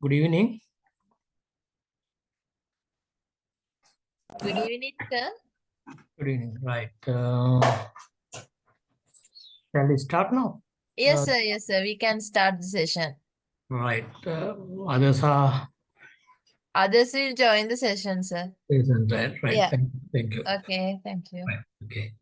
Good evening. Good evening, sir. Good evening. Right. Shall we start now? Yes, sir. Yes, sir. We can start the session. Right. Others are Others will join the session, sir. present. Right. Right. Yeah. Thank you. Okay. Thank you. Right. Okay.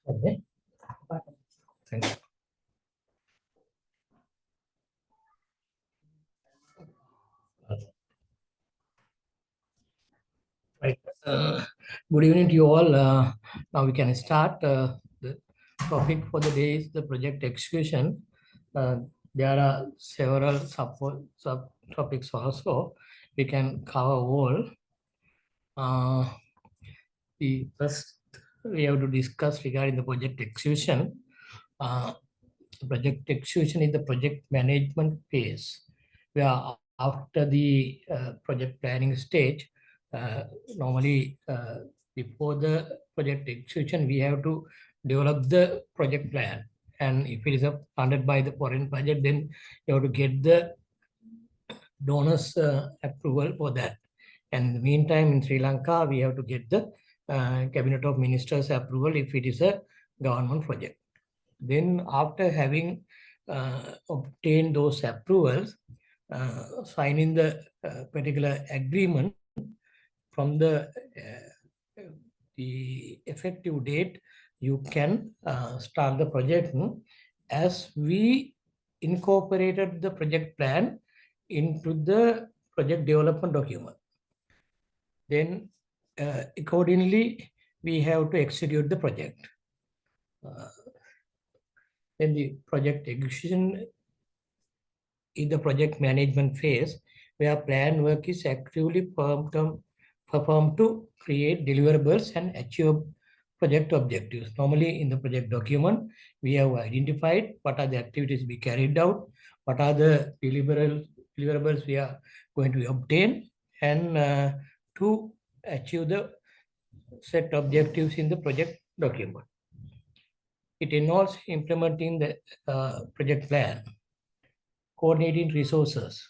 Okay. Thank you. Right. Good evening to you all. Now we can start. The topic for the day is the project execution. There are several subtopics also. We can cover all. The first we have to discuss regarding the project execution. The project execution is the project management phase, where after the project planning stage, normally before the project execution, we have to develop the project plan. And if it is funded by the foreign budget, then you have to get the donors approval for that. And in the meantime, in Sri Lanka, we have to get the Cabinet of Ministers approval if it is a government project. Then after having obtained those approvals, signing the particular agreement from the effective date, you can start the project as we incorporated the project plan into the project development document. Then accordingly, we have to execute the project. Then the project execution in the project management phase, where plan work is actively performed to create deliverables and achieve project objectives. Normally in the project document, we have identified what are the activities to be carried out, what are the deliverables we are going to obtain, and to achieve the set objectives in the project document. It involves implementing the project plan, coordinating resources.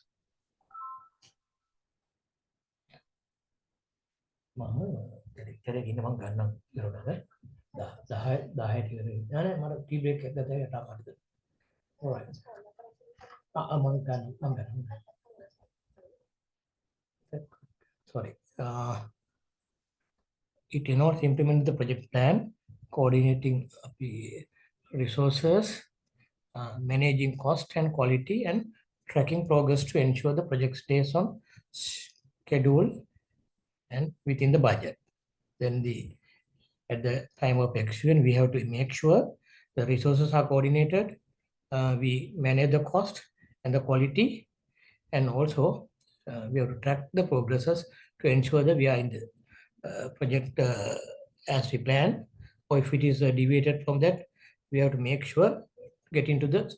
Sorry. It involves implementing the project plan, coordinating the resources, managing cost and quality, and tracking progress to ensure the project stays on schedule and within the budget. Then at the time of execution, we have to make sure the resources are coordinated, we manage the cost and the quality, and also we have to track the progresses to ensure that we are in the project as we plan, or if it is deviated from that, we have to make sure get into the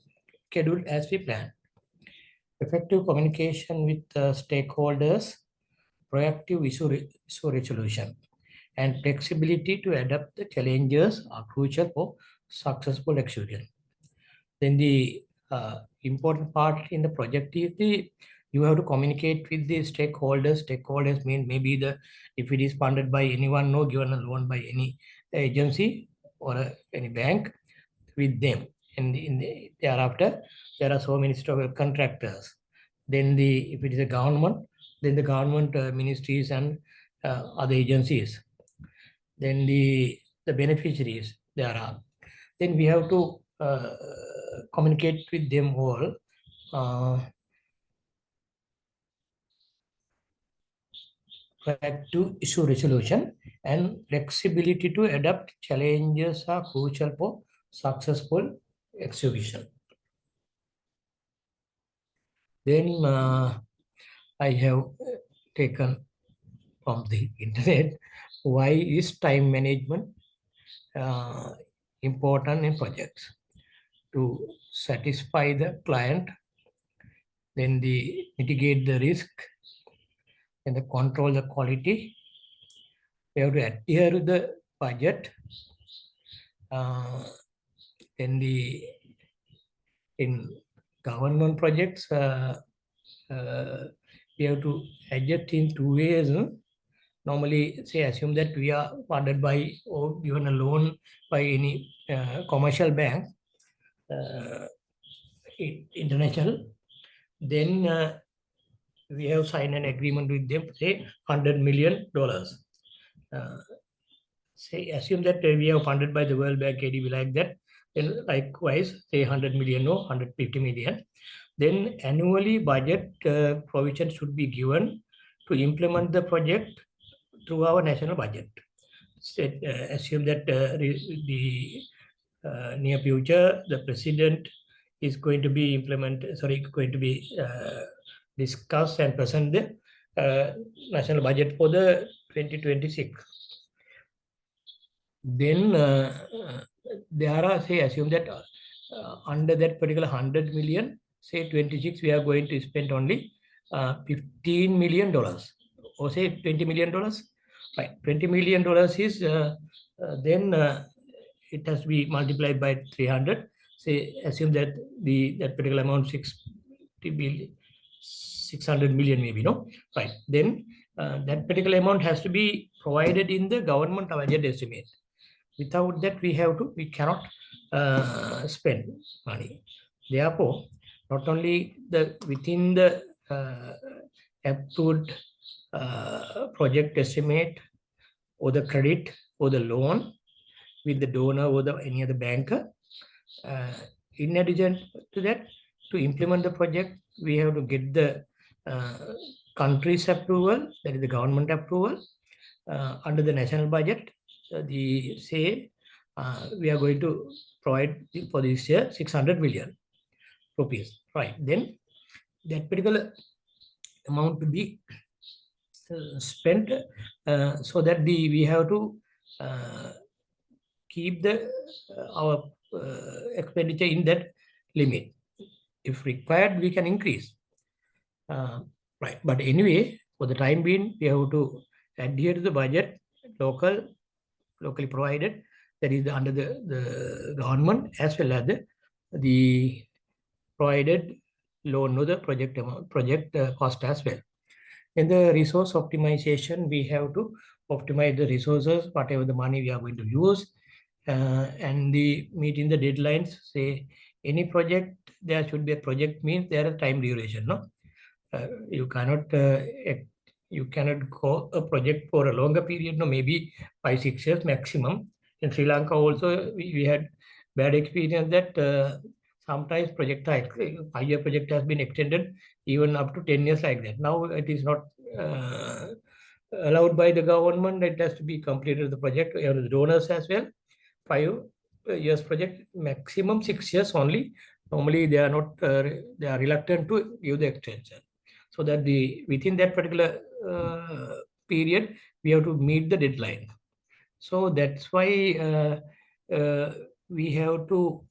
schedule as we plan. Effective communication with stakeholders, proactive issue resolution, and flexibility to adapt the challenges are crucial for successful execution. Then the important part in the project is you have to communicate with the stakeholders. Stakeholders mean maybe if it is funded by anyone or given a loan by any agency or any bank, with them. And thereafter, there are so many contractors. Then if it is a government, then the government ministries and other agencies. Then the beneficiaries there are. Then we have to communicate with them all. Proactive issue resolution and flexibility to adapt challenges are crucial for successful execution. Then I have taken from the internet why is time management important in projects to satisfy the client, then the mitigate the risk, and the control the quality. We have to adhere to the budget. Then in government projects, we have to adjust in two ways. Normally, say, assume that we are funded by or given a loan by any commercial bank, international. Then we have signed an agreement with them, say $100 million. Say, assume that we are funded by the World Bank, ADB like that. Then likewise, say 100 million or 150 million. Then annually budget provision should be given to implement the project through our national budget. Assume that the near future, the president is going to be discuss and present the national budget for the 2026. Then there are, say, assume that under that particular 100 million, say 26, we are going to spend only $15 million or say $20 million. Right, $20 million is then it has to be multiplied by 300. Say, assume that that particular amount 600 million maybe, no? Right, then that particular amount has to be provided in the government budget estimate. Without that, we cannot spend money. Therefore, not only within the approved project estimate or the credit or the loan with the donor or any other banker. In addition to that, to implement the project, we have to get the country's approval, that is the government approval, under the national budget. We are going to provide for this year 600 million rupees. Right, then that particular amount to be spent so that we have to keep our expenditure in that limit. If required, we can increase. Right, but anyway, for the time being, we have to adhere to the budget locally provided, that is under the government, as well as the provided loan or the project amount, project cost as well. In the resource optimization, we have to optimize the resources, whatever the money we are going to use, and meeting the deadlines. Say any project, there should be a project means there are time duration. No, you cannot go a project for a longer period. No, maybe 5-6 years maximum. In Sri Lanka also, we had bad experience that sometimes 5-year project has been extended even up to 10 years like that. Now it is not allowed by the government. It has to be completed the project. The donors as well. 5 years project, maximum 6 years only. Normally they are not. They are reluctant to give the extension, so that within that particular period we have to meet the deadline. So that's why we have to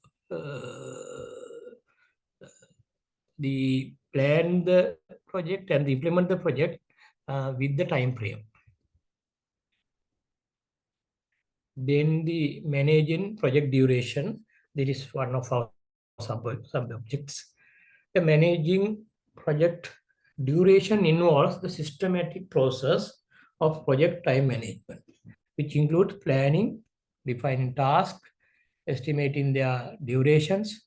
plan the project and implement the project with the time frame. Then the managing project duration, that is one of our sub-objects. The managing project duration involves the systematic process of project time management, which includes planning, defining tasks, estimating their durations,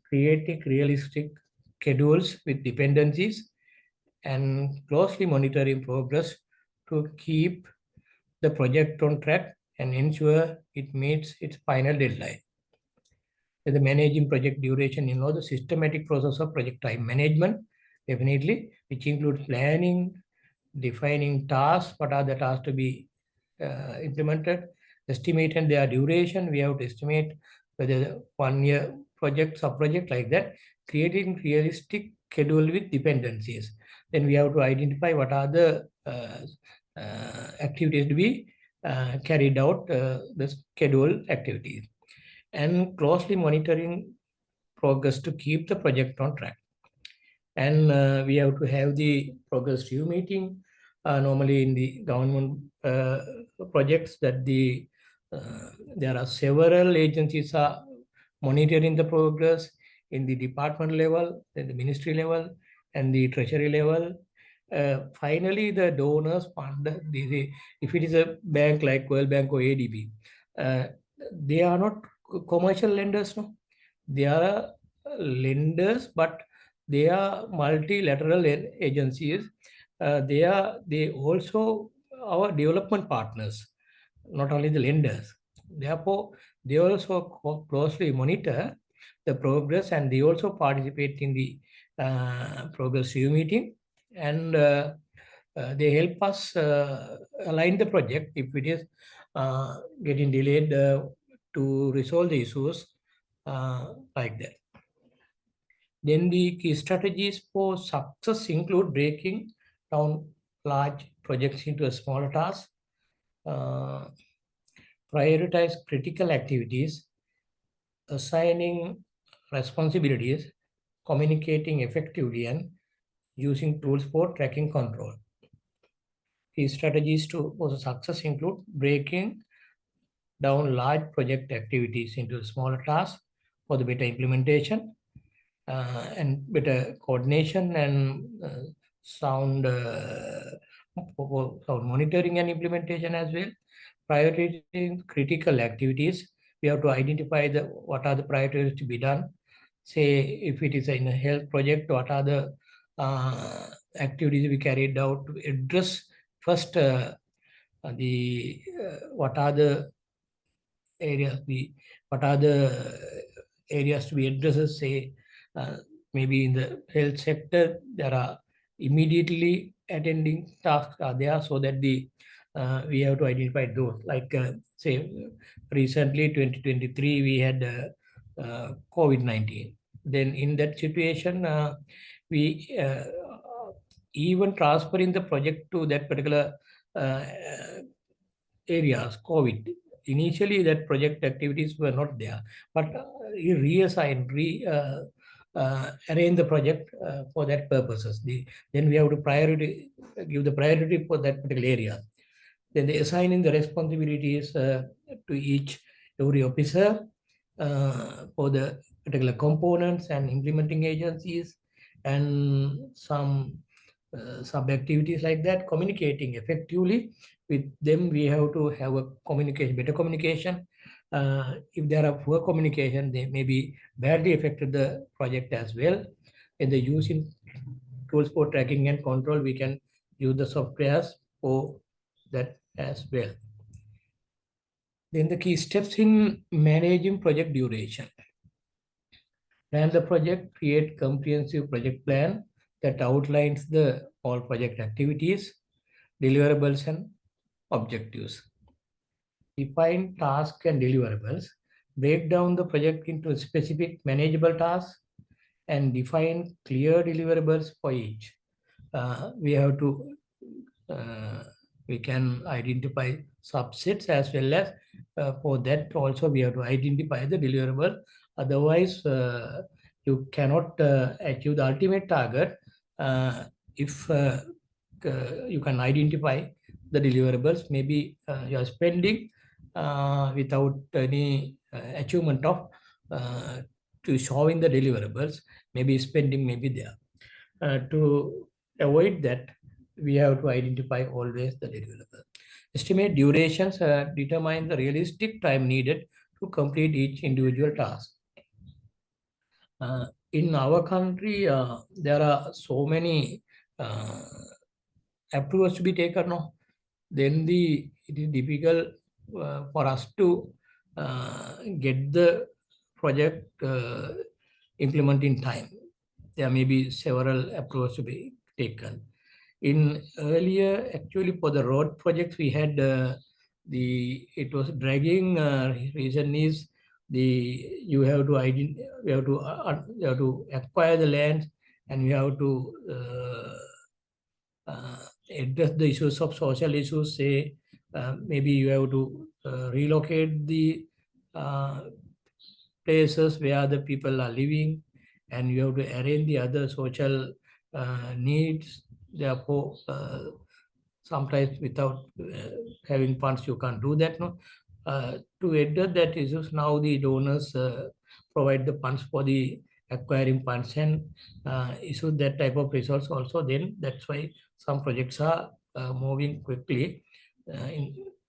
creating realistic schedules with dependencies, and closely monitoring progress to keep the project on track and ensure it meets its final deadline. The managing project duration involves the systematic process of project time management, definitely, which includes planning, defining tasks, what are the tasks to be implemented, estimating their duration. We have to estimate whether 1 year project, sub-project like that, creating realistic schedule with dependencies. Then we have to identify what are the activities to be carried out, the scheduled activities, and closely monitoring progress to keep the project on track. And we have to have the progress review meeting. Normally in the government projects that there are several agencies are monitoring the progress in the department level, then the ministry level, and the treasury level. Finally, the donors fund, if it is a bank like World Bank or ADB, they are not commercial lenders, no? They are lenders, but they are multilateral agencies. They also our development partners, not only the lenders. Therefore, they also closely monitor the progress, and they also participate in the progress review meeting, and they help us align the project if it is getting delayed to resolve the issues like that. Then the key strategies for success include breaking down large projects into a smaller task, uh, prioritize critical activities, assigning responsibilities, communicating effectively, and using tools for tracking control. These strategies for the success include breaking down large project activities into smaller tasks for the better implementation, and better coordination, and sound monitoring and implementation as well. Prioritizing critical activities, we have to identify what are the priorities to be done. Say if it is in a health project, what are the activities we carried out to address first what are the areas what are the areas to be addressed. Say maybe in the health sector, there are immediately attending tasks are there, so that we have to identify those. Like say recently 2023 we had COVID-19. Then in that situation, we even transferring the project to that particular uh, areas, COVID. Initially, that project activities were not there, but reassign, arrange the project for that purposes. Then we have to give the priority for that particular area. Then they assigning the responsibilities to every officer for the particular components and implementing agencies, and some sub-activities like that. Communicating effectively with them, we have to have a better communication. If there are poor communication, they may be badly affected the project as well. In the using tools for tracking and control, we can use the softwares for that as well. Then the key steps in managing project duration. Plan the project, create comprehensive project plan that outlines all project activities, deliverables, and objectives. Define tasks and deliverables. Break down the project into specific manageable tasks and define clear deliverables for each. We have to we can identify subsets, as well as for that also we have to identify the deliverable. Otherwise, you cannot achieve the ultimate target if you can identify the deliverables. Maybe you are spending without any achievement of to showing the deliverables. Maybe spending may be there. To avoid that, we have to identify always the deliverable. Estimate durations, determine the realistic time needed to complete each individual task. In our country, there are so many approvals to be taken. No? Then it is difficult for us to get the project implement in time. There may be several approvals to be taken. In earlier, actually for the road projects, we had it was dragging. Reason is you have to you have to acquire the land, and you have to address the issues of social issues. Say maybe you have to relocate the uh, places where the people are living, and you have to arrange the other social needs. Therefore, sometimes without having funds, you can't do that. No, to address that issues, now the donors provide the funds for the acquiring funds and issue that type of resource also. Then that's why some projects are moving quickly.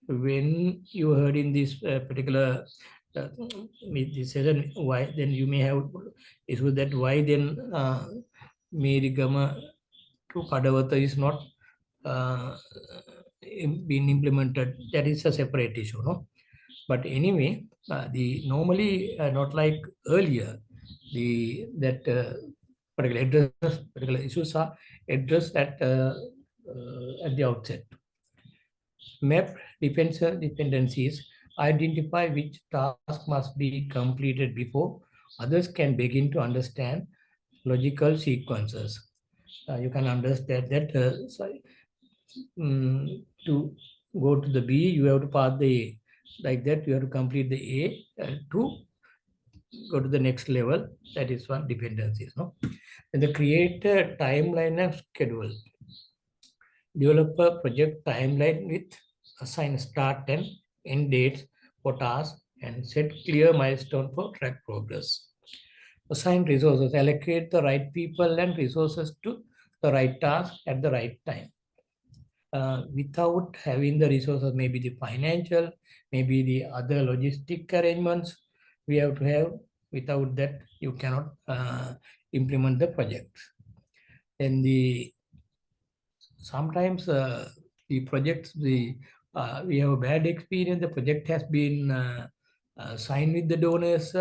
When you heard in this particular this session, why then you may have issue that why then Mirigama to Kadavata is not uh, been implemented. That is a separate issue, no? But anyway, the normally not like earlier, the that particular issues are addressed at the outset. Map dependencies identify which task must be completed before others can begin to understand logical sequences. You can understand that to go to the B, you have to pass the A. Like that, you have to complete the A to go to the next level. That is one dependencies. No? And the create a timeline and schedule. Develop a project timeline with assign start and end dates for tasks and set clear milestone for track progress. Assign resources, allocate the right people and resources to the right task at the right time. Without having the resources, maybe the financial, maybe the other logistic arrangements we have to have. Without that, you cannot implement the project. And sometimes the projects, we have a bad experience. The project has been signed with the donors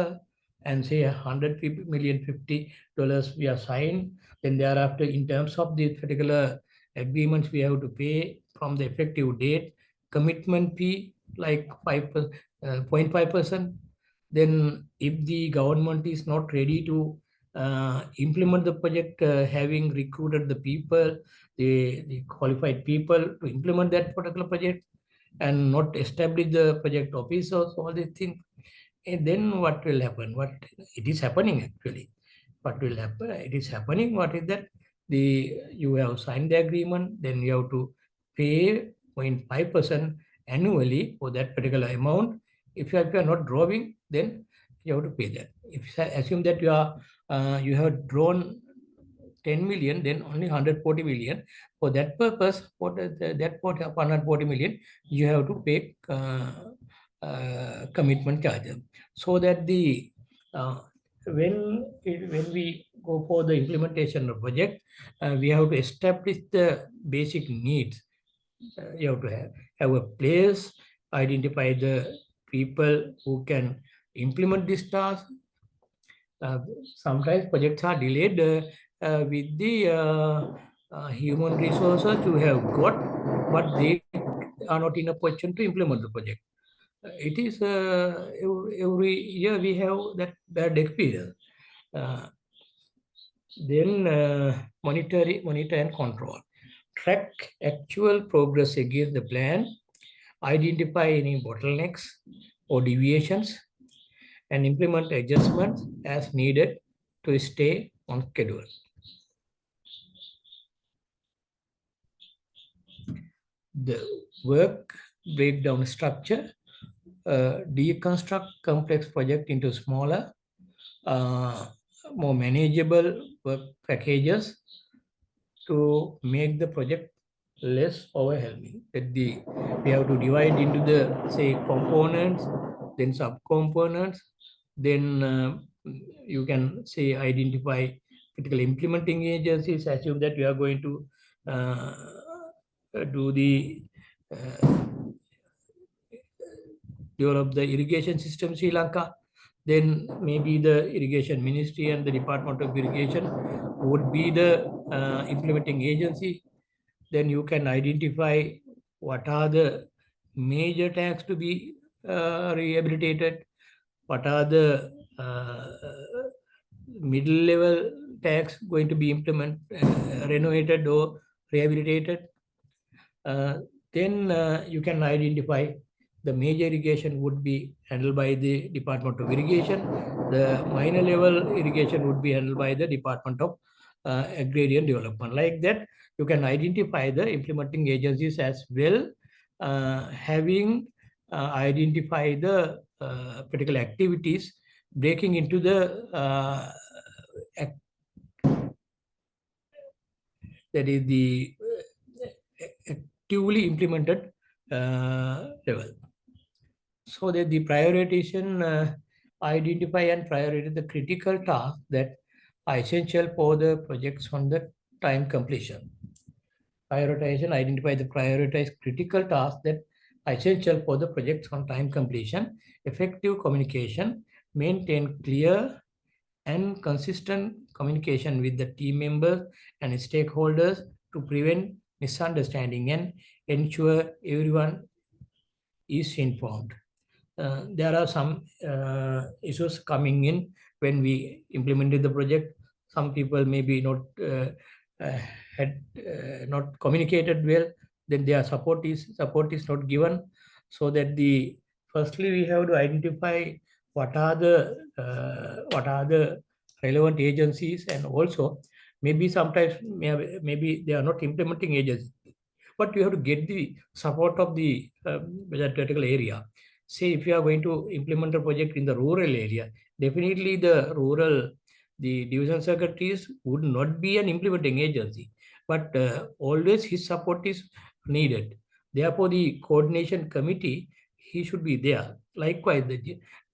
and say $100 million, $50 we are signed. Then thereafter, in terms of the particular agreements, we have to pay from the effective date, commitment fee like 0.5%. Then if the government is not ready to implement the project, having recruited the people, the qualified people to implement that particular project and not establish the project officers, all these things, and then what will happen? What it is happening actually? What will happen? It is happening. What is that? You have signed the agreement, then you have to pay 0.5% annually for that particular amount. If you are not drawing, then you have to pay that. If I assume that you have drawn 10 million, then only 140 million. For that purpose, for that 140 million, you have to pay commitment charges. So that when we go for the implementation of project, we have to establish the basic needs. You have to have a place, identify the people who can implement this task. Sometimes projects are delayed with the human resources you have got, but they are not in a position to implement the project. It is every year we have that bad experience. Uh, then monitor and control. Track actual progress against the plan, identify any bottlenecks or deviations, and implement adjustments as needed to stay on schedule. The work breakdown structure, deconstruct complex project into smaller, more manageable work packages to make the project less overwhelming. We have to divide into the say components, then subcomponents, then you can say identify critical implementing agencies. Assume that we are going to uh, do the develop the irrigation system Sri Lanka. Then maybe the irrigation ministry and the Department of Irrigation would be the implementing agency. Then you can identify what are the major tanks to be rehabilitated, what are the middle level tags going to be implemented, renovated or rehabilitated. Uh, then you can identify the major irrigation would be handled by the Department of Irrigation. The minor level irrigation would be handled by the Department of Agrarian Development. Like that, you can identify the implementing agencies as well, having identify the particular activities breaking into the that is the actively implemented level. So that the prioritization identify and prioritize the critical tasks that are essential for the projects on the time completion. Prioritization identify the prioritized critical tasks that are essential for the projects on time completion. Effective communication, maintain clear and consistent communication with the team members and stakeholders to prevent misunderstanding and ensure everyone is informed. There are some issues coming in when we implemented the project. Some people maybe not uh, had not communicated well. Then their support is not given. So that the firstly we have to identify what are the relevant agencies, and also maybe sometimes maybe they are not implementing agencies, but you have to get the support of that particular area. Say if you are going to implement a project in the rural area, definitely the division secretaries would not be an implementing agency, but always his support is needed. Therefore, the coordination committee, he should be there. Likewise,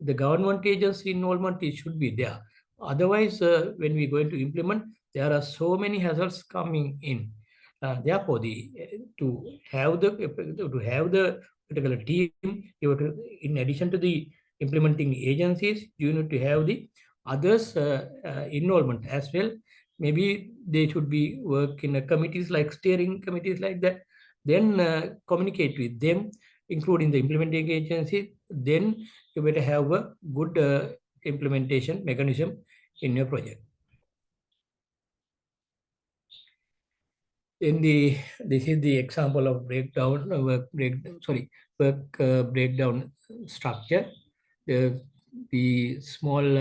the government agency involvement, it should be there. Otherwise, when we are going to implement, there are so many hazards coming in. Therefore, to have the particular team, you have to, in addition to the implementing agencies, you need to have the others involvement as well. Maybe they should be work in a committees like steering committees like that. Then communicate with them, including the implementing agency. Then you better have a good implementation mechanism in your project. This is the example of breakdown structure. The small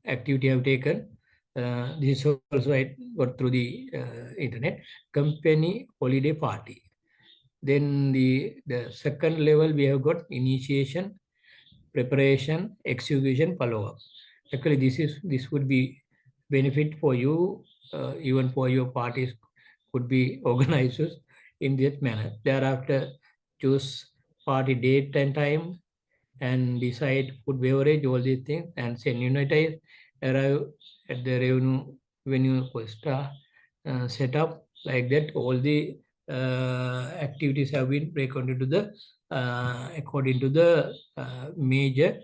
activity I've taken. This is also I got through the internet. Company holiday party. Then the second level we have got initiation, preparation, execution, follow-up. Actually, this would be benefit for you, even for your parties could be organized in that manner. Thereafter, choose party date and time and decide food beverage, all these things, and send unitize, arrive at the revenue Costa set up like that. All the activities have been broken into the according to the major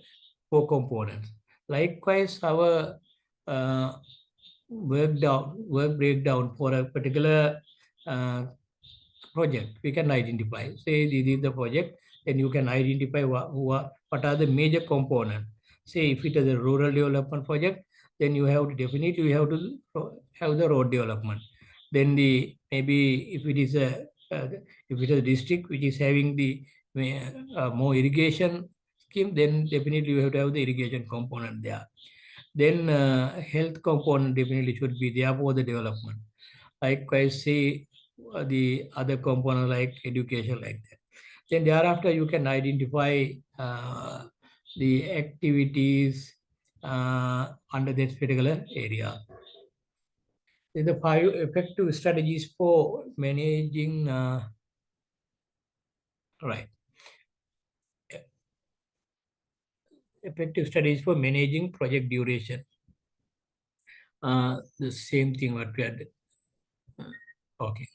four components. Likewise, our uh, work breakdown for a particular uh, project, we can identify. Say this is the project, then you can identify what are the major components. Say if it is a rural development project, then you have to definitely you have to have the road development. Then the maybe if it is a if it is a district which is having the more irrigation scheme, then definitely you have to have the irrigation component there. Then health component definitely should be there for the development. Likewise, say the other component like education like that. Then thereafter you can identify the activities under this particular area. Then the 5 effective strategies for managing, right, effective strategies for managing project duration. The same thing what we had. Okay.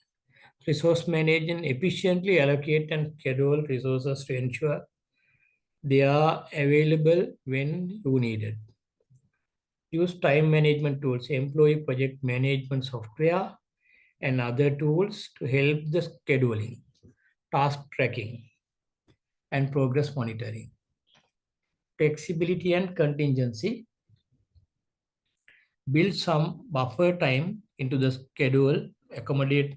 Resource management, efficiently allocate and schedule resources to ensure they are available when you need it. Use time management tools, employee project management software, and other tools to help the scheduling, task tracking, and progress monitoring. flexibility and contingency. Build some buffer time into the schedule, accommodate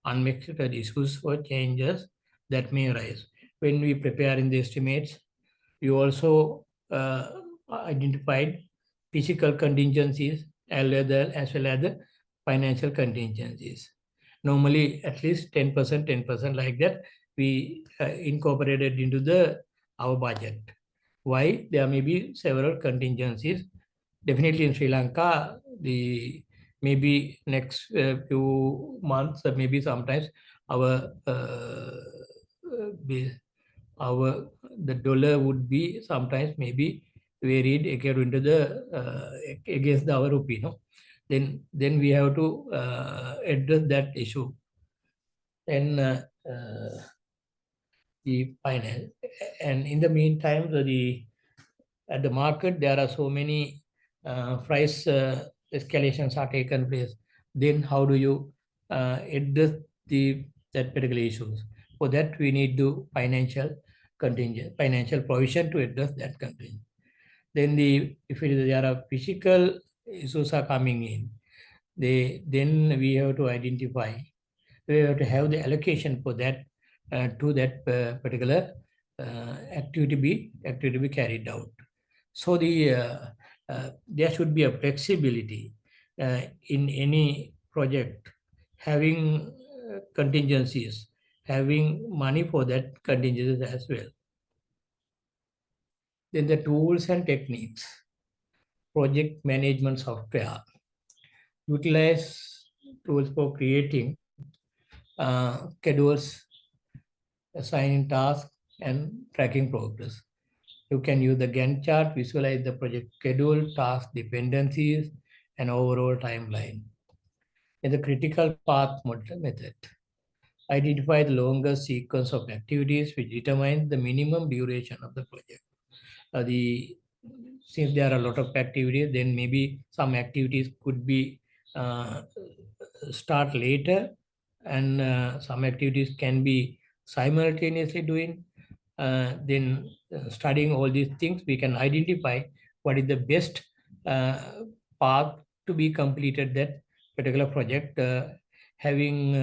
unexpected issues or changes that may arise. When we prepare in the estimates, we also identified physical contingencies as well as the financial contingencies. Normally, at least 10%, 10% like that, we incorporated into our budget. Why? There may be several contingencies. Definitely in Sri Lanka, maybe next few months, maybe sometimes our the dollar would be sometimes maybe varied according to against our rupee, no? Then we have to address that issue. Then the finance, and in the meantime, at the market there are so many price escalations are taken place. Then how do you address that particular issues? For that we need to financial provision to address that contingent. Then if there are physical issues are coming in, then we have to identify, we have to have the allocation for that to that particular activity be carried out. So there should be a flexibility in any project, having contingencies, having money for that contingencies as well. Then the tools and techniques, project management software, utilize tools for creating schedules, assigning tasks, and tracking progress. You can use the Gantt chart, visualize the project schedule, task dependencies, and overall timeline. In the critical path method, identify the longest sequence of activities which determines the minimum duration of the project. Since there are a lot of activities, then maybe some activities could be start later, and some activities can be simultaneously doing. Then studying all these things, we can identify what is the best path to be completed that particular project, having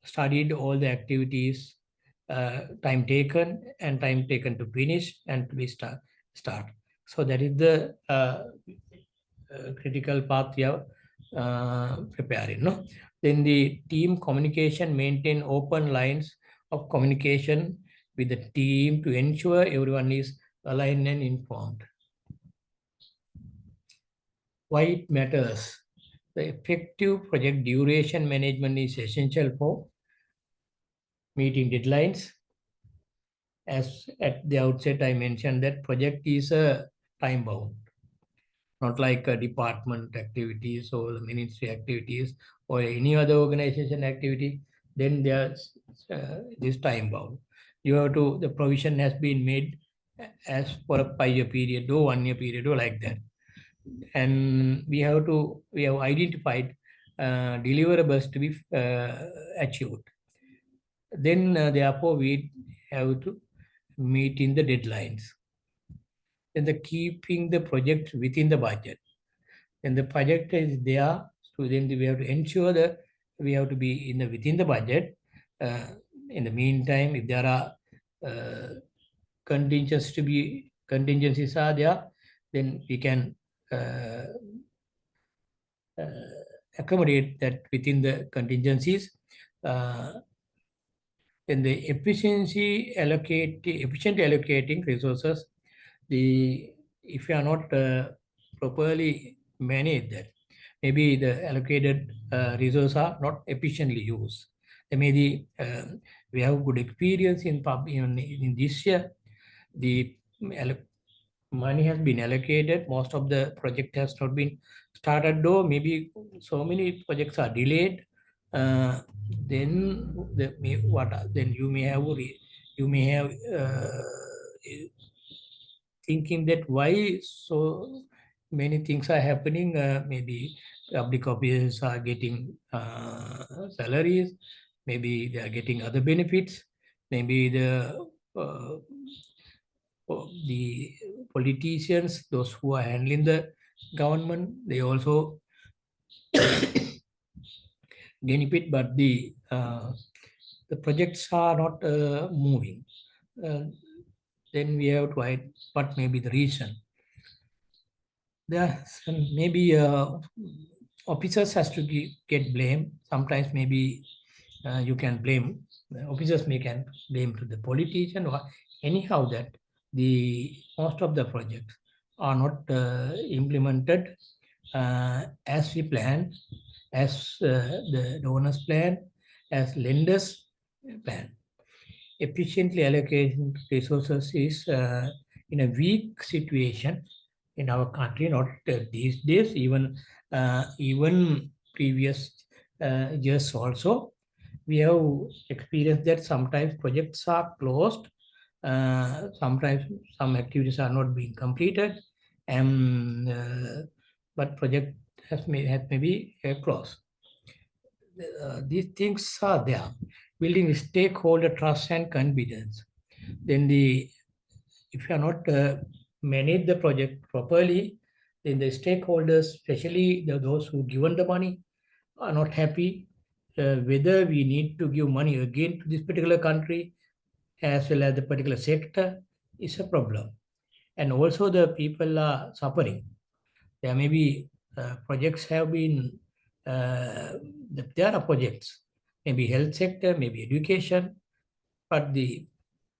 studied all the activities, time taken and time taken to finish and to be start. So that is the critical path we are preparing. No? Then the team communication, maintain open lines of communication with the team to ensure everyone is aligned and informed. Why it matters? The effective project duration management is essential for meeting deadlines. As at the outset, I mentioned that project is a time bound, not like department activities or the ministry activities or any other organization activity. Then there's this time bound. The provision has been made as for a 5-year period or 1-year period or like that. And we have identified deliverables to be achieved. Then therefore we have to meet in the deadlines. Then keeping the project within the budget. Then the project is there, so then we have to ensure that we have to be within the budget. In the meantime, if there are contingencies are there, then we can accommodate that within the contingencies. Then the efficiently allocating resources. If you are not properly managed that, maybe the allocated resources are not efficiently used. Maybe we have good experience in this year. The money has been allocated. Most of the project has not been started, though maybe so many projects are delayed. Then you may have thinking that why so many things are happening. Maybe public officers are getting salaries, maybe they are getting other benefits, maybe the the politicians, those who are handling the government, they also benefit, but the projects are not moving. Then we have to hide what may be the reason. There maybe officers has to get blame. Sometimes maybe you can blame officers may can blame to the politician or anyhow that the most of the projects are not implemented as we planned, as the donors plan, as lenders plan. Efficiently allocating resources is in a weak situation in our country, not these days, even previous years also. We have experienced that sometimes projects are closed, sometimes some activities are not being completed, and but project has maybe closed. These things are there. Building stakeholder trust and confidence. Then if you are not manage the project properly, then the stakeholders, especially those who given the money, are not happy whether we need to give money again to this particular country as well as the particular sector is a problem. And also the people are suffering. There may be projects have been, there are projects, maybe health sector, maybe education, but the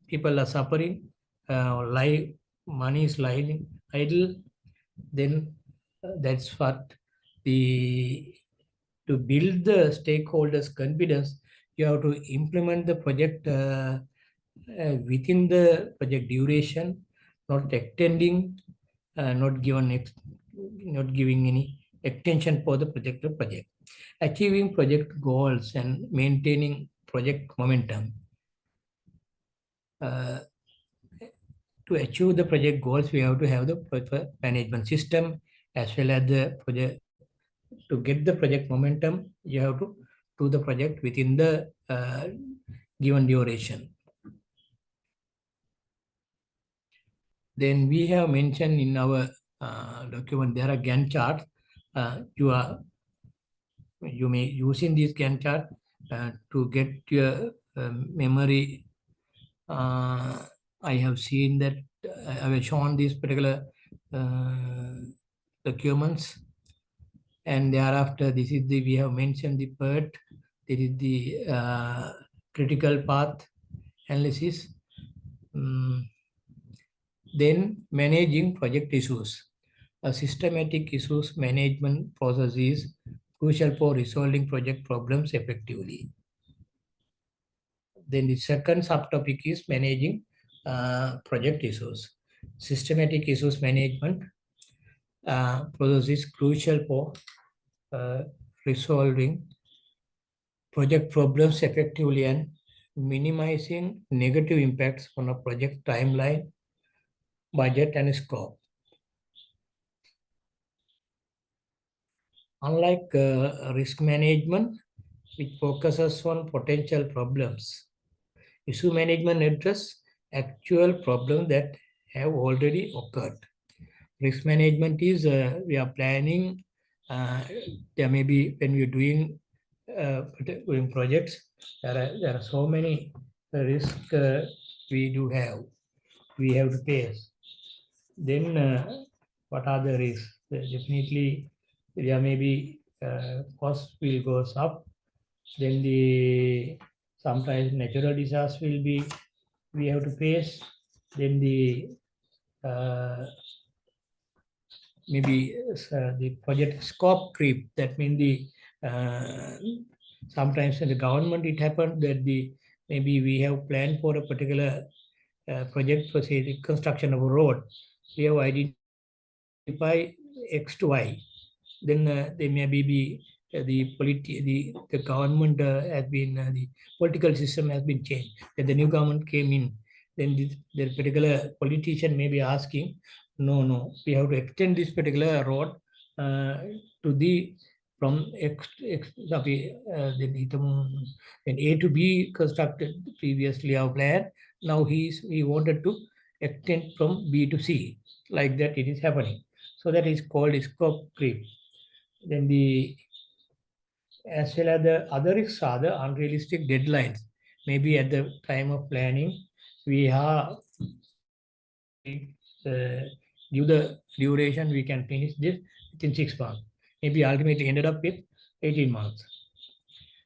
people are suffering, money is lying idle, then that's what the to build the stakeholders' confidence, you have to implement the project within the project duration, not extending, not giving any extension for the project. Achieving project goals and maintaining project momentum. To achieve the project goals, we have to have the proper management system as well as the project. To get the project momentum, you have to do the project within the given duration. Then we have mentioned in our document, there are Gantt charts. You may using this Gantt chart to get your memory. I have seen that I have shown these particular documents, and thereafter this is the we have mentioned the PERT. This is the critical path analysis. Then managing project issues. A systematic issues management process is crucial for resolving project problems effectively. Then the second subtopic is managing project issues. Systematic issues management process is crucial for resolving project problems effectively and minimizing negative impacts on a project timeline, budget, and scope. Unlike risk management, which focuses on potential problems, issue management addresses actual problems that have already occurred. Risk management is we are planning, there may be when we're doing projects, there are so many risks we have to face. Then what are the risks? Definitely there may be cost will goes up. Then sometimes natural disaster will be we have to face. Then maybe the project scope creep. That means sometimes in the government it happened that maybe we have planned for a particular project for say the construction of a road. We have identified X to Y. Then they maybe be the government has been the political system has been changed. Then the new government came in. Then the particular politician may be asking, no, we have to extend this particular road to the from then A to B constructed previously our plan. Now he wanted to extend from B to C. Like that it is happening. So that is called scope creep. Then as well as the other risks are the unrealistic deadlines. Maybe at the time of planning, we are give the duration we can finish this within 6 months. Maybe ultimately ended up with 18 months.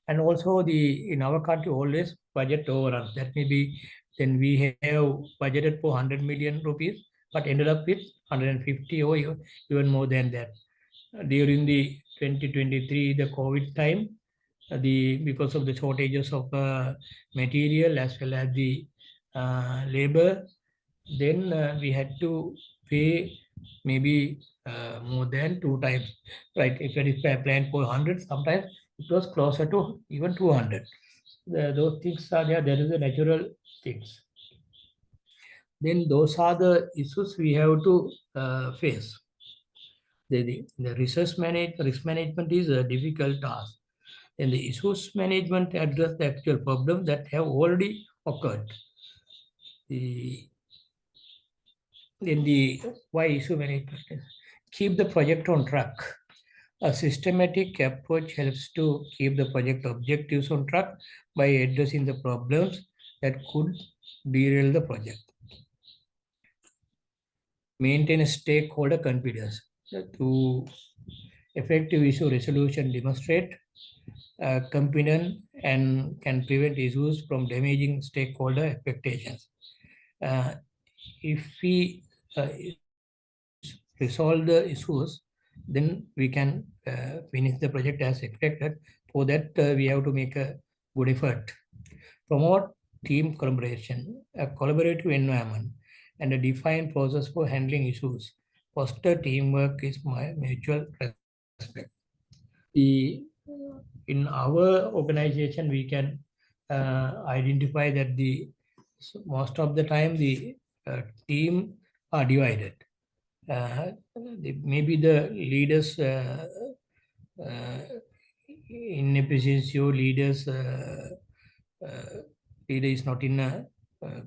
And also in our country always budget overruns. That may be then we have budgeted for 100 million rupees, but ended up with 150 or even more than that. During the 2023, the COVID time, because of the shortages of material as well as the labor, then we had to pay maybe more than 2 times, right? If it is planned for 100, sometimes it was closer to even 200. Those things are there. There is a natural things. Then those are the issues we have to face. The risk management is a difficult task. And the issues management address the actual problem that have already occurred. The Then the why issue management is keep the project on track. A systematic approach helps to keep the project objectives on track by addressing the problems that could derail the project. Maintain stakeholder confidence. To effective issue resolution demonstrate competence and can prevent issues from damaging stakeholder expectations. If we resolve the issues, then we can finish the project as expected. For that, we have to make a good effort. Promote team collaboration, a collaborative environment, and a defined process for handling issues. Foster teamwork is my mutual respect. In our organization, we can identify that most of the time the team are divided. Maybe the leaders inefficiency or leader is not in a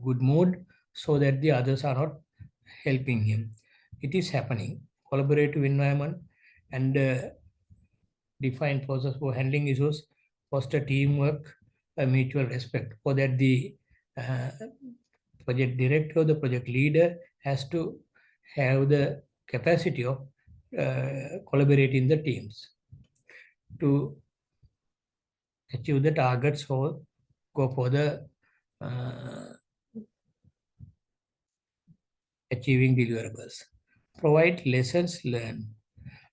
good mood, so that the others are not helping him. It is happening. Collaborative environment and defined process for handling issues, foster teamwork, mutual respect. For that, the project director, the project leader has to have the capacity of collaborating the teams to achieve the targets or go for the achieving deliverables. Provide lessons learned.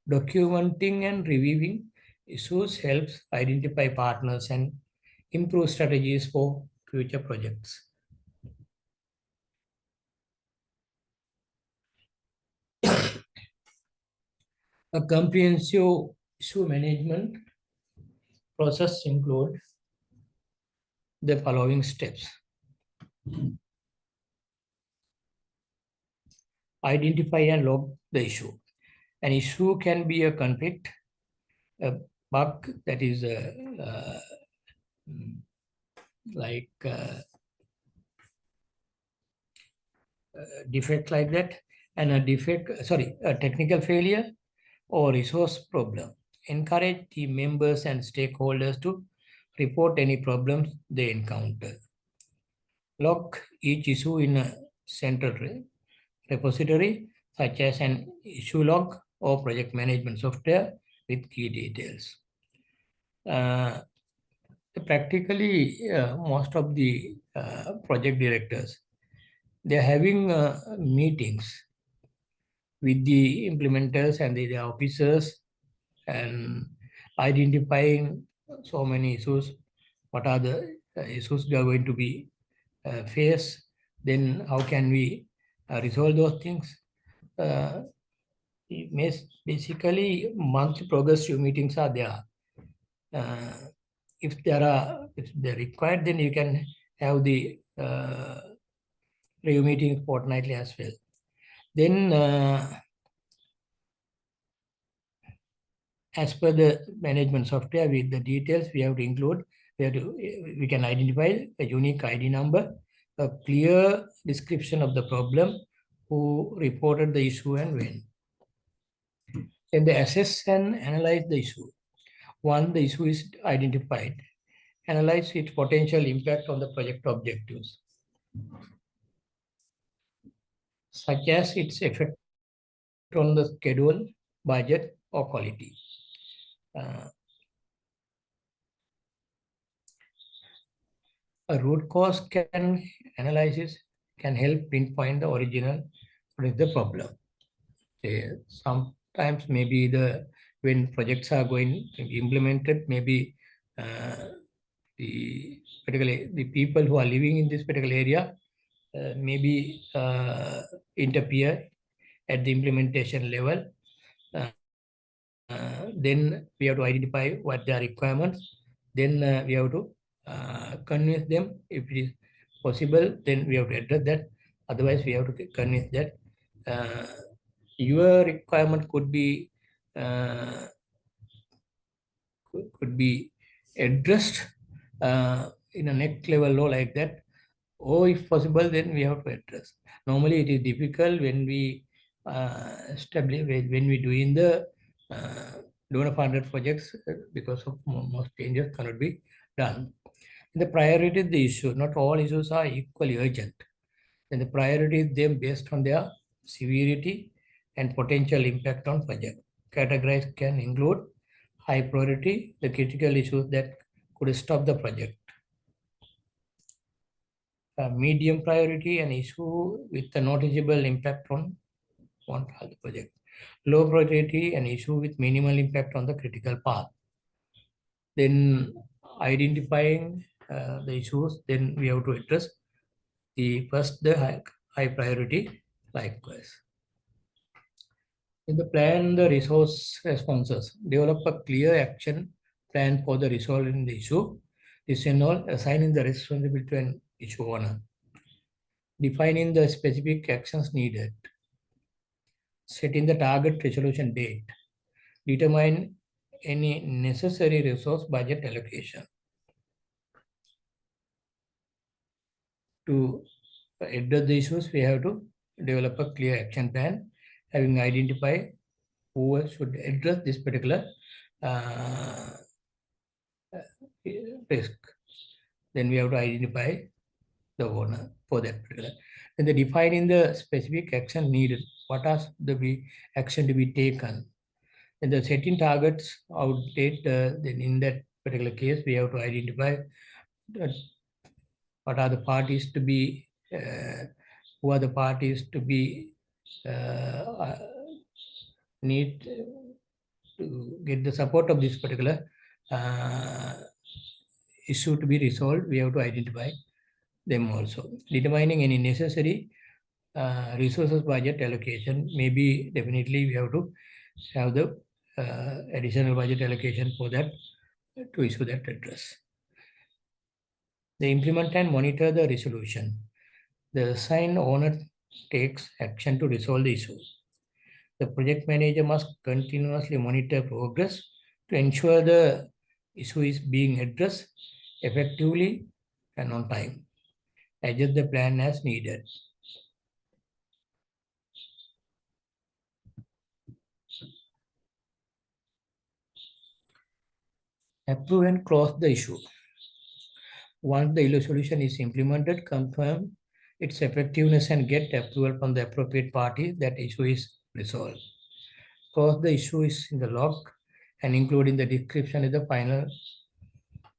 Documenting and reviewing issues helps identify partners and improve strategies for future projects. A comprehensive issue management process includes the following steps. Identify and log the issue. An issue can be a conflict, a bug that is like defect like that, and a technical failure or resource problem. Encourage team members and stakeholders to report any problems they encounter. Log each issue in a central repository, such as an issue log or project management software with key details. Practically, most of the project directors, they're having meetings with the implementers and the officers and identifying so many issues. What are the issues they are going to be faced? Then how can we resolve those things? Basically, monthly progressive meetings are there. If they're required, then you can have the review meetings fortnightly as well. Then, as per the management software, with the details we have to include, we can identify a unique ID number a clear description of the problem, who reported the issue and when. Then they assess and analyze the issue. Once the issue is identified, analyze its potential impact on the project objectives, such as its effect on the schedule, budget, or quality. A root cause can analysis can help pinpoint the original what is the problem. Sometimes maybe when projects are going to be implemented, maybe particularly the people who are living in this particular area maybe interfere at the implementation level. Then we have to identify what their requirements. Then we have to convince them. If it is possible, then we have to address that. Otherwise, we have to convince that your requirement could be addressed in a next level law like that, or if possible, then we have to address. Normally, it is difficult when we establish when we do in the donor funded projects because of most changes cannot be done. The priority is the issue. Not all issues are equally urgent. Then the priority is them based on their severity and potential impact on project. Categorized can include high priority, the critical issues that could stop the project. Medium priority, an issue with a noticeable impact on the project. Low priority, an issue with minimal impact on the critical path. Then identifying the issues, then we have to address the high priority likewise. In the plan, the resource responses, develop a clear action plan for the resolving the issue. This involves assigning the responsibility to an issue owner, defining the specific actions needed, setting the target resolution date, determine any necessary resource budget allocation. To address the issues, we have to develop a clear action plan, having identified who should address this particular risk. Then we have to identify the owner for that particular. Then the defining the specific action needed, what are the action to be taken. And the setting targets outdate, then in that particular case, we have to identify what are the parties to be, who are the parties to be need to get the support of this particular issue to be resolved. We have to identify them also. Determining any necessary resources budget allocation, maybe definitely we have to have the additional budget allocation for that to issue that address. They implement and monitor the resolution. The assigned owner takes action to resolve the issue. The project manager must continuously monitor progress to ensure the issue is being addressed effectively and on time. Adjust the plan as needed. Approve and close the issue. Once the solution is implemented, confirm its effectiveness and get approval from the appropriate party that issue is resolved. Close the issue is in the log and include in the description is the final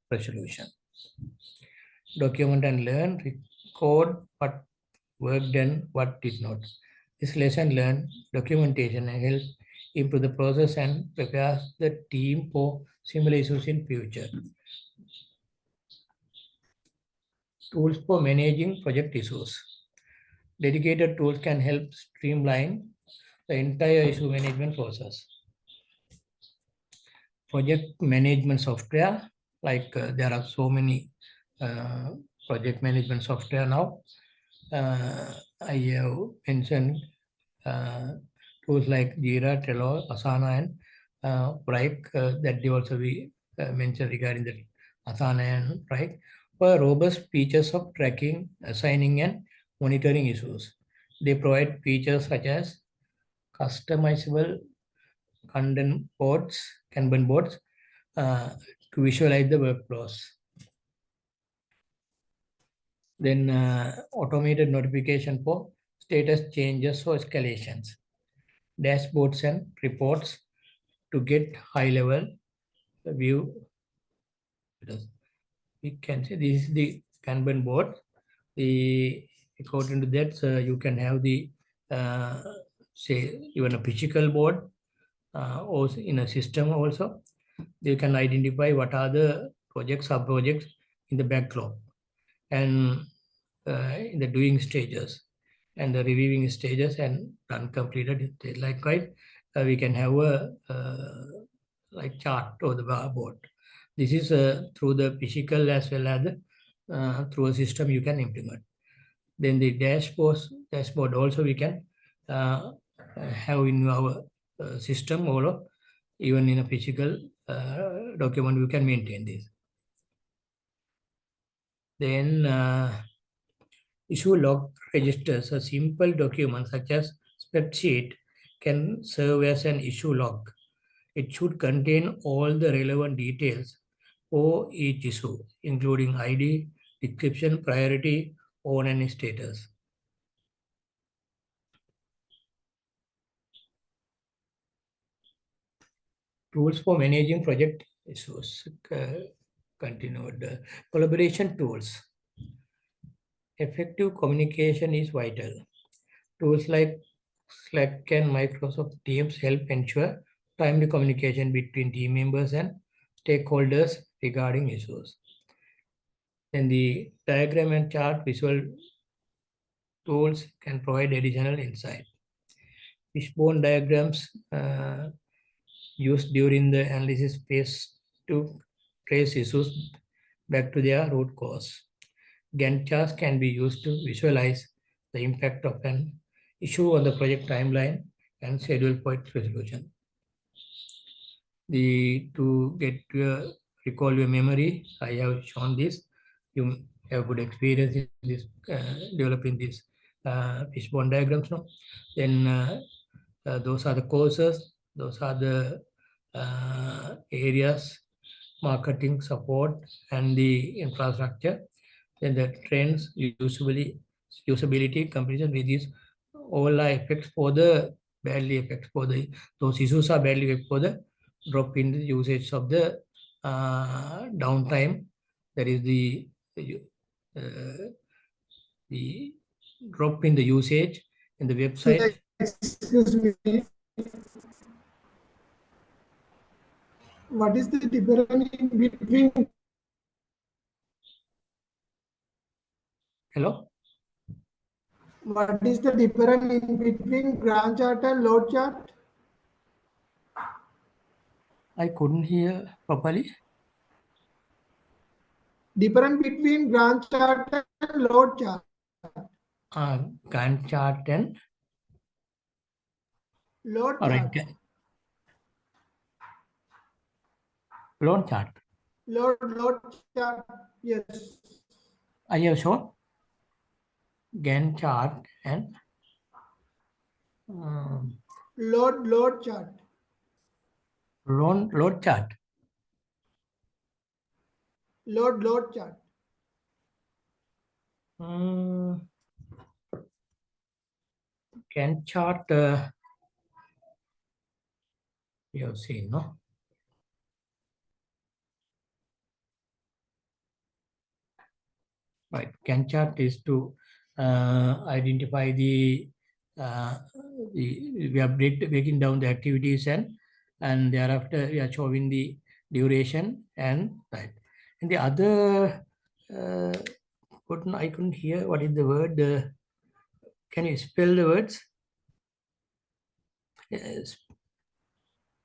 resolution. Document and learn, record what worked and what did not. This lesson learned documentation helps improve the process and prepares the team for similar issues in future. Tools for managing project issues. Dedicated tools can help streamline the entire issue management process. Project management software, like there are so many project management software now. I have mentioned tools like Jira, Trello, Asana, and Bright that they also be mentioned regarding the Asana and Bright. offer robust features of tracking, assigning, and monitoring issues. They provide features such as customizable Kanban boards uh, to visualize the workflows. Then automated notification for status changes or escalations. Dashboards and reports to get high-level view. We can say this is the Kanban board. According to that, you can have the say even a physical board or in a system also. You can identify what are the projects, sub-projects in the backlog and in the doing stages and the reviewing stages and uncompleted. Likewise, we can have a like chart or the board. This is through the physical as well as through a system you can implement. Then the dashboard also we can have in our system or even in a physical document we can maintain this. Then issue log registers, a simple document such as spreadsheet can serve as an issue log. It should contain all the relevant details for each issue, including ID, description, priority, on and status. Tools for managing project issues. Continued collaboration tools. Effective communication is vital. Tools like Slack and Microsoft Teams help ensure timely communication between team members and stakeholders regarding issues. Then the diagram and chart visual tools can provide additional insight. Fishbone diagrams used during the analysis phase to trace issues back to their root cause. Gantt charts can be used to visualize the impact of an issue on the project timeline and schedule for its resolution. To recall your memory, I have shown this. You have good experience in this developing these fishbone diagrams. No? Then those are the courses. Those are the areas, marketing support, and the infrastructure. Then the trends, usability, comparison with these all are effects for the badly effects for the those issues are badly effect for the drop in the usage of the downtime. That is the drop in the usage in the website. Excuse me. What is the difference in between? Hello? What is the difference in between Gantt chart and load chart? I couldn't hear properly. Difference between Gantt chart and load chart. Gantt chart and Load all right, chart. load chart. Load chart. Yes. I have shown Gantt chart and Load chart. load chart. Load chart. Gantt chart you have seen, no? Right, Gantt chart is to identify we are breaking down the activities and thereafter we are showing the duration and right. And the other I couldn't hear what is the word. Can you spell the words? Yes.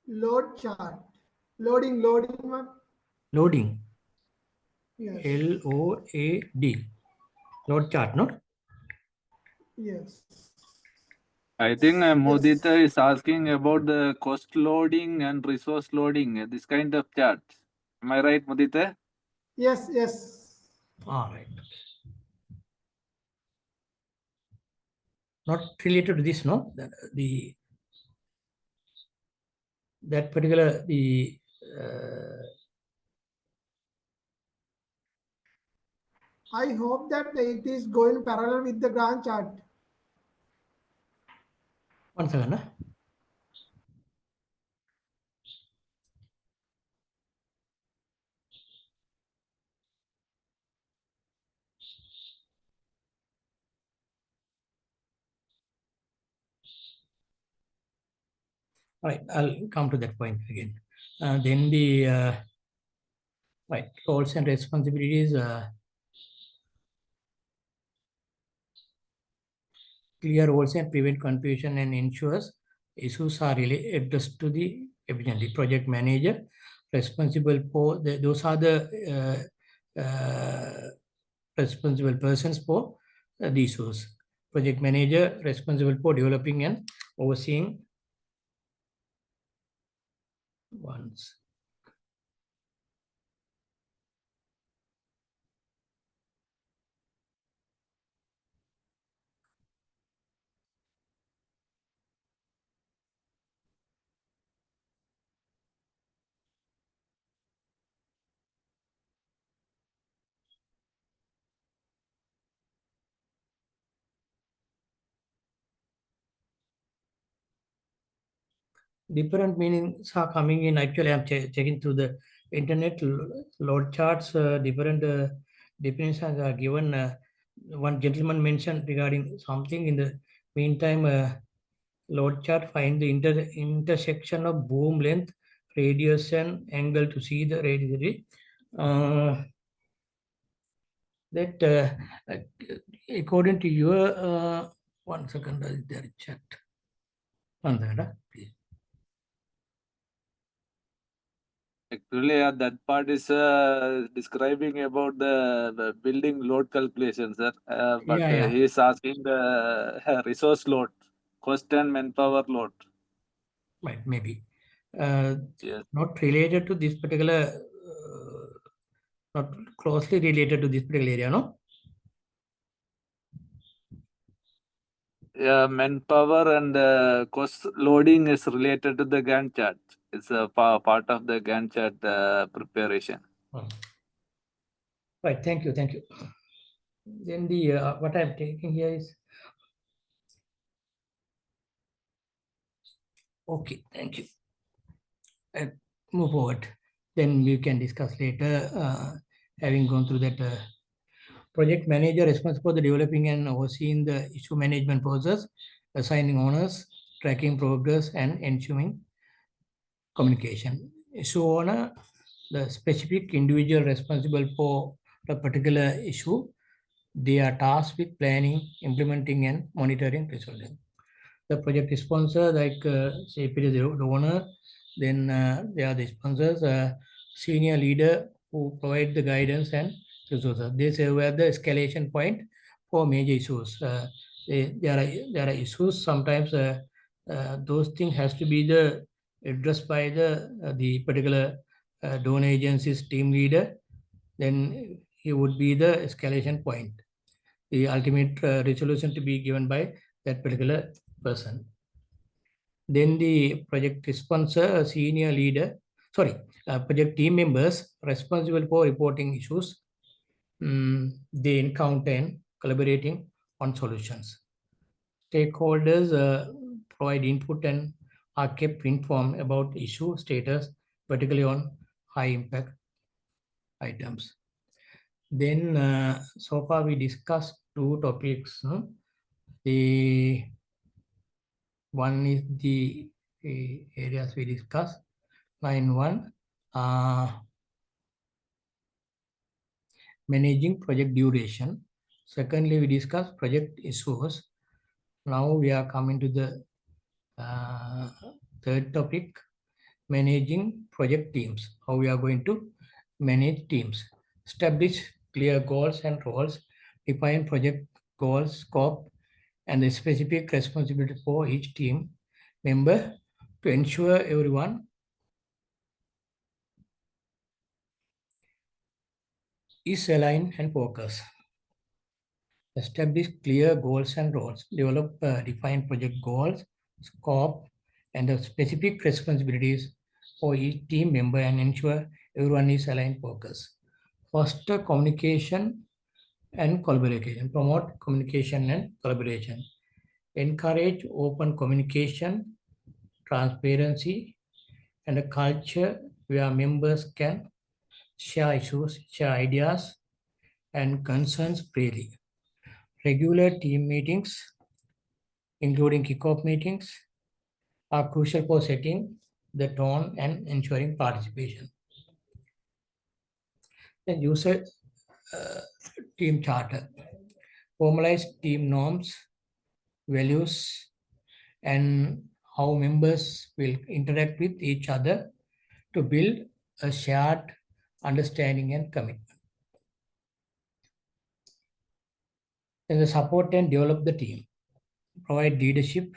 Load chart. Loading. Loading. Yes. LOAD. Load chart, no? Yes. I think Mudita is asking about the cost loading and resource loading, this kind of chart. Am I right, Mudita? Yes. All right. Not related to this, no? That particular, I hope that it is going parallel with the Gantt chart. one second. All right, I'll come to that point again. Then the right roles and responsibilities. Clear roles and prevent confusion and ensures issues are really addressed to the efficiently. Project manager responsible for those are the responsible persons for the issues. Project manager responsible for developing and overseeing ones. Different meanings are coming in. Actually, I'm checking through the internet load charts. Different definitions are given. One gentleman mentioned regarding something. In the meantime, load chart find the intersection of boom length, radius, and angle to see the radius. That according to your one second, there chat. One second, please. Actually, that part is describing about the building load calculation, sir. But Yeah, he is asking the resource load, cost and manpower load. Right, maybe. Yes. Not related to this particular, not closely related to this particular area, no? Yeah, manpower and cost loading is related to the Gantt chart. It's a part of the Gantt chart preparation. Right, thank you, thank you. Then the what I'm taking here is okay, thank you. And move forward. Then we can discuss later. Having gone through that, project manager responsible for the developing and overseeing the issue management process, assigning owners, tracking progress, and ensuring communication. Issue owner, the specific individual responsible for the particular issue, they are tasked with planning, implementing, and monitoring resolving. The project sponsor, like say if it is the owner, then they are the sponsors, senior leader who provide the guidance and resources. They serve as the escalation point for major issues. There are issues sometimes. Those things has to be addressed by the particular donor agency's team leader. Then he would be the escalation point, the ultimate resolution to be given by that particular person. Then the project sponsor, senior leader, project team members responsible for reporting issues they encounter and collaborating on solutions. Stakeholders provide input and are kept informed about issue status, particularly on high impact items. Then so far we discussed two topics. The one is the areas we discussed. Line 1, managing project duration. Secondly, we discussed project issues. Now we are coming to the third topic, managing project teams. How we are going to manage teams. Establish clear goals and roles. Define project goals, scope, and the specific responsibility for each team member to ensure everyone is align and focus. Establish clear goals and roles. Develop defined project goals, scope, and the specific responsibilities for each team member and ensure everyone is aligned focus. Foster communication and collaboration. Promote communication and collaboration. Encourage open communication, transparency, and a culture where members can share issues, share ideas, and concerns freely. Regular team meetings, including kickoff meetings, are crucial for setting the tone and ensuring participation. The user team charter. Formalize team norms, values, and how members will interact with each other to build a shared understanding and commitment. Then the support and develop the team. Provide leadership,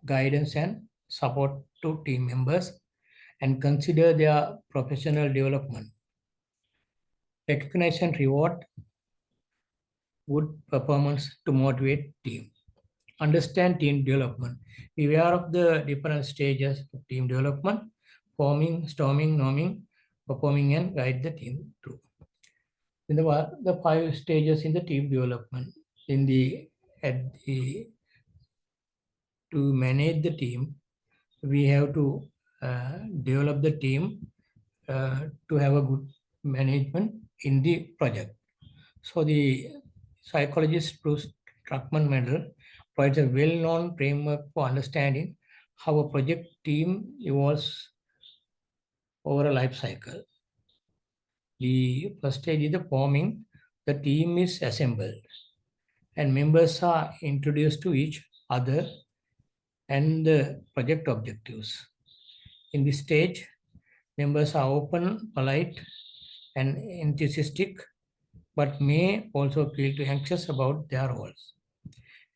guidance, and support to team members and consider their professional development. Recognize and reward good performance to motivate team. Understand team development. Be aware of the different stages of team development, forming, storming, norming, performing, and guide the team through. In the 5 stages in the team development. To manage the team, we have to develop the team to have a good management in the project. So the psychologist Bruce Druckmann model provides a well-known framework for understanding how a project team evolves over a life cycle. The first stage is the forming. The team is assembled and members are introduced to each other and the project objectives. In this stage, members are open, polite, and enthusiastic, but may also feel too anxious about their roles.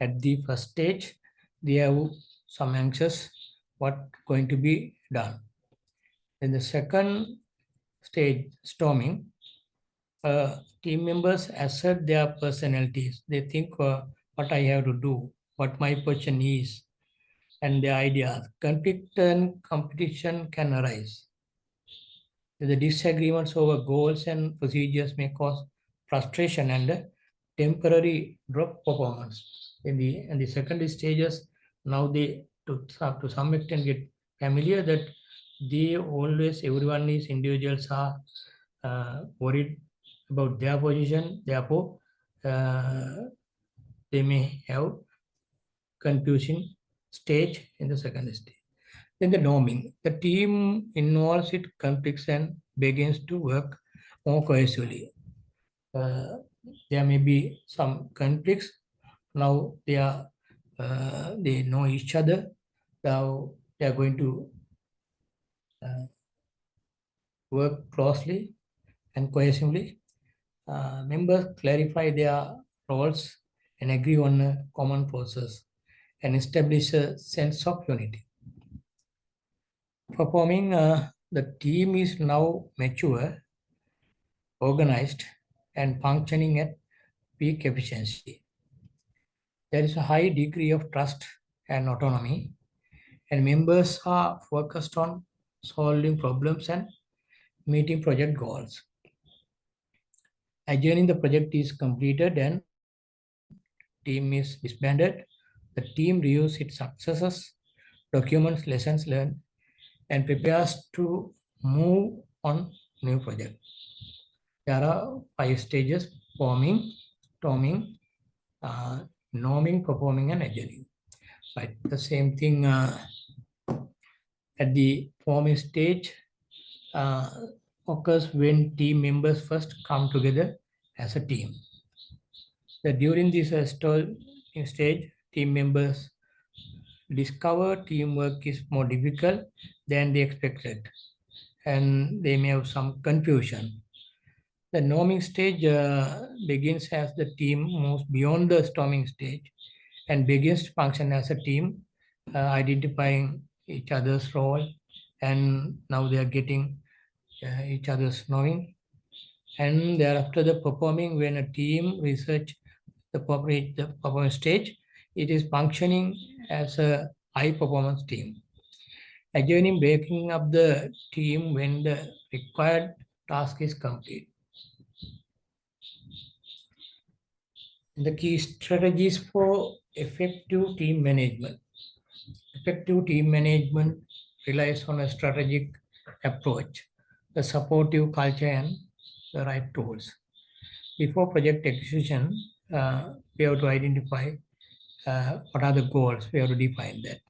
At the first stage, they have some anxious what going to be done. In the second stage, storming, team members assert their personalities. They think what I have to do, what my position is, and their ideas. Conflict and competition can arise. The disagreements over goals and procedures may cause frustration and temporary drop performance. In the second stages, now they to some extent get familiar that everyone is individuals are worried about their position. Therefore, they may have confusing stage in the second stage. Then the norming. The team involves its conflicts and begins to work more cohesively. There may be some conflicts. Now they know each other. Now they are going to work closely and cohesively. Members clarify their roles and agree on a common process and establish a sense of unity. Performing, the team is now mature, organized, and functioning at peak efficiency. There is a high degree of trust and autonomy, and members are focused on solving problems and meeting project goals. Adjourning the project is completed and team is disbanded. The team reviews its successes, documents lessons learned, and prepares to move on new project. There are 5 stages: forming, storming, norming, performing, and adjourning. Right. The same thing at the forming stage occurs when team members first come together as a team. During this stage, team members discover teamwork is more difficult than they expected, and they may have some confusion. The norming stage begins as the team moves beyond the storming stage and begins to function as a team, identifying each other's role, and now they are getting each other's knowing And thereafter the performing when a team research the performance stage, it is functioning as a high performance team. Again, breaking up the team when the required task is complete. The key strategies for effective team management. Effective team management relies on a strategic approach, a supportive culture, and the right tools. Before project execution, we have to identify what are the goals. We have to define that.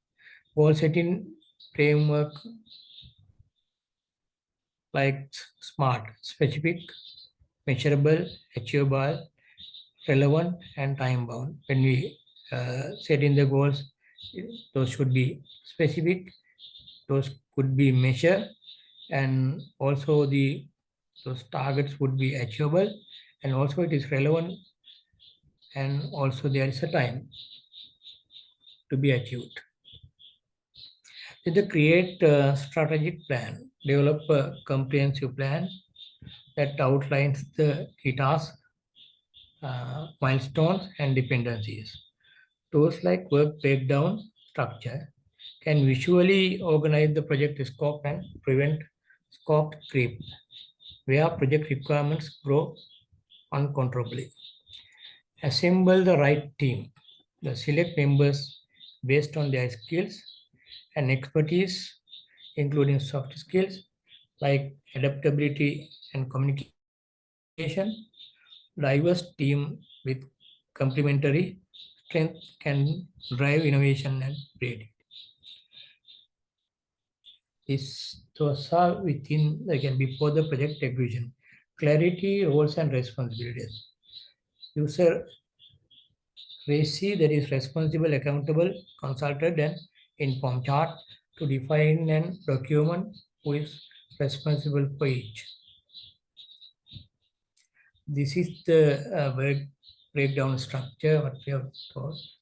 Goal setting framework like SMART, specific, measurable, achievable, relevant, and time bound. When we set in the goals, those should be specific, those could be measured, and also those targets would be achievable, and also it is relevant, and also there is a time to be achieved. Then create a strategic plan, develop a comprehensive plan that outlines the key tasks, milestones, and dependencies. Tools like work breakdown structure can visually organize the project scope and prevent scope creep, where project requirements grow uncontrollably. Assemble the right team. Select members based on their skills and expertise, including soft skills like adaptability and communication. Diverse team with complementary strength can drive innovation and creativity. Those are within, again, before the project execution. Clarity, roles, and responsibilities. User RACI, that is responsible, accountable, consulted, and informed chart to define and document who is responsible for each. This is the work breakdown structure, what we have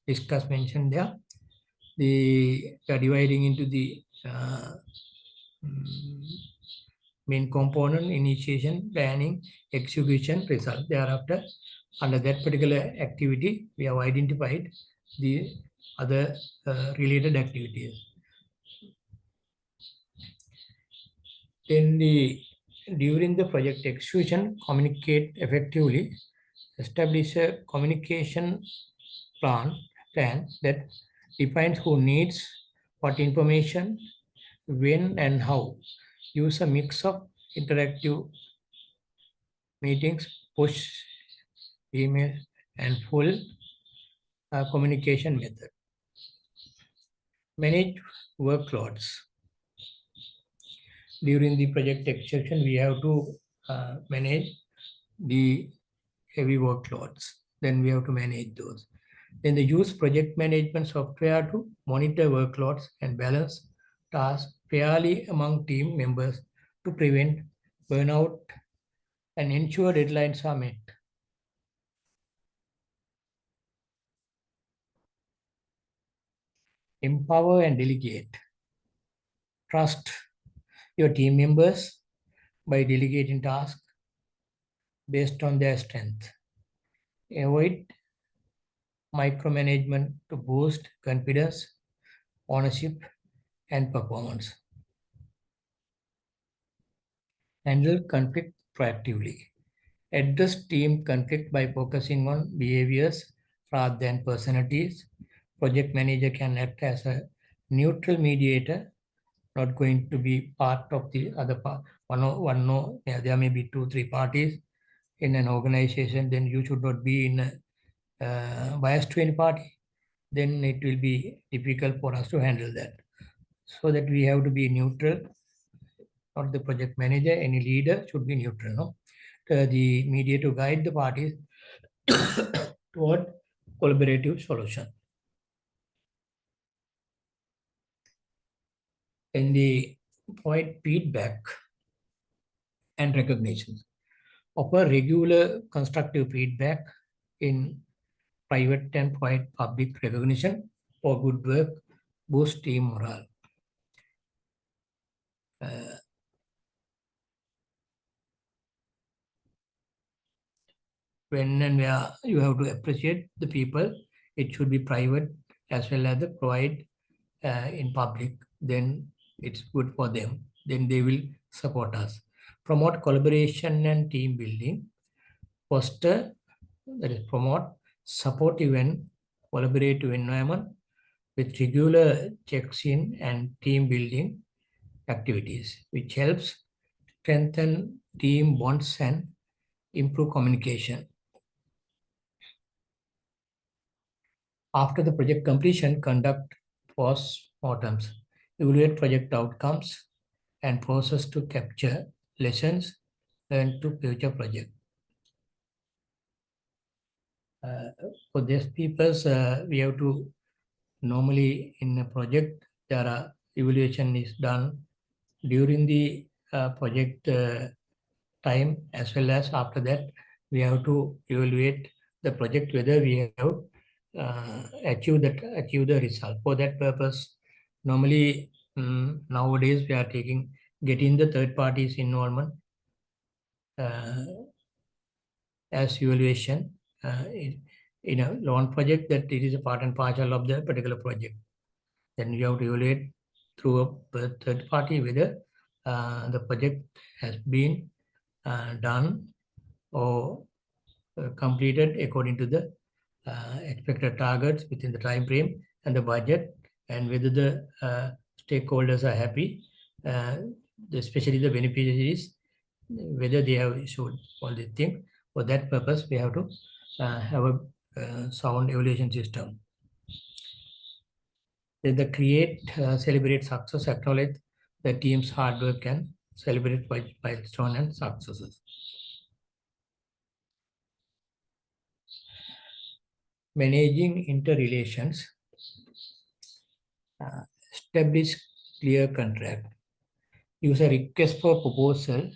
discussed, mentioned there. We are dividing into the main component: initiation, planning, execution, result. Thereafter, under that particular activity, we have identified the other related activities. Then during the project execution, communicate effectively, establish a communication plan that defines who needs what information, when and how. Use a mix of interactive meetings, push, email, and full communication method. Manage workloads. During the project execution, we have to manage the heavy workloads. Then we have to manage those. Then they use project management software to monitor workloads and balance tasks fairly among team members to prevent burnout and ensure deadlines are met. Empower and delegate. Trust your team members by delegating tasks based on their strength. Avoid micromanagement to boost confidence, ownership, and performance. Handle conflict proactively. Address team conflict by focusing on behaviors rather than personalities. Project manager can act as a neutral mediator, not going to be part of the other part. There may be 2-3 parties in an organization, then you should not be in biased to any party. Then it will be difficult for us to handle that. So that we have to be neutral, not the project manager, any leader should be neutral. No? The mediator to guide the parties toward collaborative solution. In the point feedback and recognition. Offer regular constructive feedback in private and public recognition for good work, boost team morale. when and where you have to appreciate the people. It should be private as well as the provide in public. Then it's good for them. Then they will support us. Promote collaboration and team building. Foster, that is promote supportive and collaborative environment with regular checks in and team building activities, which helps strengthen team bonds and improve communication. After the project completion, conduct post-mortems, evaluate project outcomes, and process to capture lessons learned to future project. For these people, we have to normally in a project, there are evaluation is done during the project time as well as after that. We have to evaluate the project whether we have achieve the result. For that purpose, normally nowadays we are getting the third parties involvement as evaluation in a loan project, that it is a part and parcel of the particular project. Then you have to evaluate through a third party whether the project has been done or completed according to the expected targets within the time frame and the budget, and whether the stakeholders are happy, especially the beneficiaries, whether they have issued all the things. For that purpose, we have to have a sound evaluation system. Then the create, celebrate success, acknowledge the team's hard work and celebrate milestone and successes. Managing interrelations, establish clear contract, use a request for proposal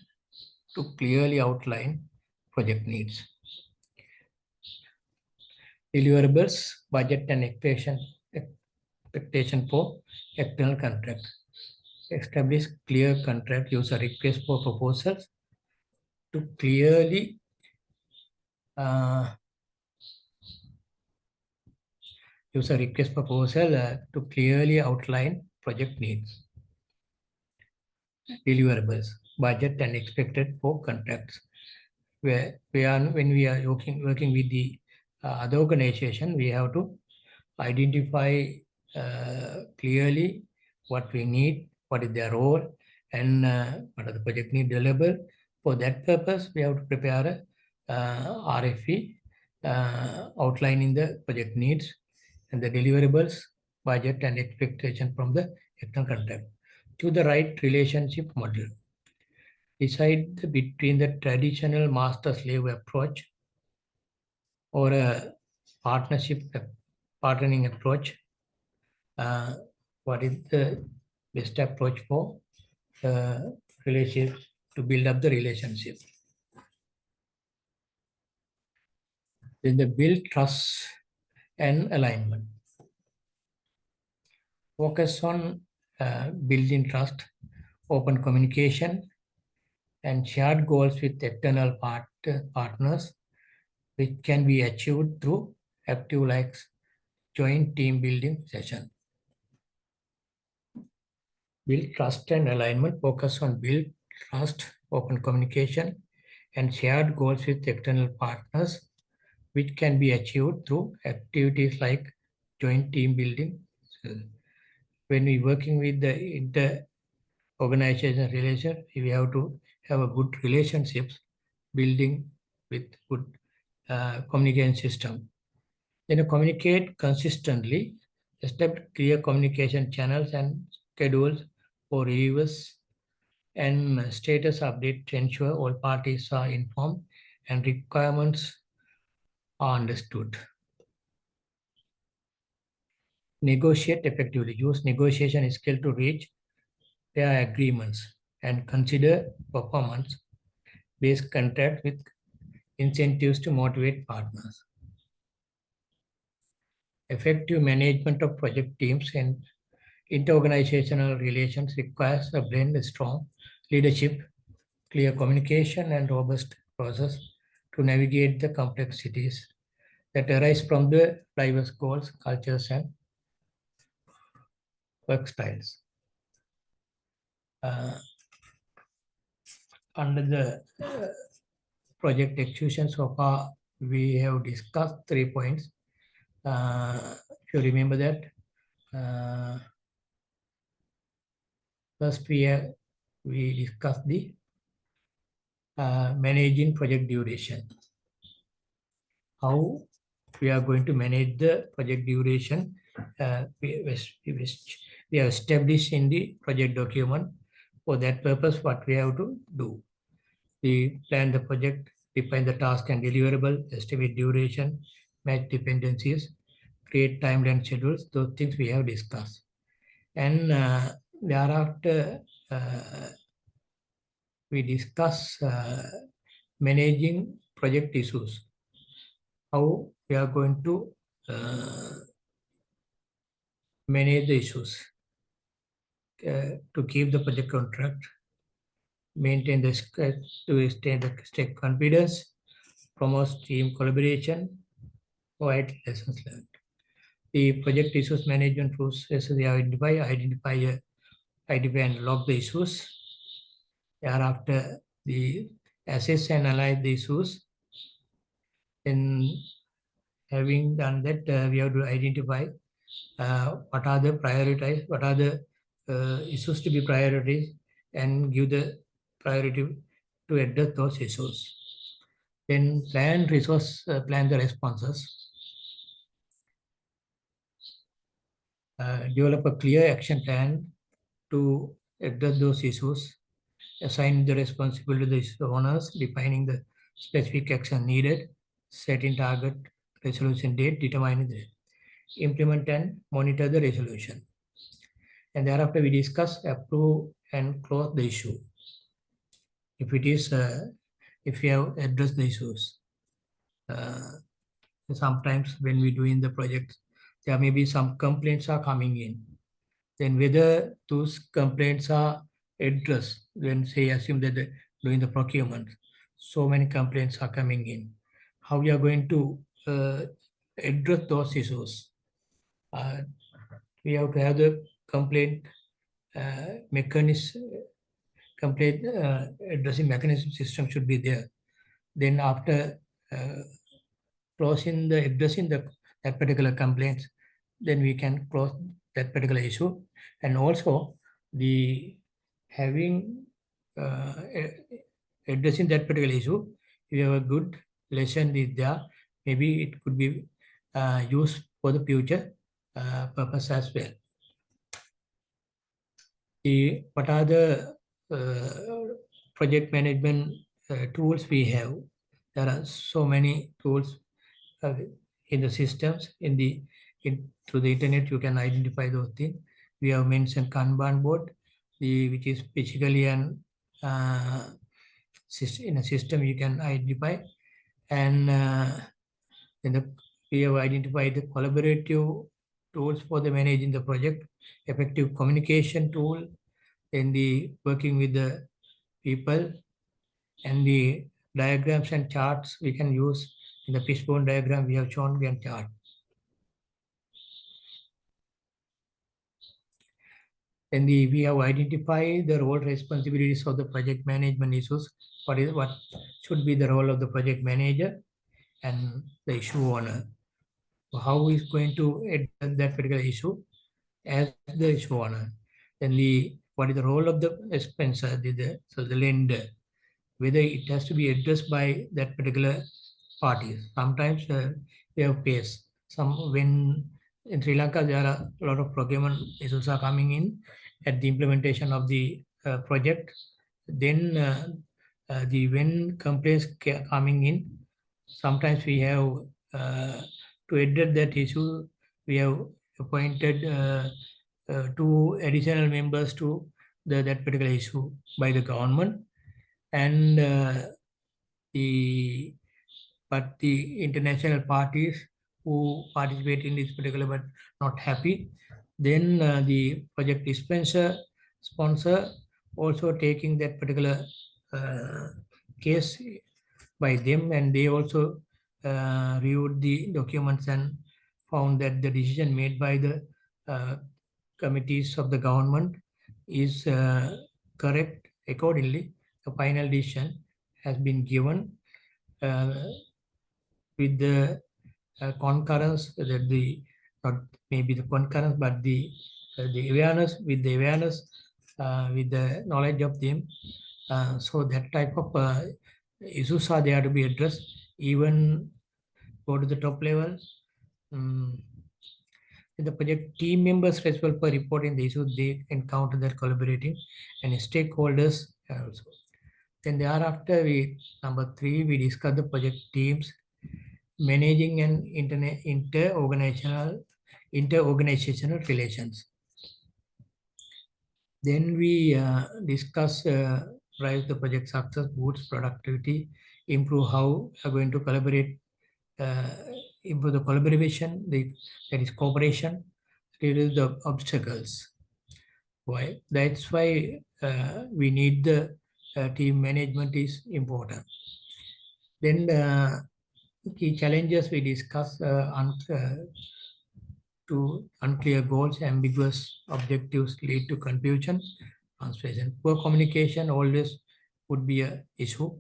to clearly outline project needs. Deliverables, budget and expectation for external contract. Establish clear contract, use a request for proposals to clearly use a request proposal to clearly outline project needs. Deliverables, budget and expected for contracts. When we are working with the other organization, we have to identify clearly what we need, what is their role, and what are the project need deliverable. For that purpose, we have to prepare a RFP outlining the project needs and the deliverables, budget and expectation from the external contract. To the right relationship model. Decide between the traditional master-slave approach or a partnering approach. What is the best approach for relationship to build up the relationship? Then the build trust and alignment. Focus on building trust, open communication, and shared goals with external partners, which can be achieved through active like joint team building session. Build trust and alignment, focus on build trust, open communication, and shared goals with external partners, which can be achieved through activities like joint team building. So when we working with the inter-organization relation, we have to have a good relationships building with good communication system. Then communicate consistently, establish clear communication channels and schedules for reviews and status update to ensure all parties are informed and requirements are understood. Negotiate effectively. Use negotiation skill to reach fair agreements and consider performance-based contract with incentives to motivate partners. Effective management of project teams and interorganizational relations requires a blend of strong leadership, clear communication, and robust process to navigate the complexities that arise from the diverse goals, cultures, and work styles. Under the project execution so far, we have discussed 3 points. If you remember that, first we discussed the managing project duration. How we are going to manage the project duration. We have established in the project document. For that purpose, what we have to do. We plan the project, define the task and deliverable, estimate duration, match dependencies, create timeline schedules. Those things we have discussed. And thereafter, we discuss managing project issues. How we are going to manage the issues to keep the project on track, maintain the stay confidence, promote team collaboration, provide lessons learned. The project issues management process we identify and log the issues. Thereafter, the assess and analyze the issues. Then, having done that, we have to identify what are the prioritized, what are the issues to be prioritized, and give the priority to address those issues. Then plan the responses. Develop a clear action plan to address those issues. Assign the responsibility to the issue owners, defining the specific action needed, setting target, resolution date, determining the implement and monitor the resolution. And thereafter we discuss, approve and close the issue. If it is, if we have addressed the issues, sometimes when we do in the project, there may be some complaints are coming in. Then whether those complaints are addressed, when say assume that doing the procurement, so many complaints are coming in. How we are going to address those issues? We have to have the complaint mechanism, complaint addressing mechanism system should be there. Then after addressing that particular complaint, then we can close that particular issue. And also the having addressing that particular issue, if you have a good lesson is there, maybe it could be used for the future purpose as well. What are the project management tools we have? There are so many tools in the systems, through the internet you can identify those things. We have mentioned Kanban board, which is basically in a system you can identify. And we have identified the collaborative tools for the managing the project, effective communication tool, then the working with the people, and the diagrams and charts we can use. In the fishbone diagram we have shown Gantt chart. Then we have identified the role responsibilities of the project management issues. What should be the role of the project manager and the issue owner? So how is going to address that particular issue as the issue owner? Then what is the role of the sponsor, the lender, whether it has to be addressed by that particular party. Sometimes they have faced when in Sri Lanka there are a lot of procurement issues are coming in at the implementation of the project. Then when complaints coming in, sometimes we have to address that issue. We have appointed 2 additional members to that particular issue by the government, and but the international parties who participate in this particular but not happy, then the project sponsor also taking that particular case by them, and they also reviewed the documents and found that the decision made by the committees of the government is correct. Accordingly, the final decision has been given with the concurrence that the, not maybe the concurrence, but the awareness, with the awareness, with the knowledge of them. So that type of issues are there to be addressed, even go to the top level. The project team members responsible for reporting the issues they encounter, their collaborating and stakeholders also. Then thereafter, number 3, we discuss the project teams managing and inter-organizational relations. Then we discuss drive the project success, boost productivity, improve how we are going to collaborate, improve the collaboration, that is cooperation, reduce the obstacles. Why? That's why we need the team management is important. Then key challenges we discuss to unclear goals, ambiguous objectives lead to confusion, translation. Poor communication always would be an issue.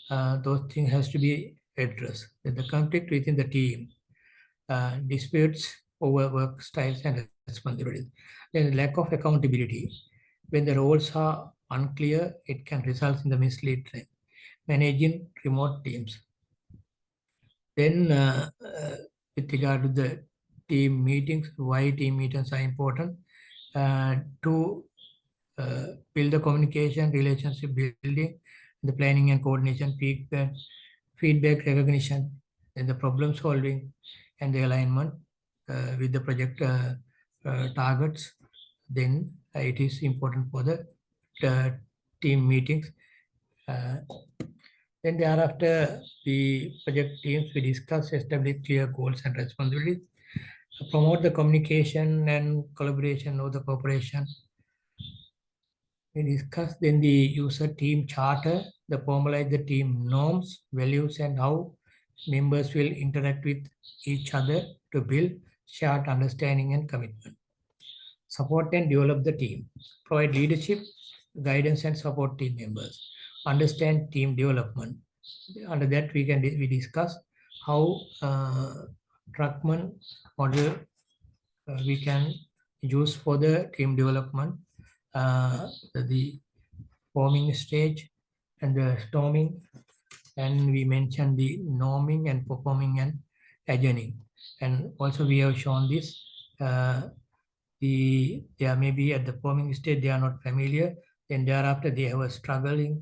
Those things has to be addressed. Then the conflict within the team, disputes over work styles and responsibilities. Then lack of accountability. When the roles are unclear, it can result in the misleading. Managing remote teams. Then with regard to the team meetings, why team meetings are important, to build the communication, relationship building, the planning and coordination, feedback recognition, and the problem solving, and the alignment with the project targets. Then it is important for the team meetings. Then thereafter, the project teams, we discuss, establish clear goals and responsibilities, promote the communication and collaboration of the cooperation. We discuss then the user team charter, the formalize the team norms, values, and how members will interact with each other to build shared understanding and commitment. Support and develop the team. Provide leadership, guidance, and support team members. Understand team development. Under that, we discuss how Truckman model we can use for the team development, the forming stage and the storming, and we mentioned the norming and performing and adjourning. And also we have shown this, they are maybe at the forming stage, they are not familiar, then thereafter they have a struggling,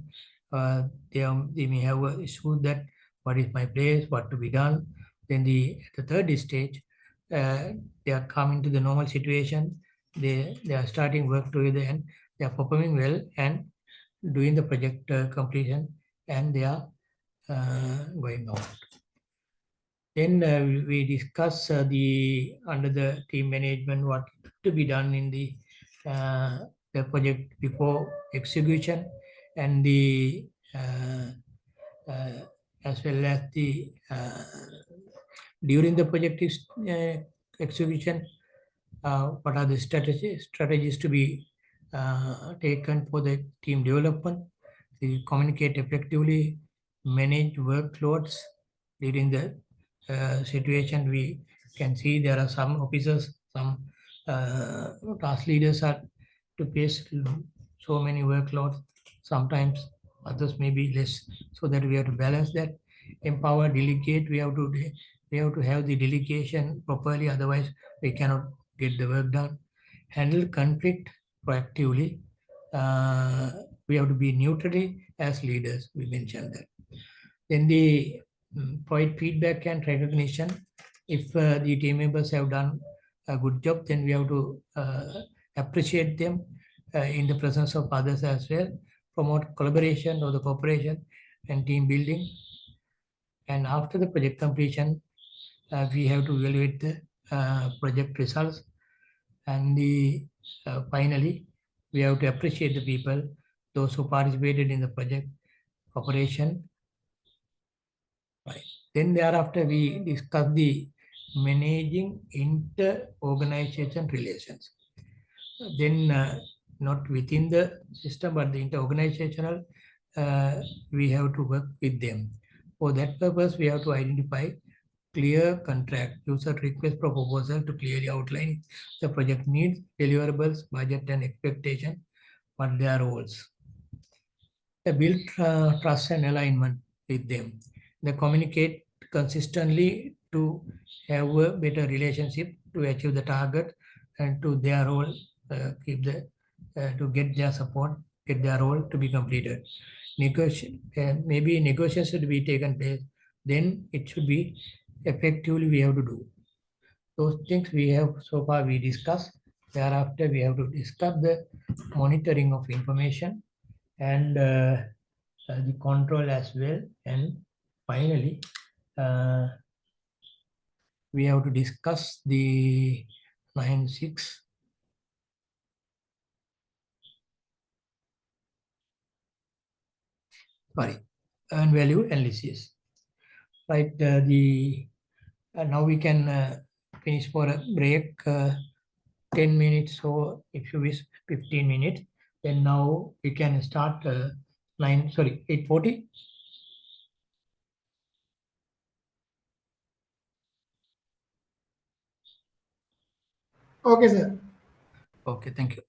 they may have a issue that what is my place, what to be done. Then at the third stage, they are coming to the normal situation, they are starting work together and they are performing well and doing the project completion, and they are going out. Then we discuss the under the team management what to be done in the project before execution, and the as well as the during the project execution, what are the strategies to be taken for the team development, to communicate effectively, manage workloads. During the situation, we can see there are some officers, some task leaders are to face so many workloads, sometimes others may be less, so that we have to balance that. Empower, delegate, we have to have the delegation properly, otherwise we cannot get the work done. Handle conflict proactively. We have to be neutrally as leaders, we mentioned that. Then the provide feedback and recognition. If the team members have done a good job, then we have to appreciate them in the presence of others as well. Promote collaboration or the cooperation and team building. And after the project completion, we have to evaluate the project results. And finally, we have to appreciate the people, those who participated in the project operation, Then thereafter, we discuss the managing inter-organization relations. Then not within the system, but the inter-organizational, we have to work with them. For that purpose, we have to identify clear contract, user request for proposal to clearly outline the project needs, deliverables, budget and expectation, what their roles. They build trust and alignment with them. They communicate consistently to have a better relationship to achieve the target and to their role, to get their support, get their role to be completed. Maybe negotiations should be taken place. Then it should be effectively we have to do. Those things we have so far we discussed. Thereafter, we have to discuss the monitoring of information and the control as well. And finally, we have to discuss the 9.6. Sorry, earn value analysis. Right, now we can finish for a break, 10 minutes, so if you wish 15 minutes, then now we can start 8:40. Okay, sir. Okay, thank you.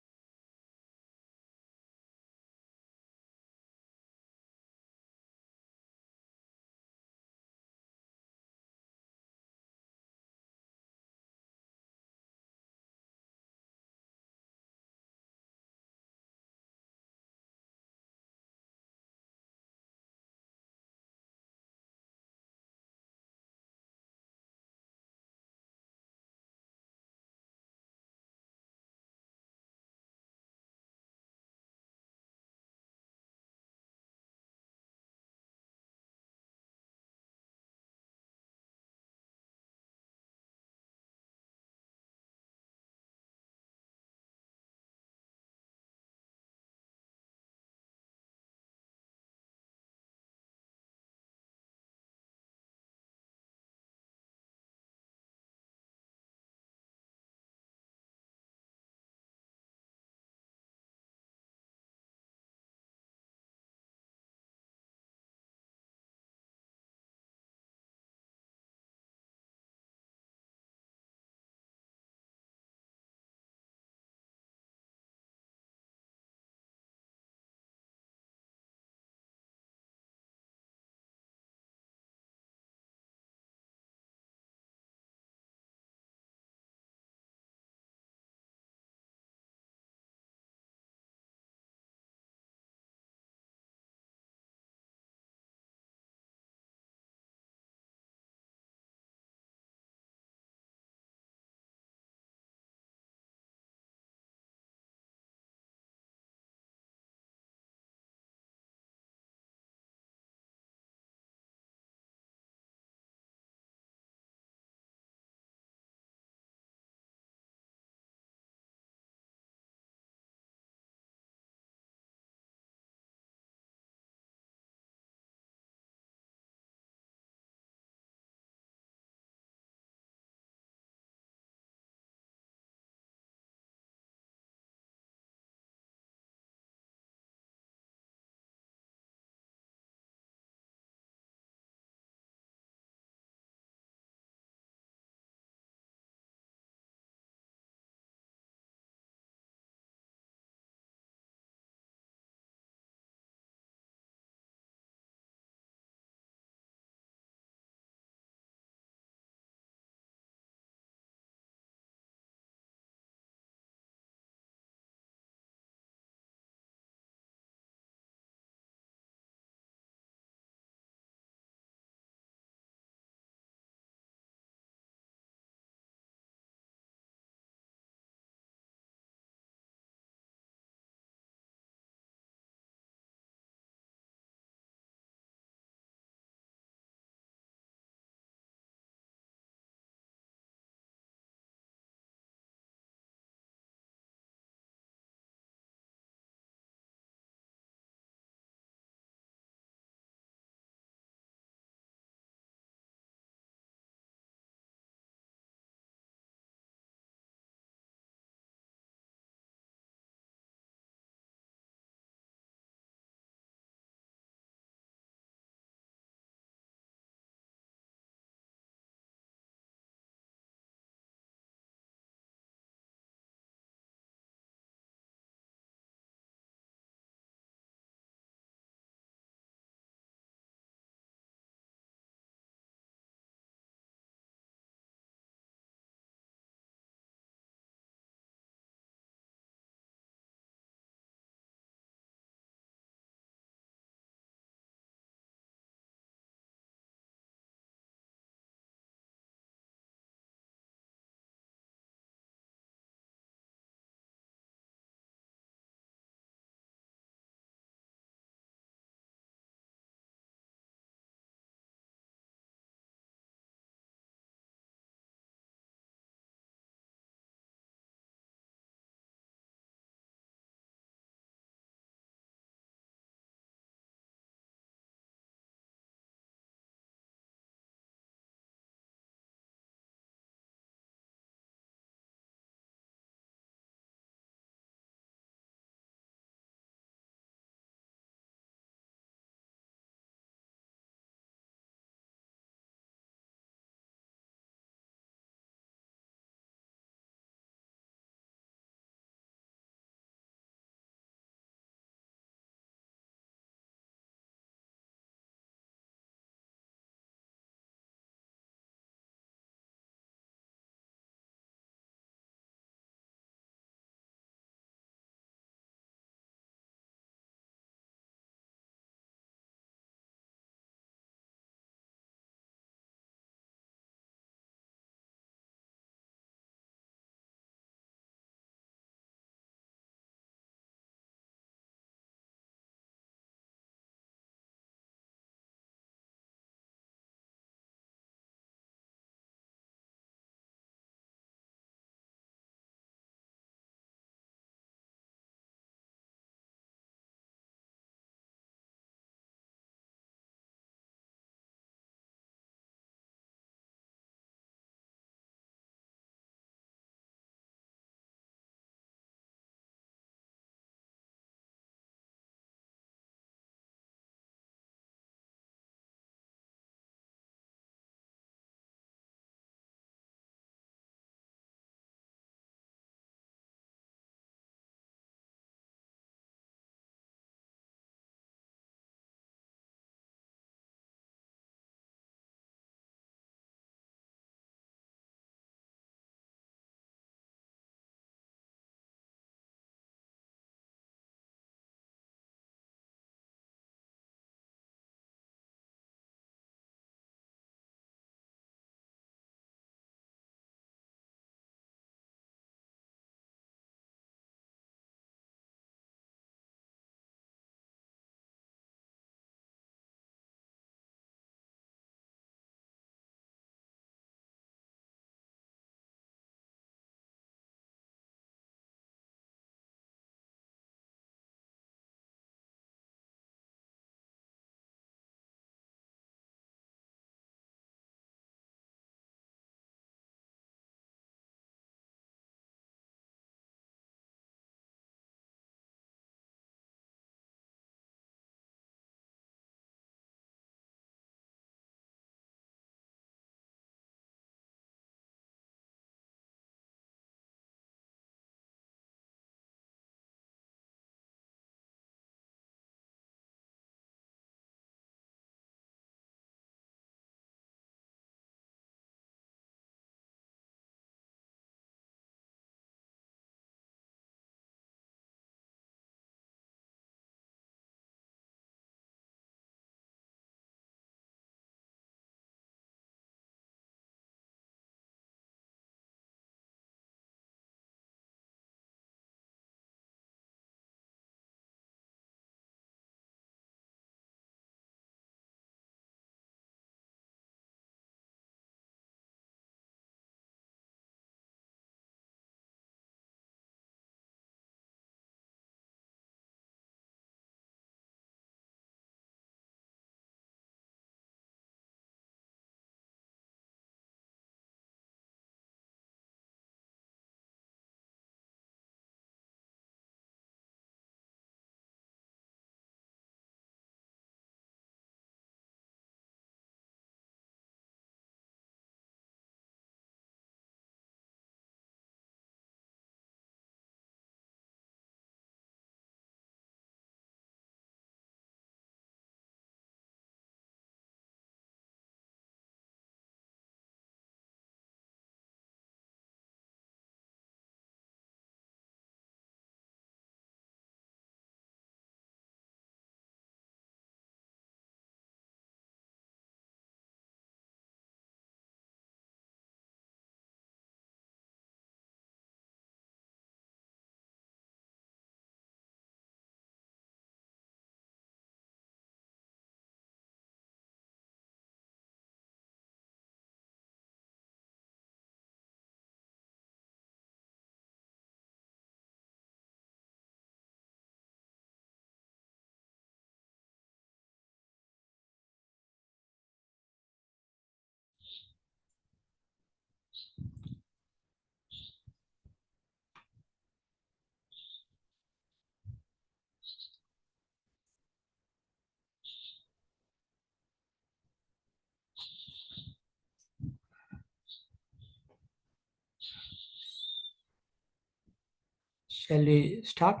Shall we start?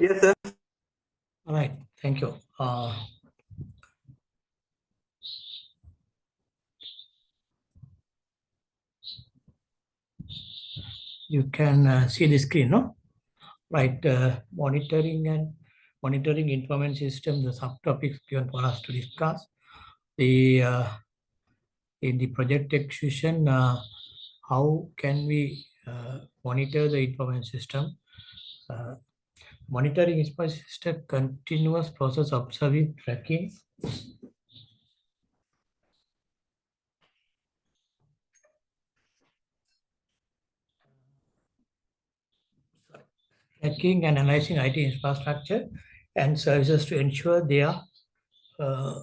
Yes, sir. All right, thank you. You can see the screen, no? Right, monitoring information system, the subtopics given for us to discuss. The in the project execution, how can we monitor the information system? Uh, Monitoring information system, continuous process observing, tracking, and analyzing IT infrastructure and services to ensure they are uh,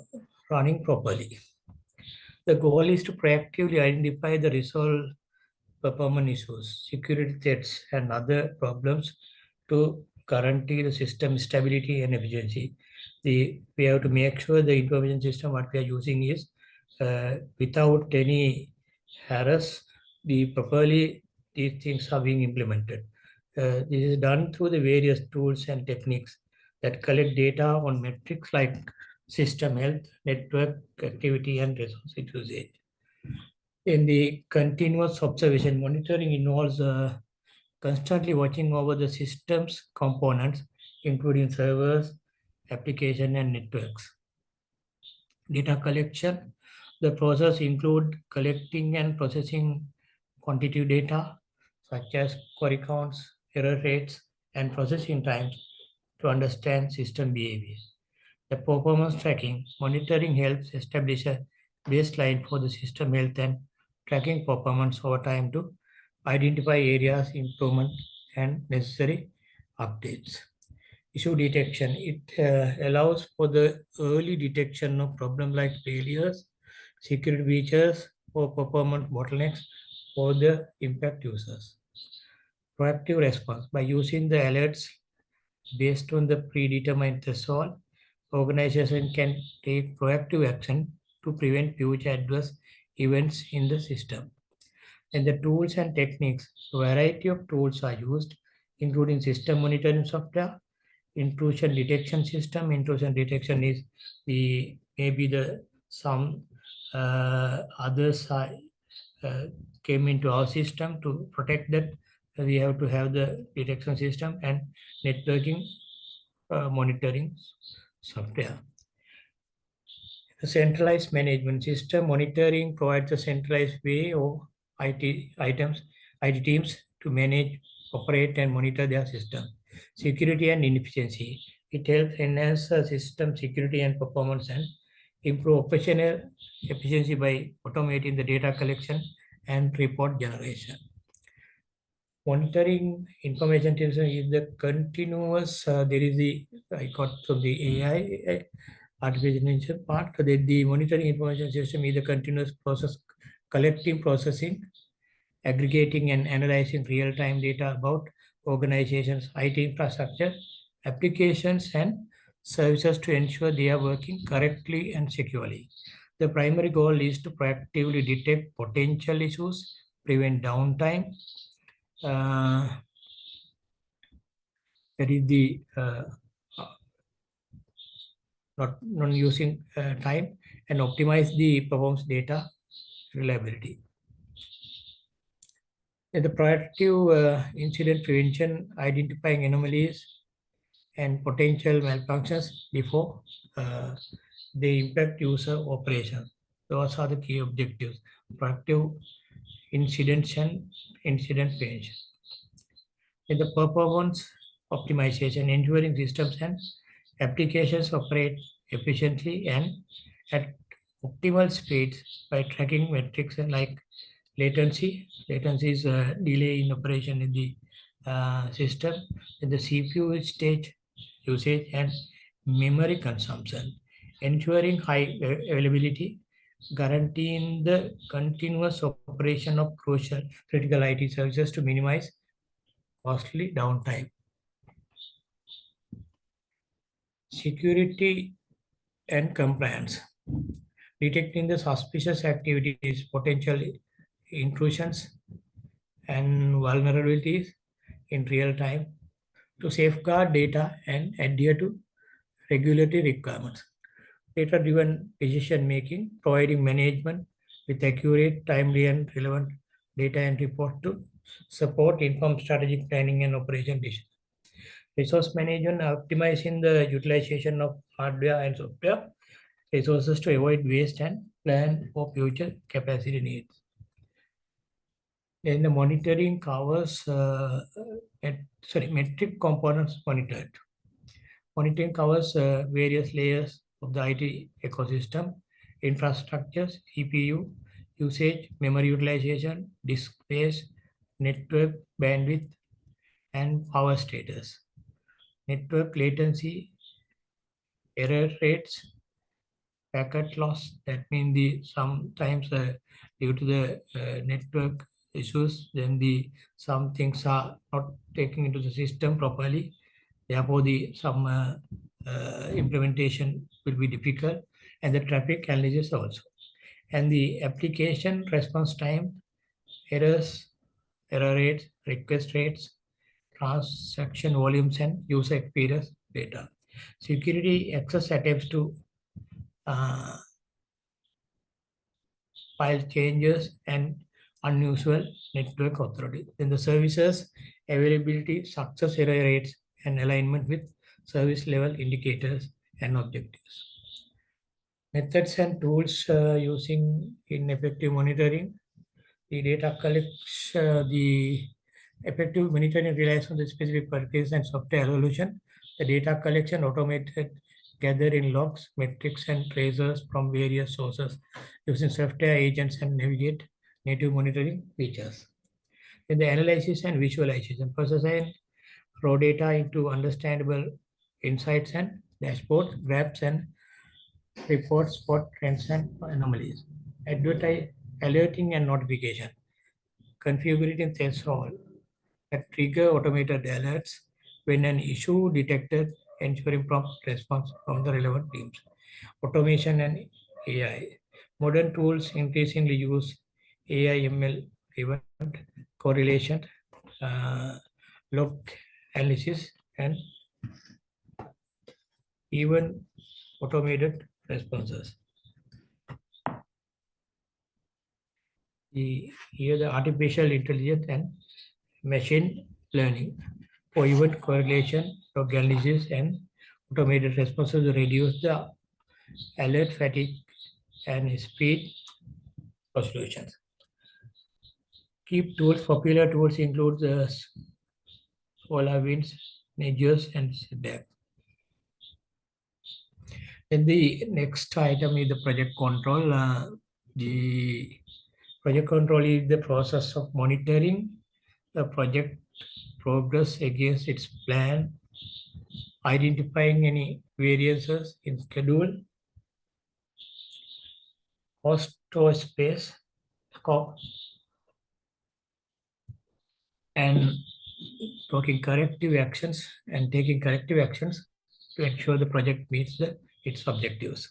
running properly. The goal is to proactively identify the resolve performance issues, security threats, and other problems to guarantee the system stability and efficiency. We have to make sure the information system what we are using is without any errors, properly these things are being implemented. This is done through the various tools and techniques that collect data on metrics like system health, network activity, and resource usage. In the continuous observation, monitoring involves constantly watching over the system's components, including servers, application, and networks. Data collection. The process include collecting and processing quantitative data such as query counts, error rates, and processing times to understand system behavior. The performance tracking, monitoring helps establish a baseline for the system health and tracking performance over time to identify areas improvement and necessary updates. Issue detection, it allows for the early detection of problems like failures, security breaches, or performance bottlenecks for the impact users. Proactive response, by using the alerts based on the predetermined threshold, organization can take proactive action to prevent future adverse events in the system. And the tools and techniques, a variety of tools are used, including system monitoring software, intrusion detection system. Intrusion detection is the maybe the some others are, came into our system. To protect that, we have to have the detection system and networking monitoring software. The centralized management system monitoring provides a centralized way of IT teams to manage, operate, and monitor their system. Security and efficiency. It helps enhance system security and performance and improve operational efficiency by automating the data collection and report generation. Monitoring information system is the continuous, there is the, I got from the AI, artificial intelligence part, the monitoring information system is the continuous process, collecting, processing, aggregating and analyzing real-time data about organizations, IT infrastructure, applications, and services to ensure they are working correctly and securely. The primary goal is to proactively detect potential issues, prevent downtime, that is the not using time, and optimize the performance data reliability. And the proactive incident prevention, identifying anomalies and potential malfunctions before they impact user operations. Those are the key objectives. Proactive incidents and incident prevention. In the performance optimization, ensuring systems and applications operate efficiently and at optimal speeds by tracking metrics like latency. Latency is a delay in operation in the system, in the CPU state usage, and memory consumption. Ensuring high availability, guaranteeing the continuous operation of crucial critical IT services to minimize costly downtime. Security and compliance. Detecting the suspicious activities, potential intrusions, and vulnerabilities in real time to safeguard data and adhere to regulatory requirements. Data-driven decision-making, providing management with accurate, timely, and relevant data and report to support informed strategic planning and operation decisions. Resource management, optimizing the utilization of hardware and software resources to avoid waste and plan for future capacity needs. Then the monitoring covers metric components monitored. Monitoring covers various layers of the IT ecosystem, infrastructures, CPU usage, memory utilization, disk space, network bandwidth, and power status. Network latency, error rates, packet loss. That means sometimes due to the network issues, then some things are not taken into the system properly. Therefore, some implementation will be difficult, and the traffic analysis also. And the application response time, errors, error rates, request rates, transaction volumes, and user experience data. Security access attempts to file changes and unusual network authority. Then the services availability, success error rates, and alignment with service level indicators and objectives. Methods and tools using in effective monitoring. The data collects the effective monitoring relies on the specific purpose and software evolution. The data collection automated gathering logs, metrics, and tracers from various sources using software agents and navigate native monitoring features. Then the analysis and visualization, processing raw data into understandable insights and dashboards, graphs, and reports, spot trends and anomalies. Alerting and notification, configuring threshold that trigger automated alerts when an issue detected, ensuring prompt response from the relevant teams. Automation and AI. Modern tools increasingly use AI ML driven correlation, log analysis, and even automated responses. Here the artificial intelligence and machine learning for event correlation, log analysis, and automated responses to reduce the alert fatigue and speed for solutions. Key tools, popular tools include the SolarWinds, Nagios, and Setback. Then the next item is the project control. The project control is the process of monitoring the project progress against its plan, identifying any variances in schedule, cost or space, scope, and taking corrective actions to ensure the project meets its objectives.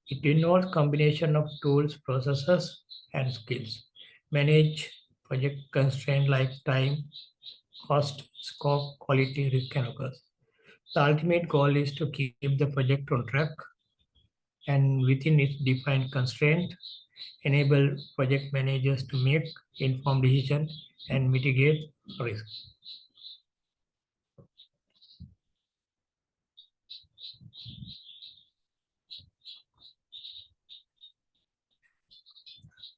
It involves combination of tools, processes, and skills. Manage project constraints like time, cost, scope, quality, risk, and occurs. The ultimate goal is to keep the project on track and within its defined constraint, enable project managers to make informed decisions and mitigate risk.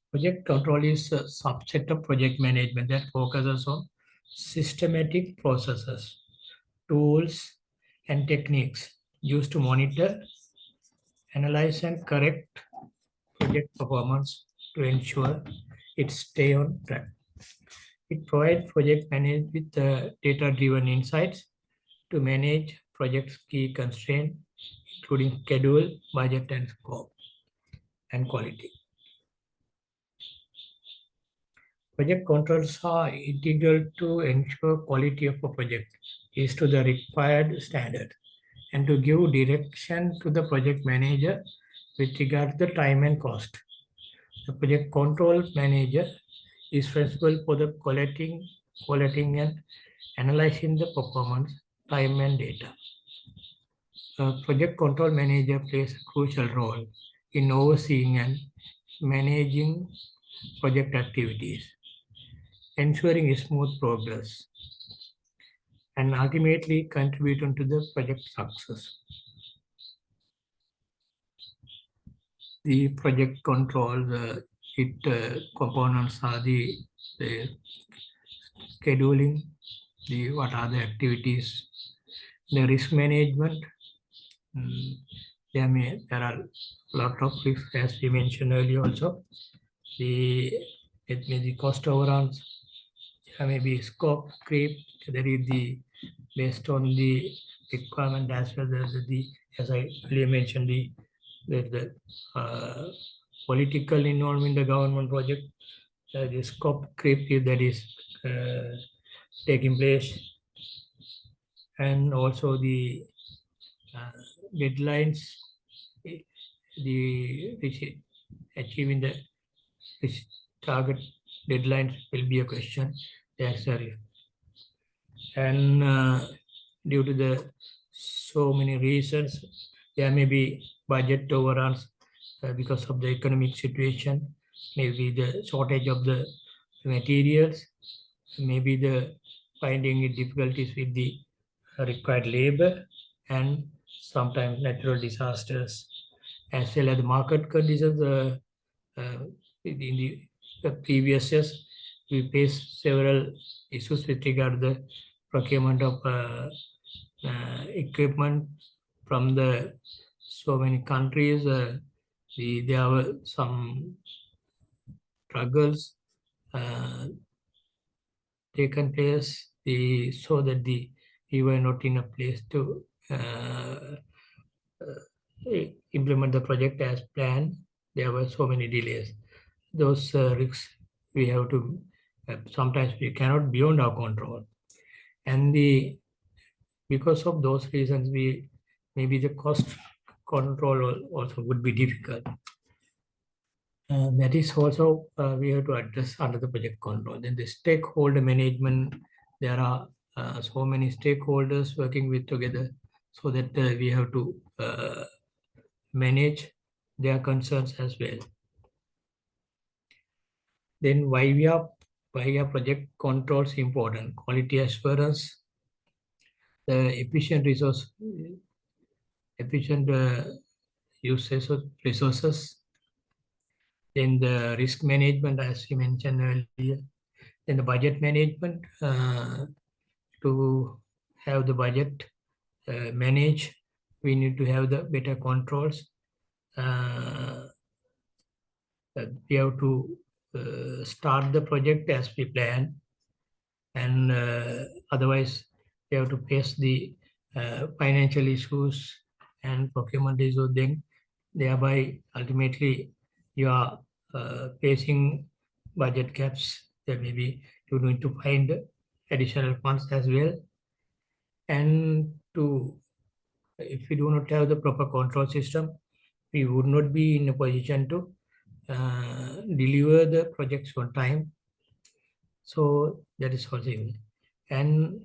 Project control is a subset of project management that focuses on systematic processes, tools, and techniques used to monitor, analyze, and correct project performance to ensure it stays on track. It provides project managers with data-driven insights to manage project's key constraints, including schedule, budget, and scope, and quality. Project controls are integral to ensure quality of a project is to the required standard and to give direction to the project manager with regard to the time and cost. The project control manager is responsible for the collating and analyzing the performance, time and data. A project control manager plays a crucial role in overseeing and managing project activities, ensuring smooth progress, and ultimately contributing to the project success. The project control, components are the scheduling, what are the activities, the risk management. There are a lot of risks, as we mentioned earlier also. It may be cost overruns, there may be scope creep, there is the based on the requirement as well as as I earlier mentioned, the political involvement in the government project, the scope creep that is taking place, and also the deadlines, achieving the target deadlines will be a question. And due to the so many reasons, there may be budget overruns because of the economic situation, maybe the shortage of the materials, maybe the finding difficulties with the required labor, and sometimes natural disasters, as well as the market conditions. In the previous years, we faced several issues with regard to the procurement of equipment from the so many countries. There were some struggles taken place, so that we were not in a place to implement the project as planned. There were so many delays. Those risks we have to, sometimes we cannot beyond our control. And because of those reasons, maybe the cost control also would be difficult. That is also we have to address under the project control. Then the stakeholder management, there are so many stakeholders working with together, so that we have to manage their concerns as well. Then why are project controls important? Quality assurance, the efficient usage of resources, then the risk management, as we mentioned earlier, then the budget management, to have the budget managed, we need to have the better controls. We have to start the project as we plan, and otherwise we have to face the financial issues and procurement issues. Then thereby ultimately you are facing budget gaps. There may be you need to find additional funds as well, and if we do not have the proper control system, we would not be in a position to deliver the projects on time. So that is also, and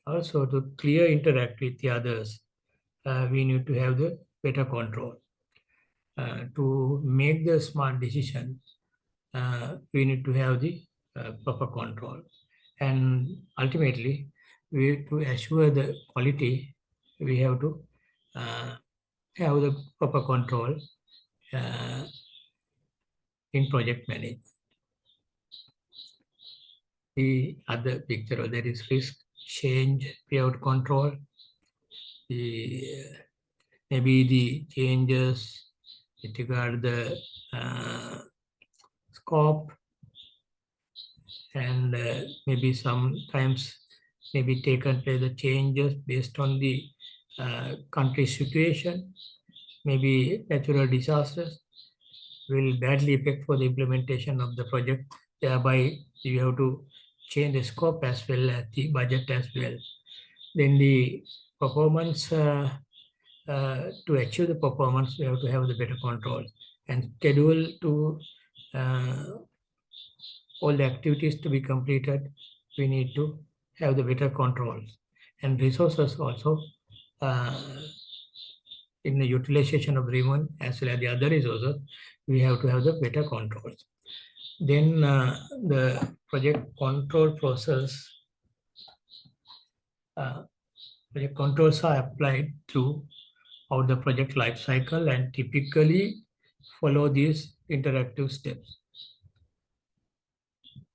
also to clear interact with the others, we need to have the better control. To make the smart decisions, we need to have the proper control, and ultimately to assure the quality, we have to have the proper control in project management. The other picture, there is risk, change, payout control. Maybe the changes with regard the scope, and maybe sometimes maybe taken place the changes based on the country situation. Maybe natural disasters will badly affect for the implementation of the project. Thereby, you have to change the scope as well as the budget as well. Then the performance, to achieve the performance, we have to have the better control and schedule to all the activities to be completed, we need to have the better controls and resources also in the utilization of remote as well as the other resources, we have to have the better controls. Then the project control process, project controls are applied throughout the project life cycle and typically follow these interactive steps.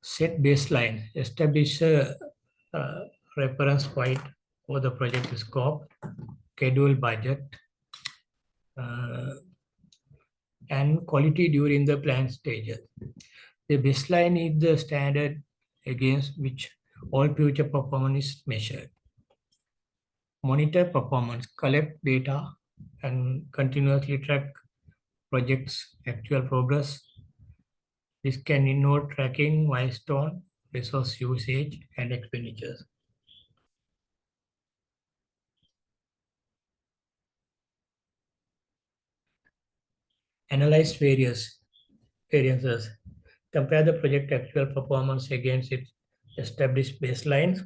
Set baseline, establish a reference point for the project scope, schedule, budget, and quality during the plan stages. The baseline is the standard against which all future performance is measured. Monitor performance, collect data, and continuously track project's actual progress. This can involve tracking milestone, resource usage, and expenditures. Analyze variances. Compare the project actual performance against its established baselines.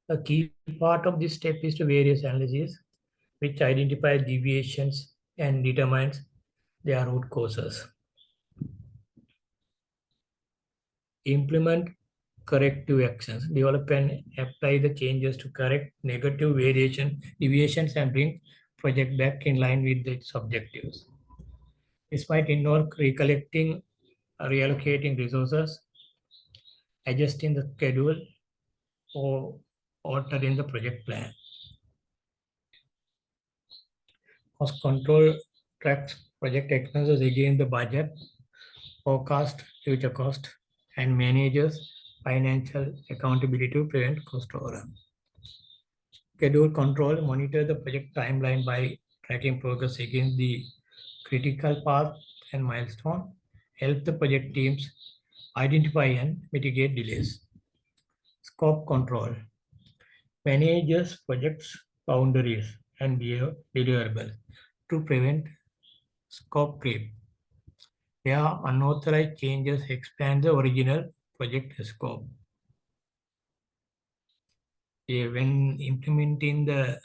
A key part of this step is to various analysis, which identify deviations and determines their root causes. Implement corrective actions. Develop and apply the changes to correct negative deviations and bring project back in line with its objectives. This might involve recollecting, reallocating resources, adjusting the schedule, or altering the project plan. Cost control tracks project expenses against the budget, forecast future cost, and manages financial accountability to prevent cost overrun. Schedule control, monitor the project timeline by tracking progress against the critical path and milestone, help the project teams identify and mitigate delays. Scope control, manages projects boundaries and deliverables to prevent scope creep. Where unauthorized changes expand the original project scope. When implementing the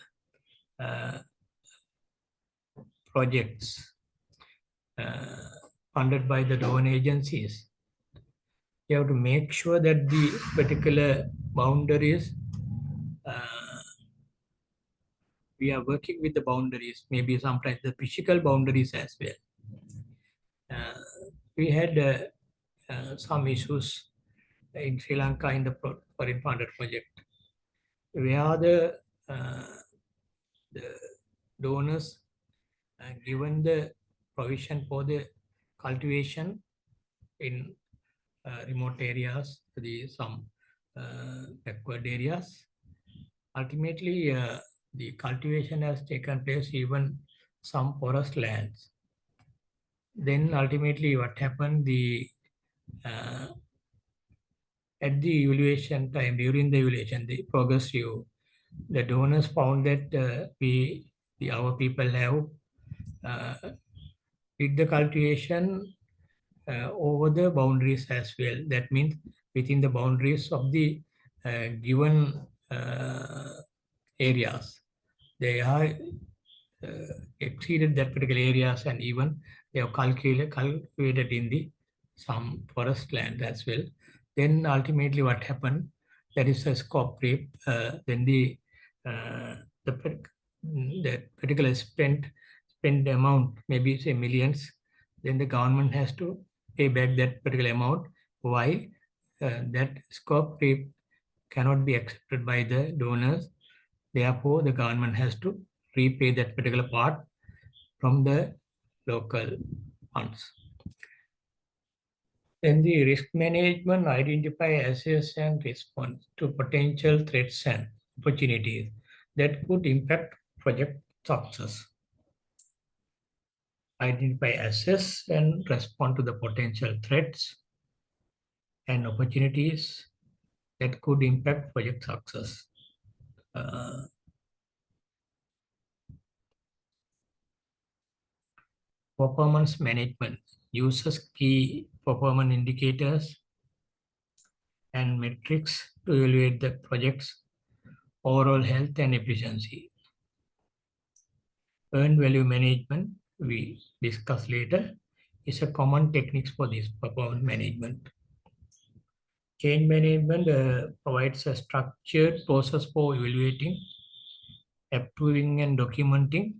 projects funded by the donor agencies, you have to make sure that the particular boundaries, we are working with the boundaries, maybe sometimes the physical boundaries as well. We had some issues in Sri Lanka in the foreign funded project, where the donors given the provision for the cultivation in remote areas, some backward areas. Ultimately, the cultivation has taken place even some forest lands. Then ultimately what happened, at the evaluation time, during the evaluation, the progress review, the donors found that our people have did the cultivation over the boundaries as well. That means within the boundaries of the given areas, they are exceeded that particular areas, and even they have cultivated in the some forest land as well. Then ultimately what happened, there is a scope creep. Then the particular spent amount, maybe say millions, then the government has to pay back that particular amount. Why? That scope creep cannot be accepted by the donors. Therefore, the government has to repay that particular part from the local funds. Then the risk management, identify, assess, and respond to potential threats and opportunities that could impact project success. Identify, assess, and respond to the potential threats and opportunities that could impact project success. Performance management uses key performance indicators and metrics to evaluate the project's overall health and efficiency. Earned value management, we discuss later, is a common technique for this performance management. Change management provides a structured process for evaluating, approving, and documenting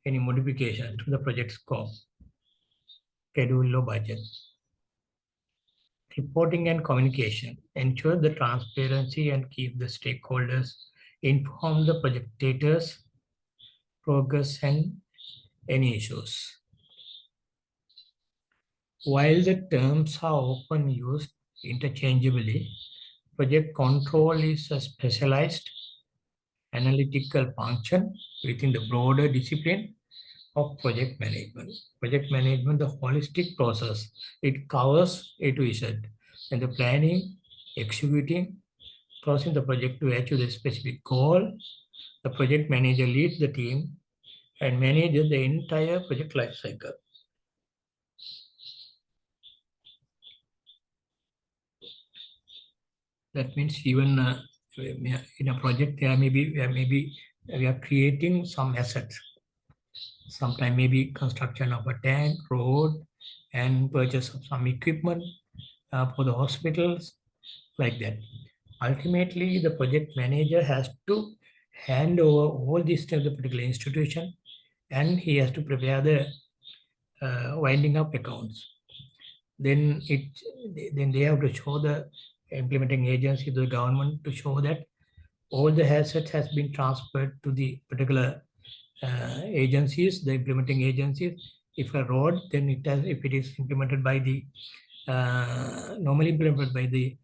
any modification to the project scope, schedule, or budget. Reporting and communication ensure the transparency and keep the stakeholders informed the project status, progress, and any issues. While the terms are often used interchangeably, project control is a specialized analytical function within the broader discipline of project management. Project management, the holistic process, it covers A to Z, and the planning, executing, crossing the project to achieve the specific goal. The project manager leads the team and manages the entire project life cycle. That means even in a project, we are creating some assets. Sometimes maybe construction of a tank, road, and purchase of some equipment for the hospitals, like that. Ultimately, the project manager has to hand over all this to the particular institution, and he has to prepare the winding up accounts. Then they have to show the implementing agency, the government, to show that all the assets has been transferred to the particular agencies, the implementing agencies. If a road, then it has, if it is implemented by the normally implemented by the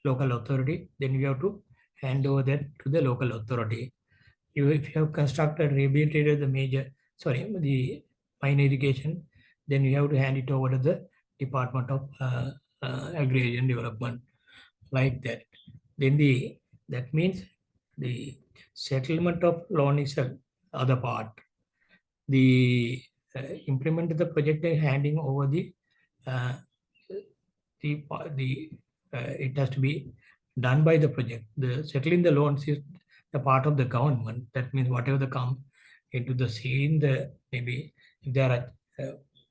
local authority, then you have to hand over that to the local authority. If you have constructed, rehabilitated the minor irrigation, then you have to hand it over to the Department of Agrarian Development, like that. Then that means the settlement of loan is the other part. The implement of the project and handing over it has to be done by the project. The settling the loans is the part of the government. That means whatever the come into the scene, maybe if there are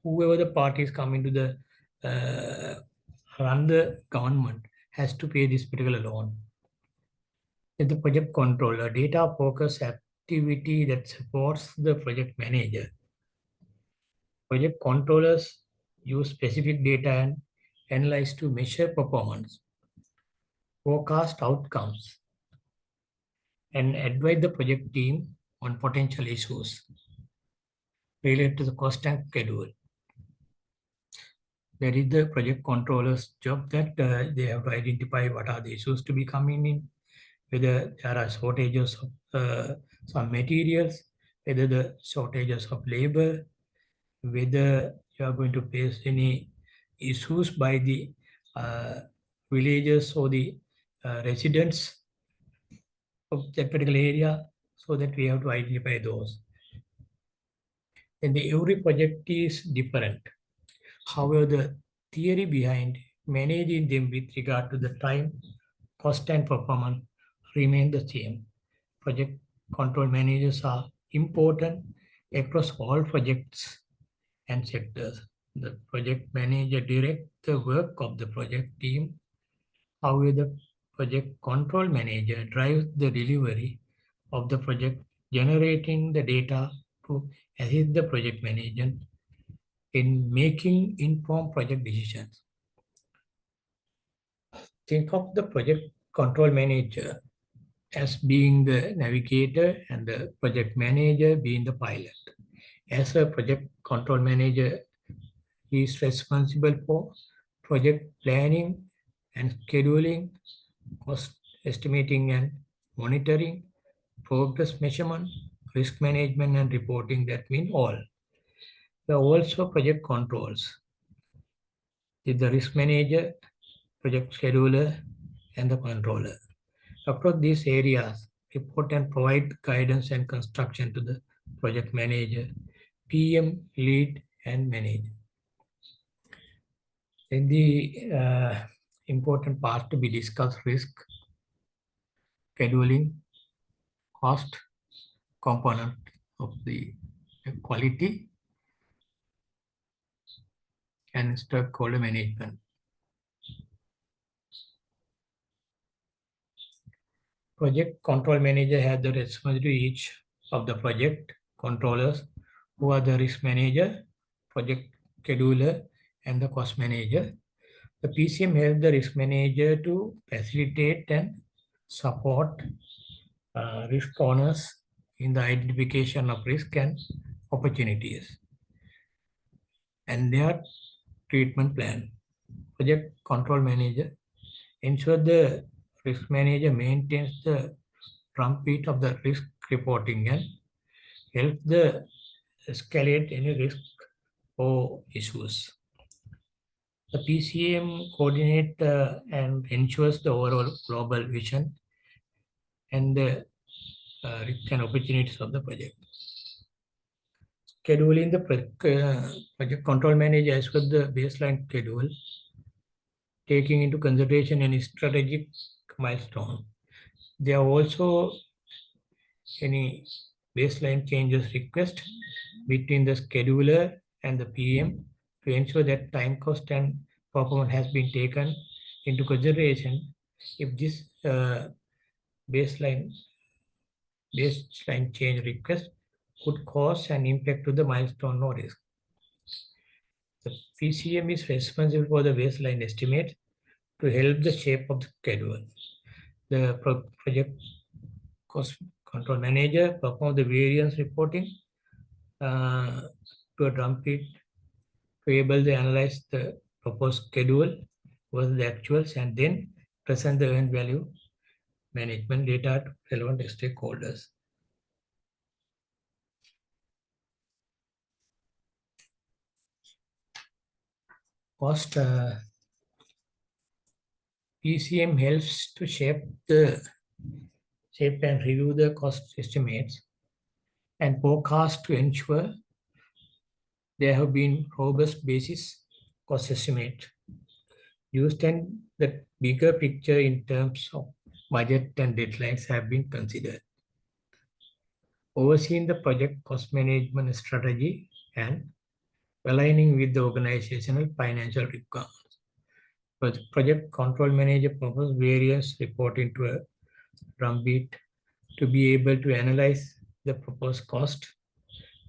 whoever the parties come into the run the government has to pay this particular loan. Then the project controller, data focus activity that supports the project manager. Project controllers use specific data and analyze to measure performance, forecast outcomes, and advise the project team on potential issues related to the cost and schedule. That is the project controller's job, that they have to identify what are the issues to be coming in, whether there are shortages of some materials, whether the shortages of labor, whether you are going to face any issues by the villagers or the residents of that particular area, so that we have to identify those. And every project is different. However, the theory behind managing them with regard to the time, cost, and performance remain the same. Project control managers are important across all projects and sectors. The project manager directs the work of the project team. However, the project control manager drives the delivery of the project, generating the data to assist the project manager in making informed project decisions. Think of the project control manager as being the navigator and the project manager being the pilot. As a project control manager, he is responsible for project planning and scheduling, cost estimating and monitoring, progress measurement, risk management, and reporting. That means all. There are also project controls. The risk manager, project scheduler, and the controller. Across these areas, report and provide guidance and construction to the project manager, PM, lead, and manager. In the important parts to be discussed: risk, scheduling, cost, component of the quality, and stakeholder management. Project control manager has the responsibility to each of the project controllers, who are the risk manager, project scheduler, and the cost manager. The PCM helps the risk manager to facilitate and support risk owners in the identification of risk and opportunities and their treatment plan. Project control manager ensures the risk manager maintains the drumbeat of the risk reporting and help the escalate any risk or issues. The PCM coordinates and ensures the overall global vision and the risk and opportunities of the project. Scheduling the project control manager as well the baseline schedule, taking into consideration any strategic milestone. There are also any baseline changes request between the scheduler and the PM to ensure that time cost and performance has been taken into consideration. If this baseline change request could cause an impact to the milestone or risk. The PCM is responsible for the baseline estimate to help the shape of the schedule. The project cost control manager performs the variance reporting to a drumbeat to able to analyze the proposed schedule versus the actuals and then present the earned value management data to relevant stakeholders. Cost PCM helps to shape and review the cost estimates and forecast to ensure there have been robust basis cost estimate used and the bigger picture in terms of budget and deadlines have been considered. Overseeing the project cost management strategy and aligning with the organizational financial requirements. Project control manager proposes various reporting to a drumbeat to be able to analyze the proposed cost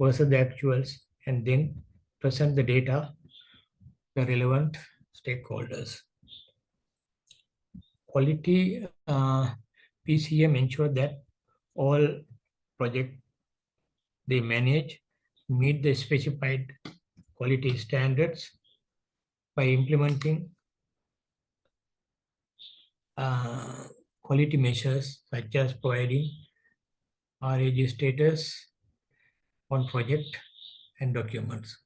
versus the actuals and then present the data to the relevant stakeholders. Quality PCM ensure that all projects they manage meet the specified quality standards by implementing quality measures such as providing RAG status on project and documents.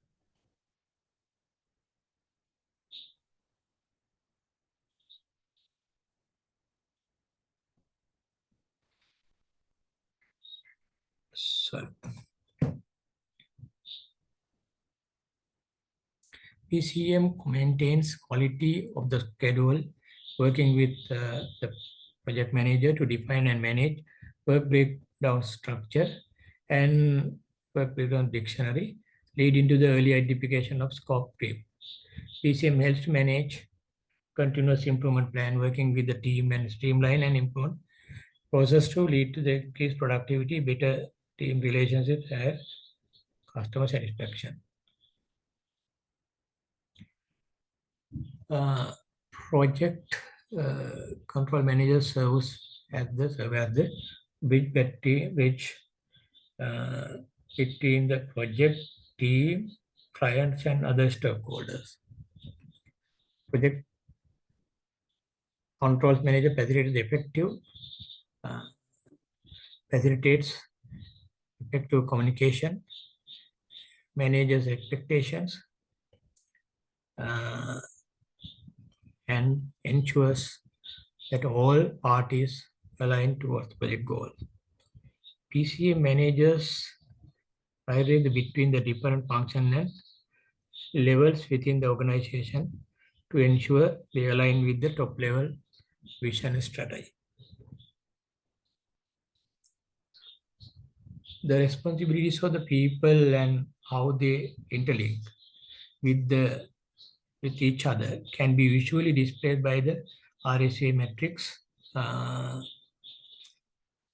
So, PCM maintains quality of the schedule, working with the project manager to define and manage work breakdown structure and work breakdown dictionary, leading to the early identification of scope creep. PCM helps to manage continuous improvement plan, working with the team and streamline and implement process to lead to the increased productivity, better team relationships, and customer satisfaction. Project control manager serves as the bridge between the project team, clients, and other stakeholders. Project controls manager facilitates effective communication, manages expectations, and ensures that all parties align towards project goals. PCA manages primarily between the different functions and levels within the organization to ensure they align with the top level vision and strategy. The responsibilities of the people and how they interlink with each other can be visually displayed by the RSA matrix. The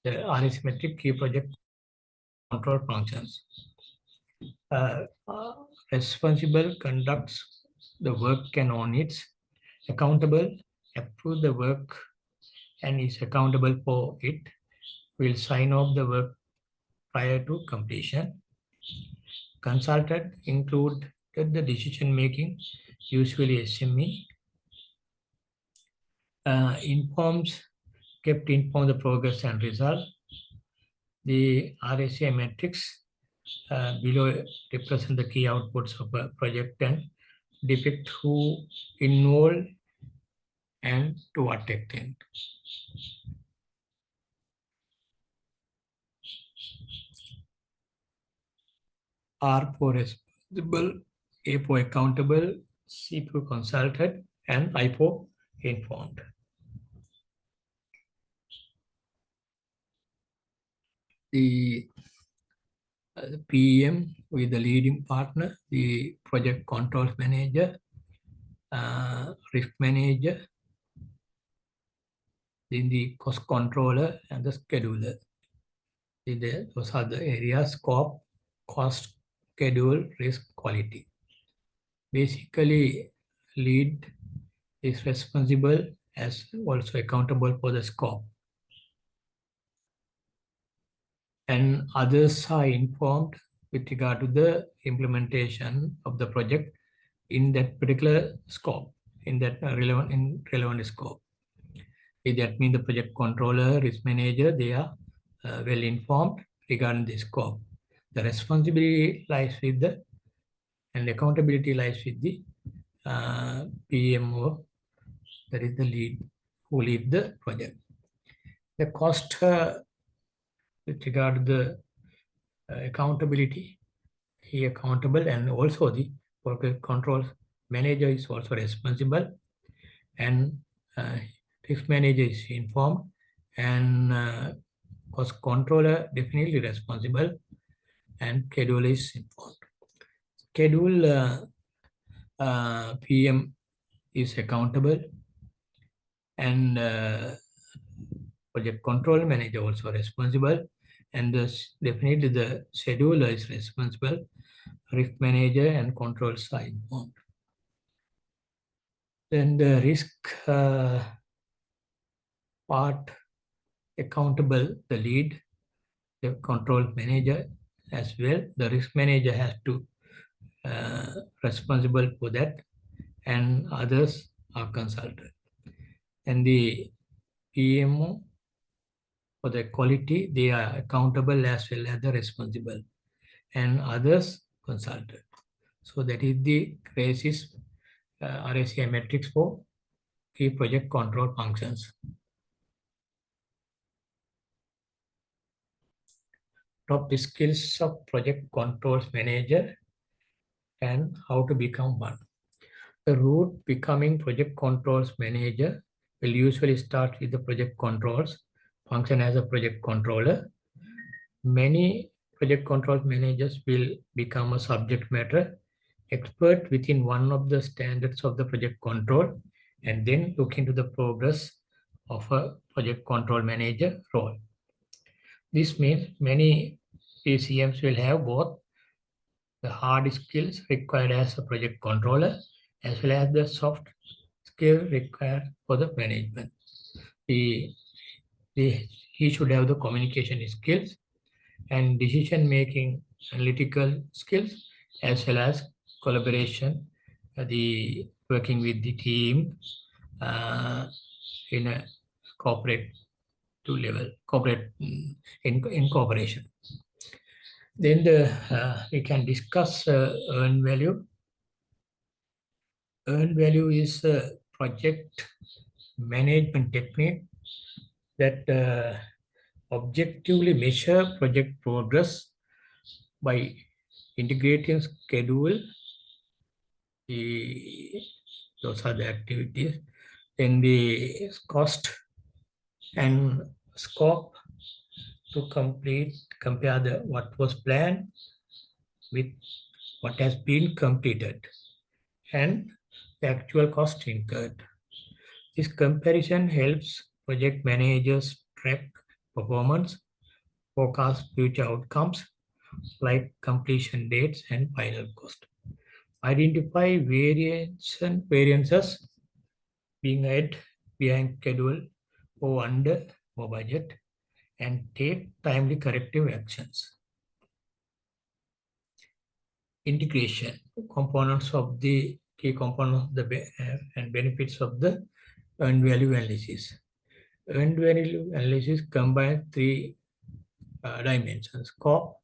RSA matrix key project control functions. Responsible conducts the work and on its accountable, approve the work and is accountable for it, will sign off the work prior to completion. Consultant include the decision making, usually SME, kept inform the progress and result. The RSA matrix below represent the key outputs of a project and depict who involved and to what extent. R for responsible, A for accountable, C for consulted, and I for informed. The PM with the leading partner, the project controls manager, risk manager, then the cost controller and the scheduler. Those are the areas: scope, cost, schedule, risk, quality. Basically, lead is responsible as also accountable for the scope. And others are informed with regard to the implementation of the project in that particular scope, in that relevant scope. That means the project controller, risk manager, they are well informed regarding the scope. The responsibility lies with the, and accountability lies with the PMO, that is the lead, who lead the project. The cost with regard to the accountability, he accountable, and also the project controls manager is also responsible, and risk manager is informed, and cost controller definitely responsible, and schedule is informed. Schedule PM is accountable, and project control manager also responsible, and definitely the scheduler is responsible, risk manager and controls are informed. Then the risk part, accountable, the lead, the control manager as well. The risk manager has to responsible for that, and others are consulted. And the PMO for the quality, they are accountable as well as the responsible, and others consulted. So that is the basis RSA matrix for key project control functions. Top skills of project controls manager and how to become one. The route becoming project controls manager will usually start with the project controls function as a project controller. Many project controls managers will become a subject matter expert within one of the standards of the project control, and then look into the progress of a project control manager role. This means many PCMs will have both the hard skills required as a project controller as well as the soft skill required for the management. He should have the communication skills and decision-making analytical skills as well as collaboration, the working with the team in a corporate in cooperation. Then we can discuss earned value. Earned value is a project management technique that objectively measure project progress by integrating schedule, the Those are the activities. Then the cost and scope to compare what was planned with what has been completed and the actual cost incurred. This comparison helps project managers track performance, forecast future outcomes like completion dates and final cost. Identify variances being ahead, behind schedule, or under or budget, and take timely corrective actions. Integration components of the key components of the and benefits of the earned value analysis. Earned value analysis combines three dimensions: scope,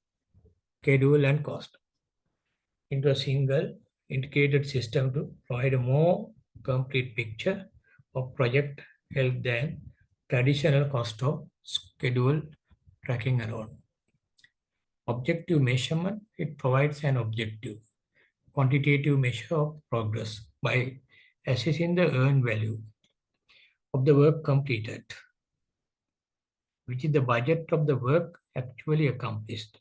schedule, and cost into a single integrated system to provide a more complete picture of project health than traditional cost of schedule tracking alone. Objective measurement, it provides an objective, quantitative measure of progress by assessing the earned value of the work completed, which is the budget of the work actually accomplished.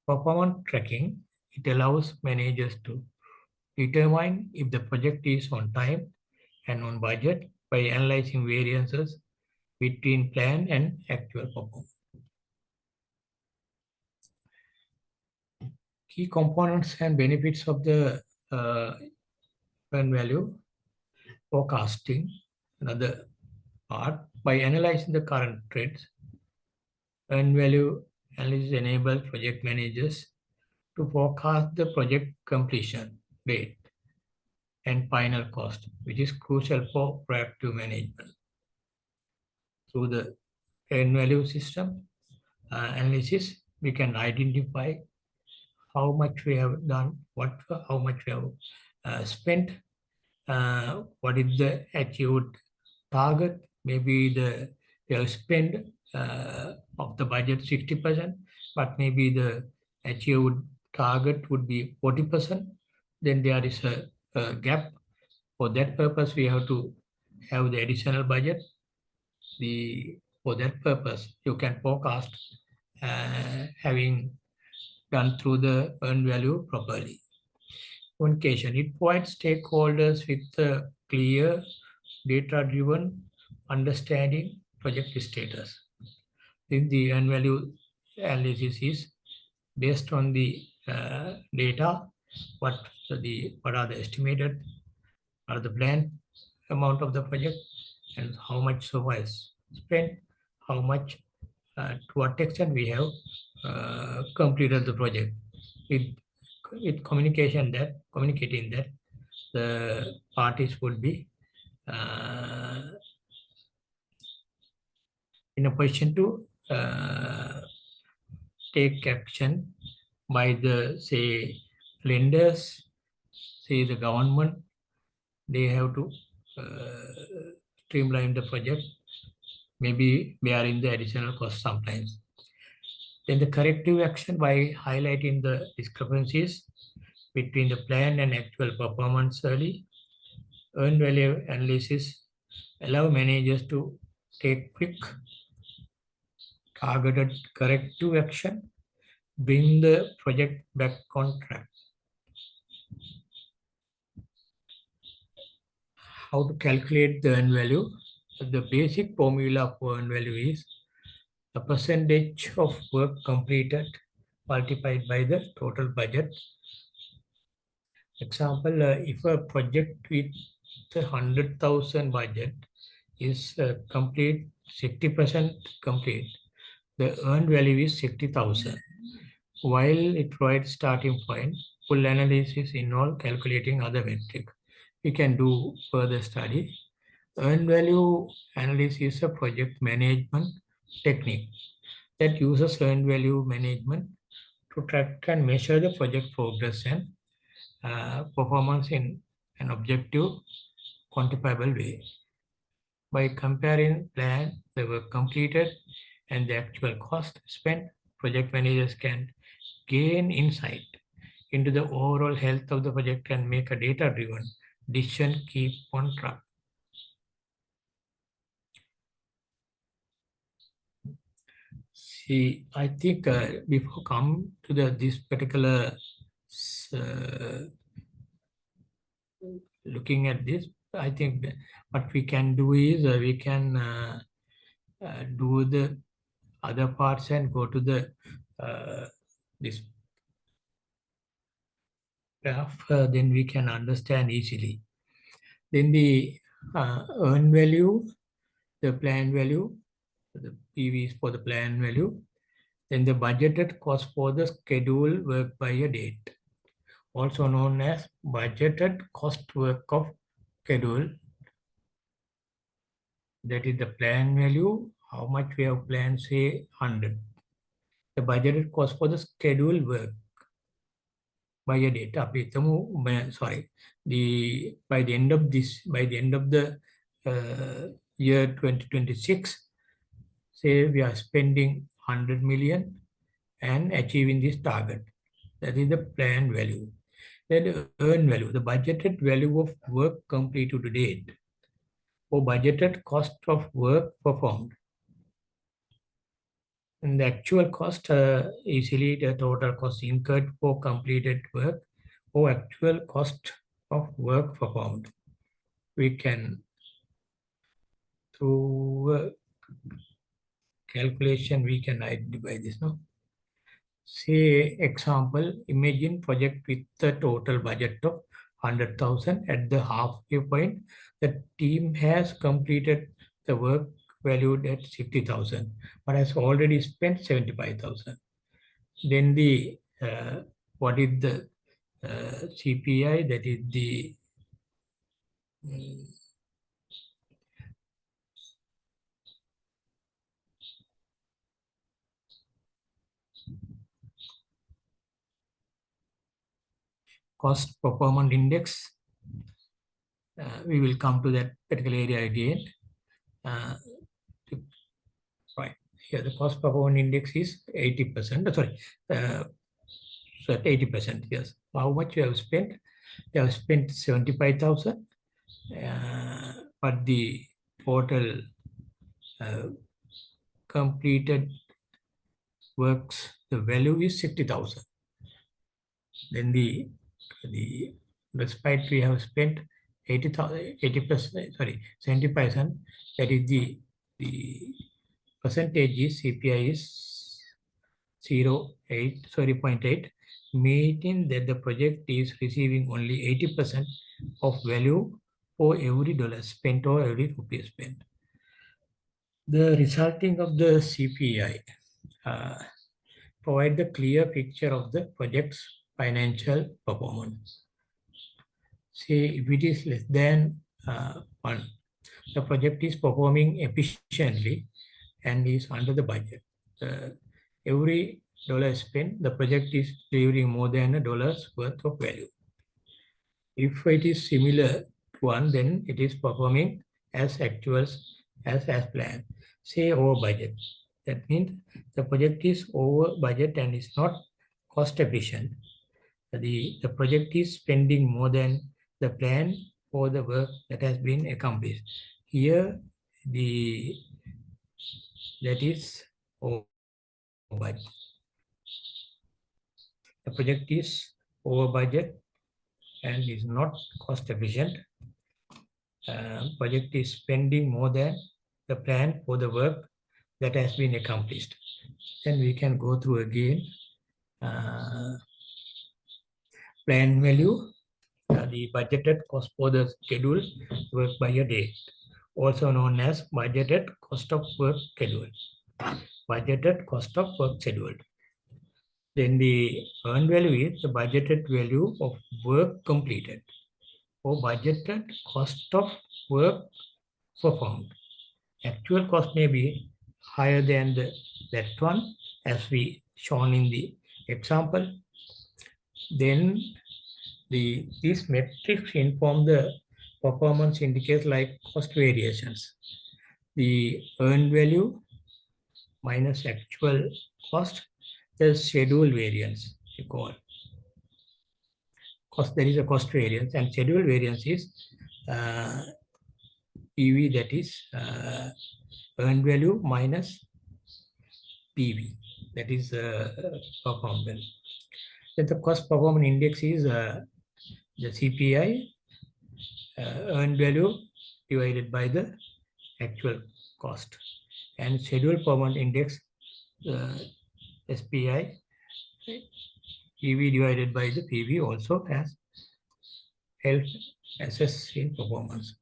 Performance tracking, it allows managers to determine if the project is on time and on budget by analyzing variances between plan and actual performance. Key components and benefits of the earned value forecasting, another part. By analyzing the current trends, earned value analysis enables project managers to forecast the project completion date and final cost, which is crucial for proactive management. Through the earned value system analysis, we can identify how much we have done, how much we have spent, what is the achieved target. Maybe we have spent of the budget 60%, but maybe the achieved target would be 40%. Then there is a gap. For that purpose, we have to have the additional budget. For that purpose, you can forecast having done through the earned value properly. Communication, it provides stakeholders with a clear, data-driven understanding project status. Then the earned value analysis is based on the data, what are the estimated, are the planned amount of the project, and how much so was spent, how much, to what extent we have completed the project. With communicating that the parties would be in a position to take action by the, say, lenders, say the government. They have to streamline the project, maybe bearing the additional cost sometimes. Then the corrective action by highlighting the discrepancies between the plan and actual performance early. Earned value analysis allow managers to take quick, targeted corrective action, bring the project back on track. How to calculate the earned value? The basic formula for earned value is the percentage of work completed multiplied by the total budget. Example, if a project with 100,000 budget is complete, 60% complete, the earned value is 60,000. While it provides starting point, full analysis involves calculating other metrics. We can do further study. Earned value analysis is a project management technique that uses earned value management to track and measure the project progress and performance in an objective, quantifiable way. By comparing plan, the work completed, and the actual cost spent, project managers can gain insight into the overall health of the project and make a data-driven decision keep on track. See, I think before come to this particular uh, looking at this, I think what we can do is we can do the other parts and go to the this graph, then we can understand easily. Then the earn value, the plan value, the PV is for the plan value. Then the budgeted cost for the schedule work by a date, also known as budgeted cost work of schedule. That is the plan value, how much we have planned, say 100. The budgeted cost for the schedule work by a date. Sorry, by the end of the year 2026, say we are spending 100 million and achieving this target. That is the plan value. Then the earn value, the budgeted value of work completed to date, or budgeted cost of work performed. And the actual cost, easily the total cost incurred for completed work or actual cost of work performed. We can, through calculation, we can identify this. No? Say, example, imagine project with the total budget of 100,000 at the halfway point. The team has completed the work valued at 60,000, but has already spent 75,000. Then the what is the CPI? That is the cost performance index. We will come to that particular area again. Right here, the cost performance index is 80%. Sorry, so at 80%. Yes. How much you have spent? You have spent 75,000, but the total completed works, the value is 60,000. Then despite we have spent 80%, sorry, 70%, that is the percentage is CPI is 0.8, meaning that the project is receiving only 80% of value for every dollar spent or every rupee spent. The resulting of the CPI provide the clear picture of the project's financial performance. Say if it is less than 1, the project is performing efficiently and is under the budget. Every dollar spent, the project is delivering more than a dollar's worth of value. If it is similar to 1, then it is performing as actuals, as planned. Say over budget. That means the project is over budget and is not cost efficient. The project is spending more than the plan for the work that has been accomplished. Here, that is over budget. The project is over budget and is not cost efficient. Project is spending more than the plan for the work that has been accomplished. Then we can go through again. Plan value, the budgeted cost for the schedule work by a day, also known as budgeted cost of work schedule. Budgeted cost of work scheduled. Then the earned value is the budgeted value of work completed or budgeted cost of work performed. Actual cost may be higher than that one as we shown in the example. Then these metrics inform the performance indicators like cost variations. The earned value minus actual cost, the schedule variance, we call cost, there is a cost variance, and schedule variance is EV, that is earned value minus PV, that is performance. Then the cost performance index is the CPI earned value divided by the actual cost, and schedule performance index SPI EV divided by the PV also has helped assess in performance.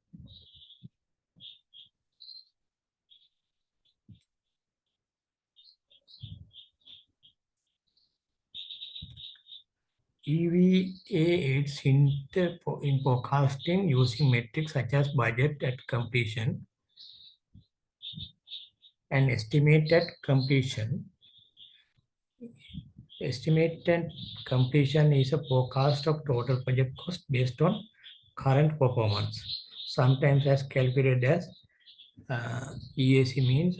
EVA aids in forecasting using metrics such as budget at completion and estimate at completion. Estimated completion is a forecast of total project cost based on current performance, sometimes as calculated as EAC means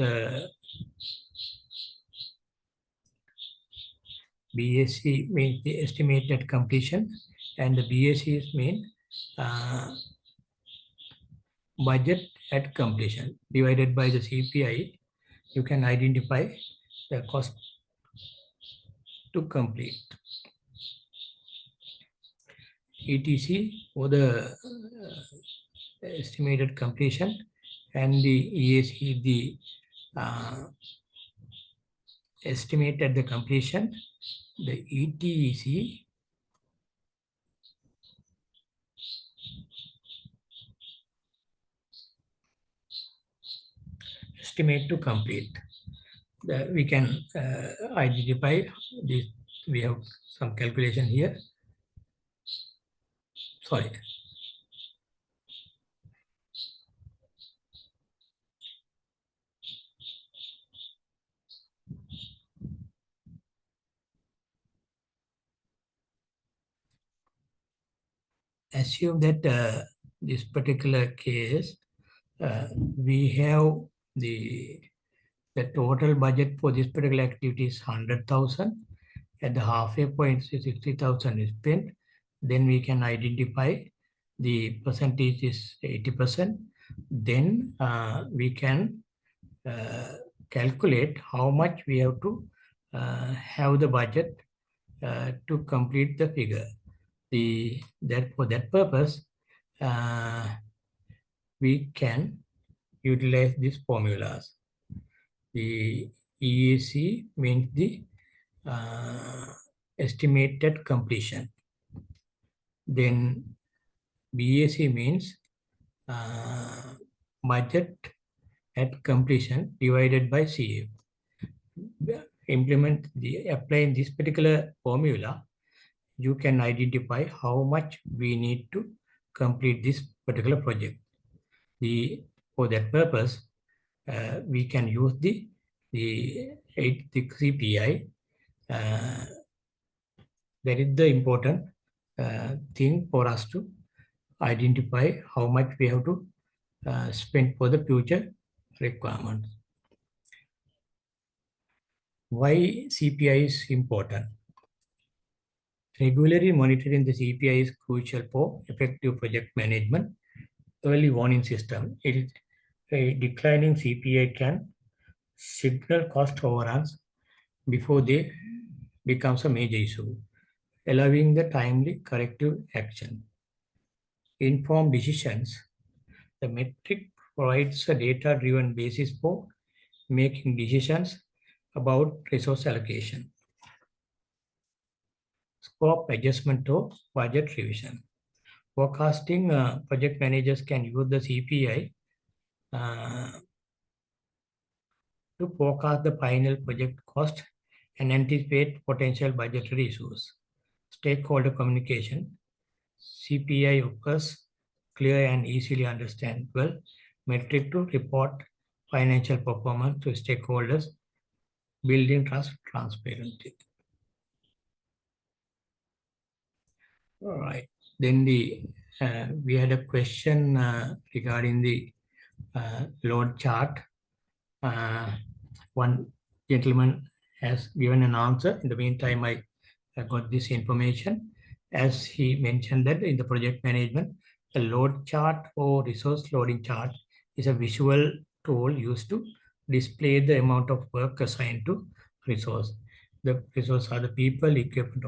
BAC means the estimated completion, and the BAC means budget at completion divided by the CPI. You can identify the cost to complete. ETC for the estimated completion, and the EAC the estimate at the completion. The ETC estimate to complete. We can identify this. We have some calculation here. Sorry. Assume that this particular case, we have the total budget for this particular activity is 100,000. At the halfway point, 60,000 is spent. Then we can identify the percentage is 80%. Then we can calculate how much we have to have the budget to complete the figure. For that purpose, we can utilize these formulas. The EAC means the estimated completion. Then BAC means budget at completion divided by CA. Applying this particular formula, you can identify how much we need to complete this particular project. For that purpose, we can use the CPI. That is the important thing for us to identify how much we have to spend for the future requirements. Why CPI is important? Regularly monitoring the CPI is crucial for effective project management. Early warning system. A declining CPI can signal cost overruns before they becomes a major issue, allowing the timely corrective action. Informed decisions. The metric provides a data-driven basis for making decisions about resource allocation. Scope adjustment or budget revision. Forecasting project managers can use the CPI to forecast the final project cost and anticipate potential budgetary issues. Stakeholder communication. CPI offers clear and easily understandable metric to report financial performance to stakeholders, building transparency. All right. Then we had a question regarding the load chart. One gentleman has given an answer. In the meantime, I got this information. as he mentioned that in the project management, a load chart or resource loading chart is a visual tool used to display the amount of work assigned to resource. The resource are the people, equipment,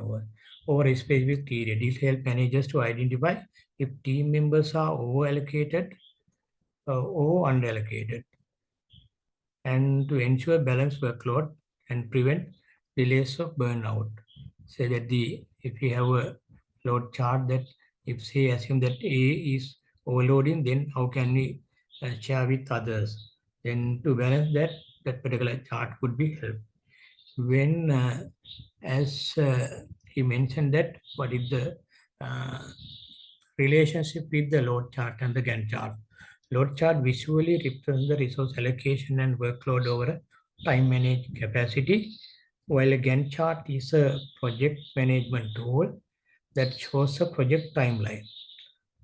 over a specific period. It helps managers to identify if team members are over-allocated or under-allocated, and to ensure balanced workload and prevent delays of burnout. Say that if you have a load chart that if say assume that A is overloading, then how can we share with others? Then to balance that particular chart could be helped. When as he mentioned that what is the relationship with the load chart and the Gantt chart. Load chart visually represents the resource allocation and workload over a time managed capacity, while a Gantt chart is a project management tool that shows a project timeline,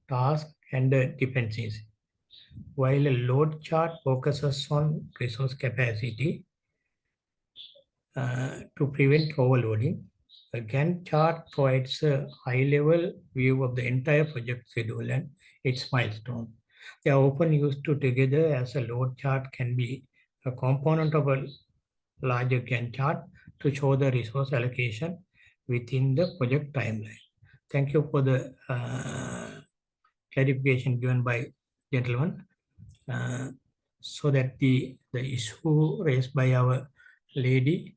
task, and dependencies. While a load chart focuses on resource capacity to prevent overloading, a Gantt chart provides a high-level view of the entire project schedule and its milestone. They are often used together as a load chart can be a component of a larger Gantt chart to show the resource allocation within the project timeline. Thank you for the clarification given by gentlemen. So that the issue raised by our lady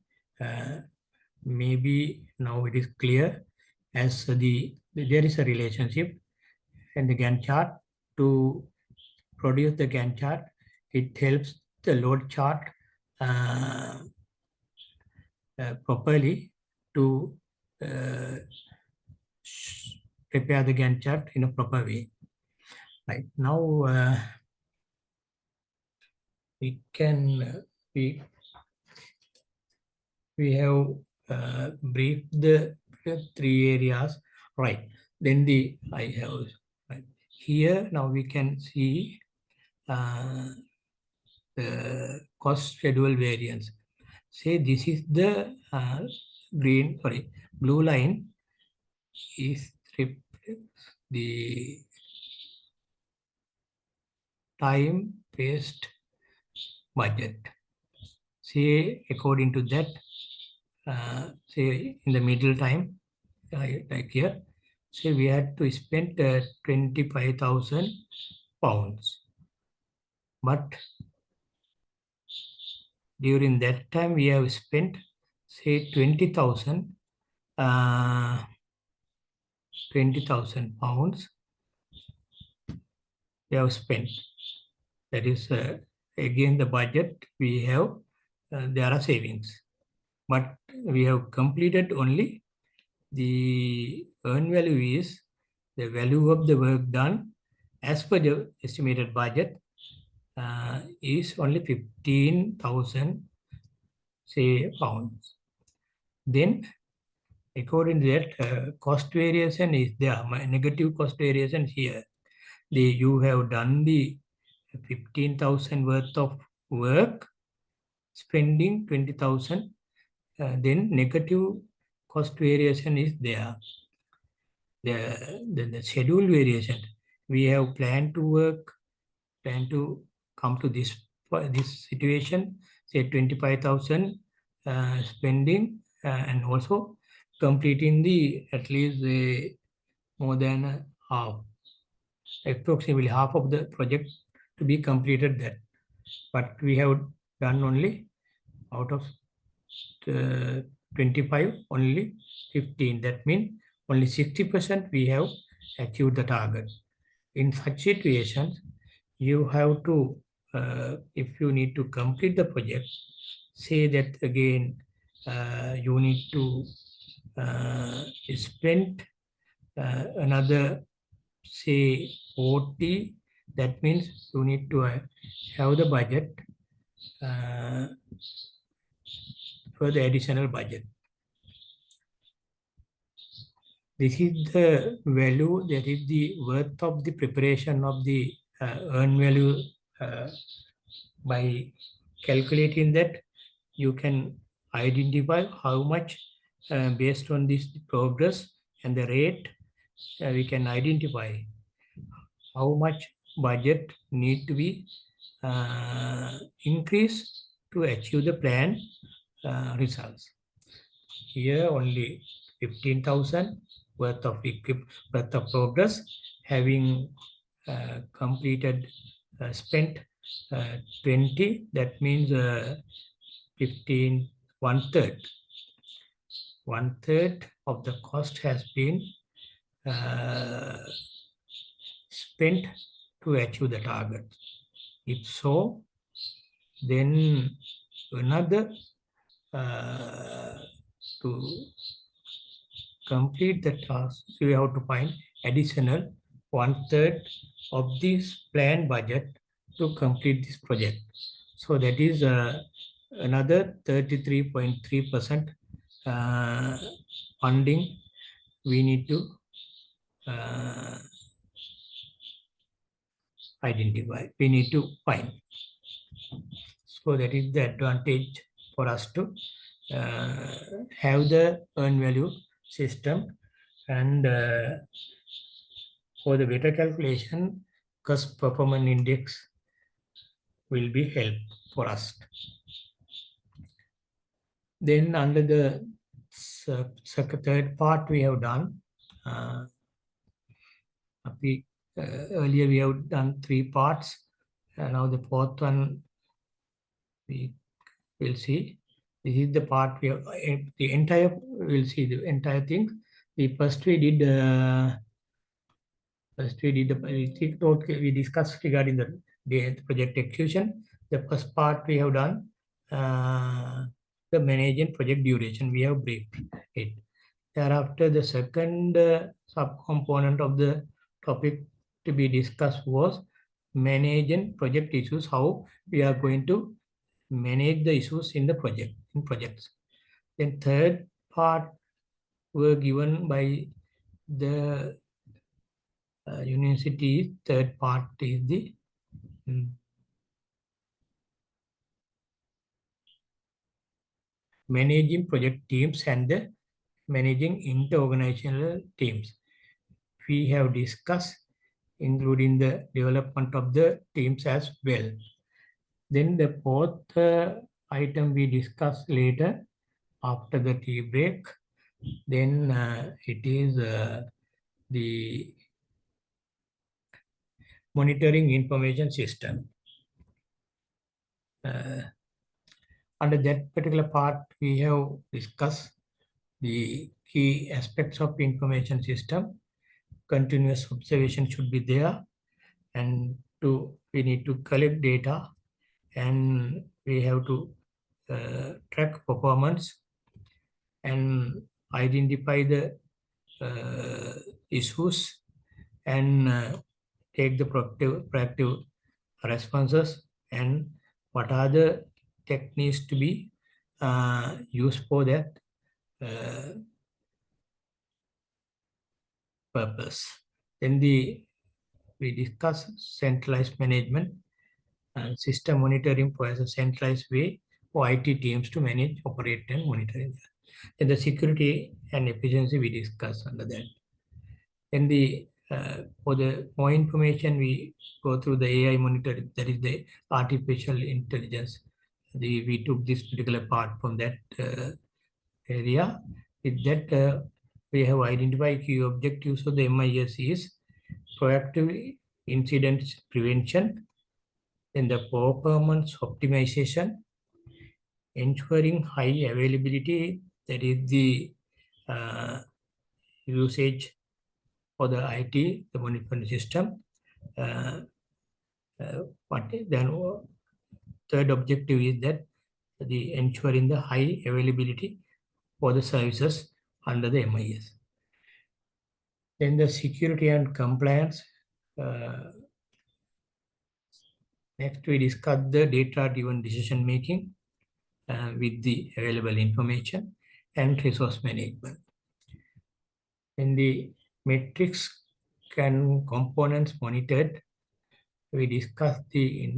maybe now it is clear as there is a relationship in the Gantt chart. To produce the Gantt chart, it helps the load chart properly to prepare the Gantt chart in a proper way. Right now, we have briefed the 3 areas, right? Then I have right here. Now we can see the cost schedule variance. Say this is the blue line is the time-based budget. Say according to that, say in the middle time, like here, say we had to spend 25,000 pounds. But during that time, we have spent, say, 20,000 pounds we have spent. That is, again, the budget we have, there are savings. But we have completed only the earned value is the value of the work done as per the estimated budget is only 15,000 say pounds. Then according to that cost variation is there, my negative cost variation here. You have done the 15,000 worth of work, spending 20,000, then negative cost variation is there. The schedule variation, we have planned to come to this situation, say 25,000 spending and also completing at least more than half, approximately half of the project to be completed there. But we have done only out of 25, only 15. That means only 60% we have achieved the target. In such situations, you have to, if you need to complete the project, say that again, you need to spend another, say, 40. That means you need to have the budget for the additional budget. This is the value, that is the worth of the preparation of the earned value. By calculating that, you can identify how much based on this progress and the rate, we can identify how much budget need to be increased to achieve the planned results. Here only 15,000 worth of progress, having completed, spent 20, that means 15, one third of the cost has been spent to achieve the target. If so, then another to complete the task, we have to find additional one third of this planned budget to complete this project. So that is another 33.3% funding we need to identify, we need to find. So that is the advantage for us to have the earn value system, and for the better calculation, cost performance index will be help for us. Then under the third part we have done, earlier we have done 3 parts, and now the fourth one we will see. This is the part we have, the entire, we'll see the entire thing. The first we did we discussed regarding the project execution. The first part we have done, the managing project duration, we have briefed it. Thereafter, the second subcomponent of the topic to be discussed was managing project issues, how we are going to manage the issues in the projects. Then third part were given by the university. Third part is the managing project teams and the managing inter-organizational teams. We have discussed including the development of the teams as well. Then the fourth item we discuss later after the tea break. Then it is the monitoring information system. Under that particular part, we have discussed the key aspects of information system. Continuous observation should be there, and we need to collect data, and we have to track performance and identify the issues, and take the proactive responses, and what are the techniques to be used for that purpose. Then we discuss centralized management and system monitoring as a centralized way for IT teams to manage, operate, and monitor. Then the security and efficiency we discuss under that. Then for the more information, we go through the AI monitoring, that is the artificial intelligence. We took this particular part from that area. With that, we have identified key objectives of the MIS is proactive incident prevention, then the performance optimization, ensuring high availability, that is the usage for the IT, the monitoring system. Then third objective is that the ensuring the high availability for the services under the MIS. Then the security and compliance. Next, we discuss the data-driven decision making with the available information and resource management. In the metrics and components monitored, we discuss the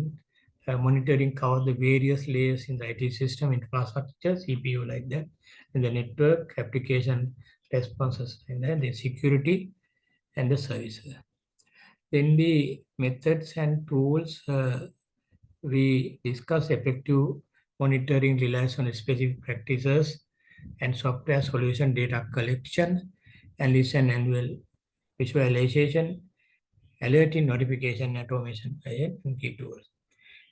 monitoring cover the various layers in the IT system, infrastructure, CPU like that, and the network, application responses, and then the security and the services. Then the methods and tools, we discuss effective monitoring relies on specific practices and software solution data collection, analysis and annual visualization, alerting, notification, automation, and key tools.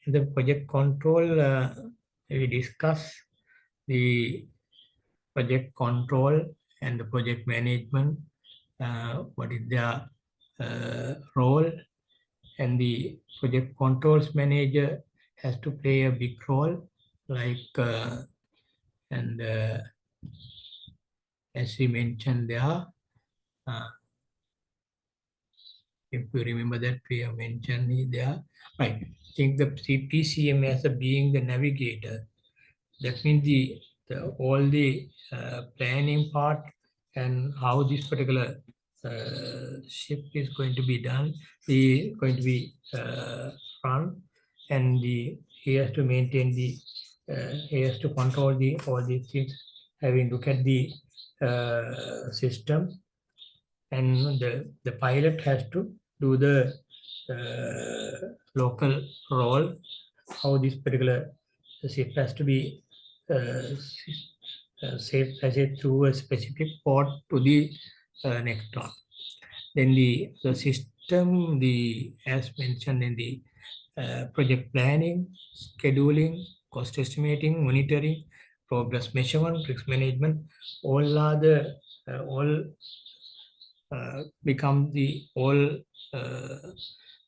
In the project control, we discuss the project control and the project management, what is their role, and the project controls manager has to play a big role, like and as we mentioned there, if you remember that we have mentioned it there, right? I think the PCM as a being the navigator. That means all the planning part and how this particular ship is going to be done, going to be run, and he has to maintain he has to control all these things, having look at the system, and the pilot has to do the local role, how this particular ship has to be safe passage through a specific port to the next one. Then the system, as mentioned in the project planning, scheduling, cost estimating, monitoring, progress measurement, risk management, all are the all become the all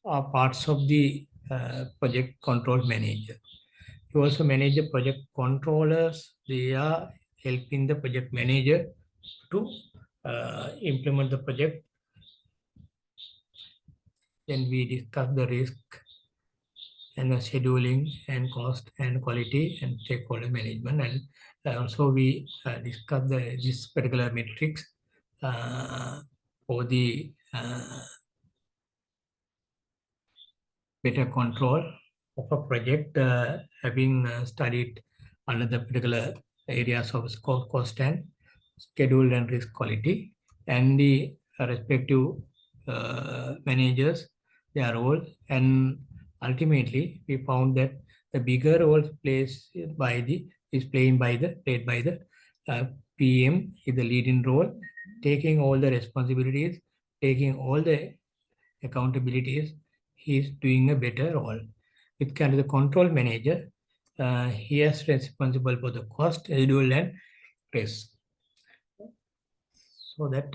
are parts of the project control manager. You also manage the project controllers. They are helping the project manager to implement the project. Then we discuss the risk and the scheduling and cost and quality and stakeholder management. And also we discuss this particular metrics for the better control of a project, having studied another particular areas of scope, cost and schedule and risk quality, and the respective managers, their role. And ultimately we found that the bigger role played by the PM is the leading role, taking all the responsibilities, taking all the accountabilities. He is doing a better role. With kind of the control manager, he is responsible for the cost, schedule and risk. So that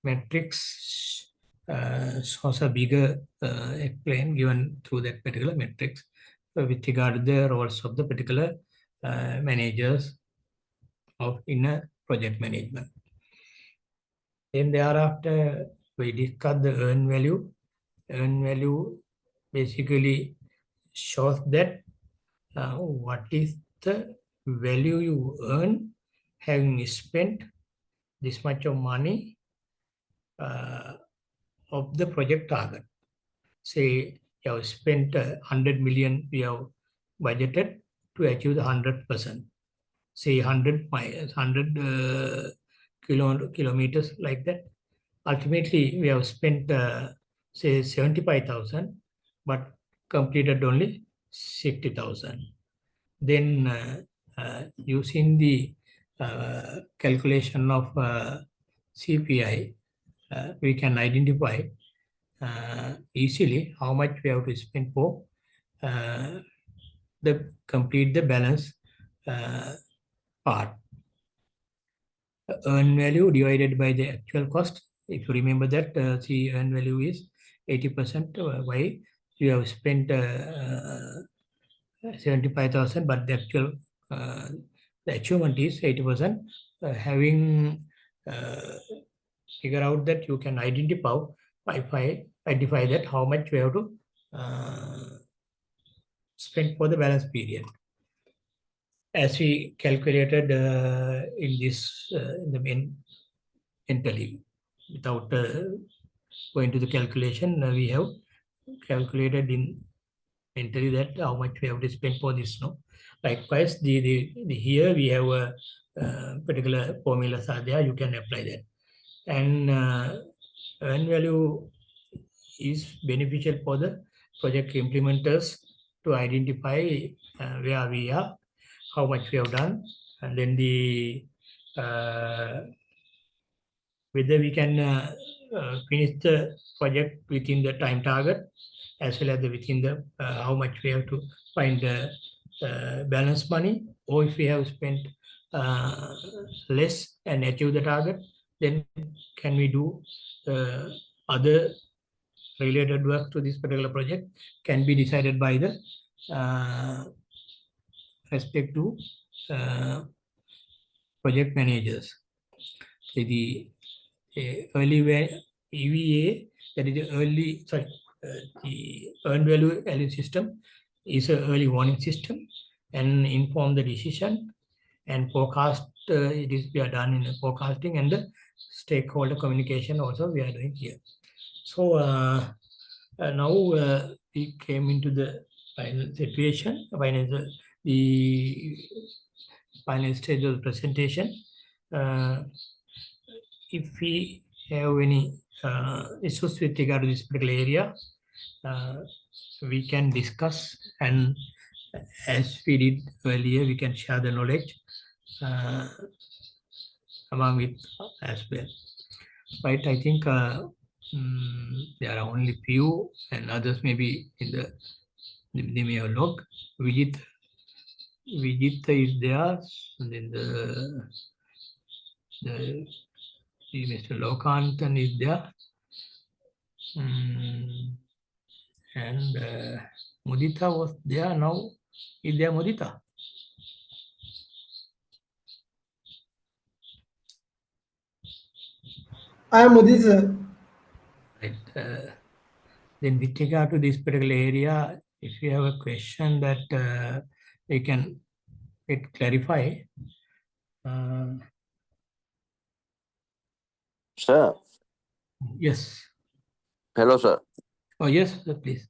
matrix shows a bigger explain given through that particular matrix with regard to the roles of the particular managers of in a project management. Then thereafter we discuss the earn value. Earn value basically shows that what is the value you earn having spent this much of money of the project target. Say you have spent 100 million, we have budgeted to achieve the 100%. Say 100 miles, 100 kilometers like that. Ultimately, we have spent say 75,000, but completed only 60,000. Then using the calculation of CPI, we can identify easily how much we have to spend for complete the balance part. Earn value divided by the actual cost. If you remember that, the earn value is 80%. Why you have spent 75,000, but the actual the achievement is 80%. Having figure out that you can identify that how much we have to spend for the balance period. As we calculated in this in the main mentally, without going to the calculation, we have calculated in mentally that how much we have to spend for this. No, likewise, here we have particular formulas are there, you can apply that. And earn value is beneficial for the project implementers to identify where we are, how much we have done, and then the whether we can finish the project within the time target, as well as within the how much we have to find the balance money, or if we have spent less and achieve the target, then can we do other related work to this particular project, can be decided by the respective project managers. So the early EVA, that is the early, the earned value analysis system is an early warning system and inform the decision and forecast. It is we are done in the forecasting, and the stakeholder communication also we are doing here. So now we came into the final situation, the final stage of the presentation. If we have any issues with regard to this particular area, we can discuss, and as we did earlier, we can share the knowledge among it as well. Right, I think there are only few, and others may be in they may have log. Vijit is there, and then the Mr. Lokantan is there, and Mudita was there. Now is there Mudita? I am Modi, sir. Right. Then with regard to this particular area, if you have a question that you can clarify. Sir. Yes. Hello, sir. Oh, yes, sir, please.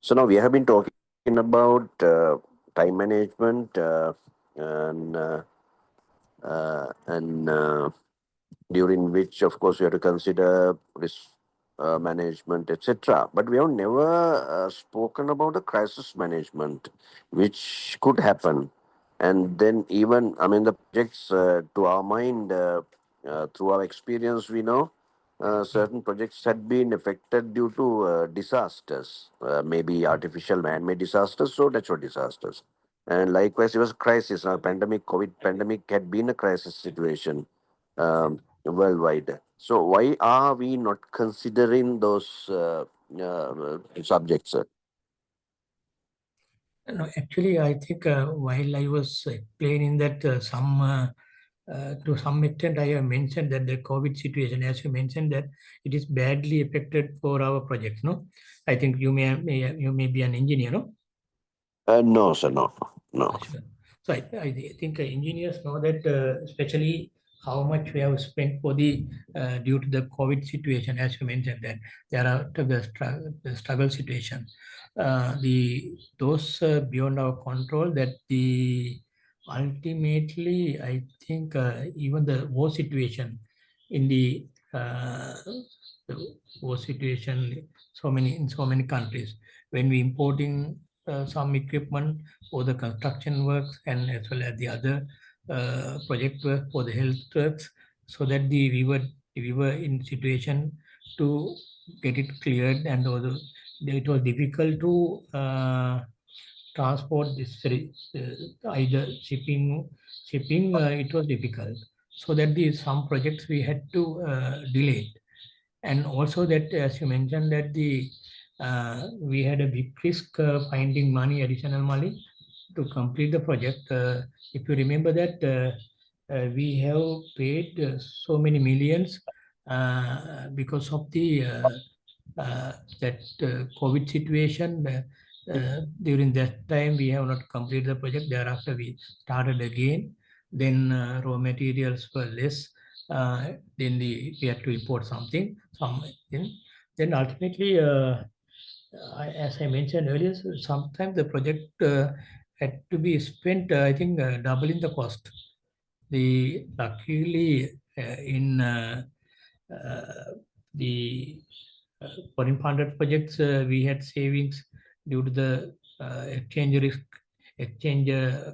So now we have been talking about time management and during which, of course, we have to consider risk management, etc. But we have never spoken about the crisis management, which could happen. And then even, I mean, the projects, to our mind, through our experience, we know certain projects had been affected due to disasters, maybe artificial man-made disasters or natural disasters. And likewise, it was a crisis. Pandemic, COVID pandemic had been a crisis situation worldwide. So why are we not considering those subjects, sir? No, actually, I think while I was explaining that to some extent, I have mentioned that the COVID situation, as you mentioned, that it is badly affected for our projects. No, I think you may be an engineer, no? No, sir, no. Sure. So I think engineers know that, especially how much we have spent for the due to the COVID situation, as you mentioned, that there are the struggle situation. Those beyond our control, that the ultimately I think even the war situation in the war situation in so many countries, when we importing some equipment for the construction works and as well as the other project work for the health works, so that we were in situation to get it cleared, and although it was difficult to transport this either shipping it was difficult, so that some projects we had to delay. And also that, as you mentioned, that we had a big risk finding additional money to complete the project. If you remember that we have paid so many millions because of the that COVID situation. During that time, we have not completed the project. Thereafter, we started again. Then raw materials were less. Then we had to import something. Then ultimately, as I mentioned earlier, sometimes the project had to be spent, I think, doubling the cost. Luckily, in the foreign funded projects, we had savings due to the exchange risk, exchange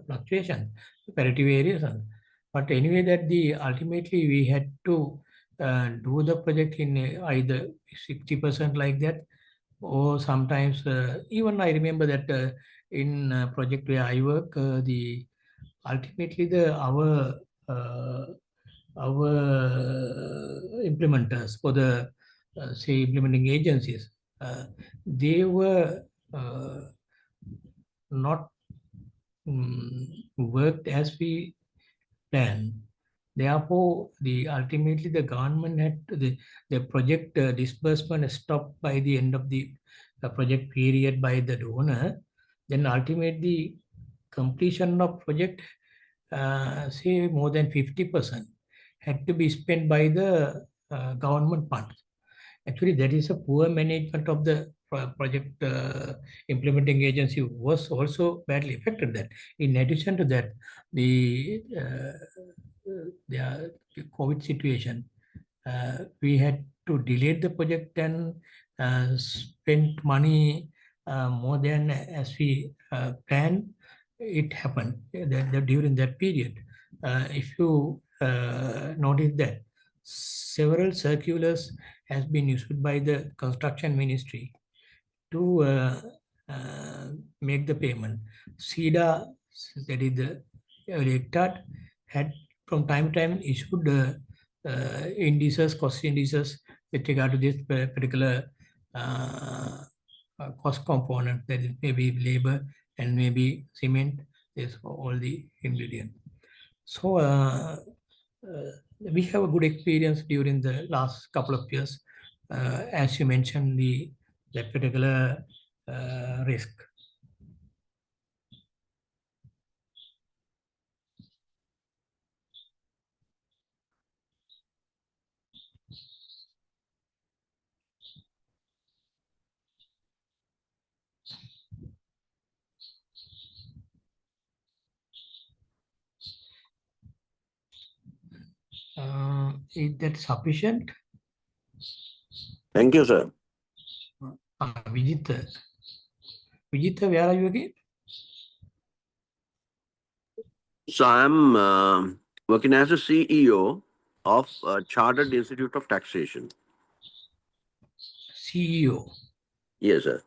fluctuation, parity variation. But anyway, ultimately we had to do the project in either 60% like that, or sometimes even I remember that in project where I work, the ultimately uh, our implementers for the say implementing agencies, they were not worked as we planned. Therefore, ultimately the government had the project disbursement stopped by the end of the project period by the donor. Then ultimately completion of project, say more than 50% had to be spent by the government funds. Actually, that is a poor management of the project implementing agency was also badly affected. That in addition to that, the COVID situation, we had to delay the project and spend money more than as we planned. It happened during that period. If you notice that several circulars has been issued by the construction ministry to make the payment. SIDA, that is the electorate, had from time to time issued indices, cost indices with regard to this particular cost component, that is maybe labor and maybe cement, is all the ingredients. So we have a good experience during the last couple of years, as you mentioned, that particular risk. Is that sufficient? Thank you, sir. Vijit, where are you again? So I'm working as a CEO of Chartered Institute of Taxation. CEO. Yes, sir.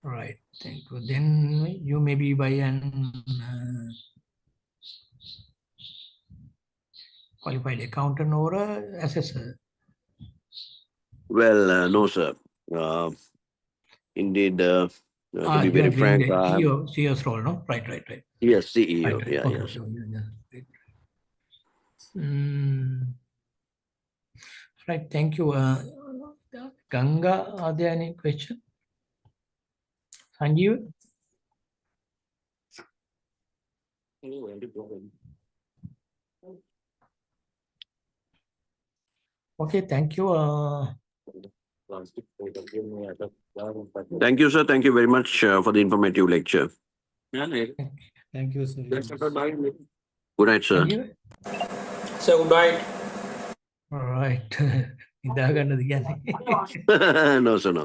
Right. Thank you. Then you may be by an qualified accountant or a assessor. Well, no, sir. Indeed, to be You very are doing frank, the CEO's role, no? Right. yes, CEO. Right. Yeah, Okay, yes. okay. Right. Thank you. Ganga, are there any questions? Sanjeev? Okay, thank you. Thank you, sir. Thank you very much for the informative lecture. Thank you, sir. Good night, sir. Sanjeev? So, good night. All right. ഇതാകേണ്ടത് ഞാൻ. No, sir, no.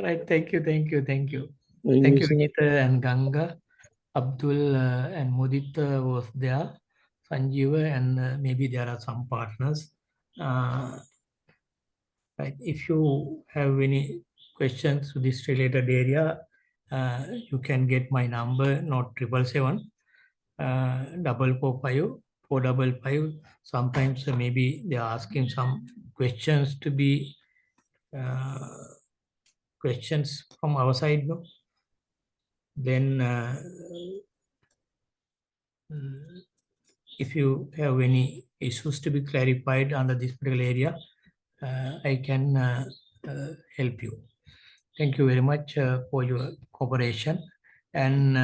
Right. Thank you. Thank you, Thank you, sir. Ajith and Ganga. Abdul and Mudit was there. Sanjeev and maybe there are some partners. Right. If you have any questions to this related area, you can get my number, not 777, 445 455. Sometimes maybe they are asking some questions to be questions from our side, no? Then if you have any issues to be clarified under this particular area, I can help you. Thank you very much for your cooperation and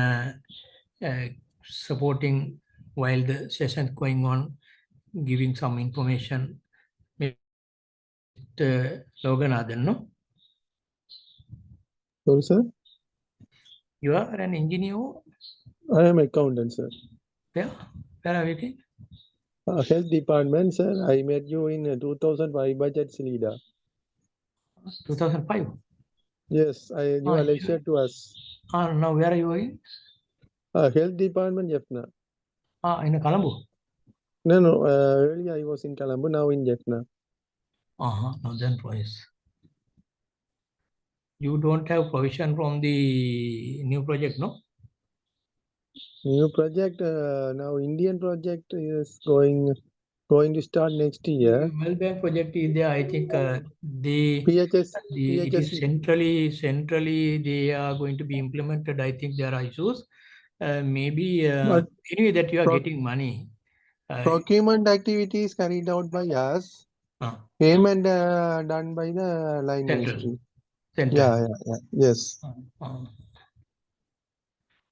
supporting while the session is going on, giving some information. Mr. Loganathan, no? Sorry, sir. You are an engineer. I am accountant, sir. Where? Where are you working? Health department, sir. I met you in 2005 budget leader. 2005. Yes, you Ah, are you- lectured to us. Now where are you working? Health department, Jaffna. In Colombo. No. Earlier I was in Colombo, now in Jaffna. No, then twice. You don't have provision from the new project, no? New project, now Indian project is going to start next year. World Bank project is there. I think it PHS. is centrally they are going to be implemented. I think there are issues. Maybe But anyway that you are pro- getting money. Procurement activities carried out by us. Payment done by the line Central. ministry. Central. Yeah. Yes.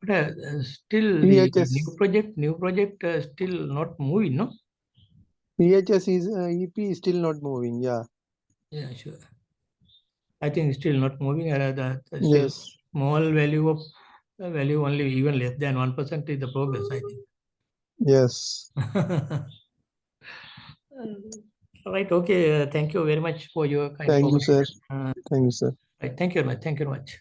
But still PHS. the new project still not moving, no? PHS is EP is still not moving. Yeah. Yeah, sure. I think still not moving. Still Yes. small value only even less than 1% is the progress, I think. Yes. Right. Okay. Thank you very much for your kind Thank you, sir. cooperation. Thank you, sir. Right. Thank you very much. Thank you very much.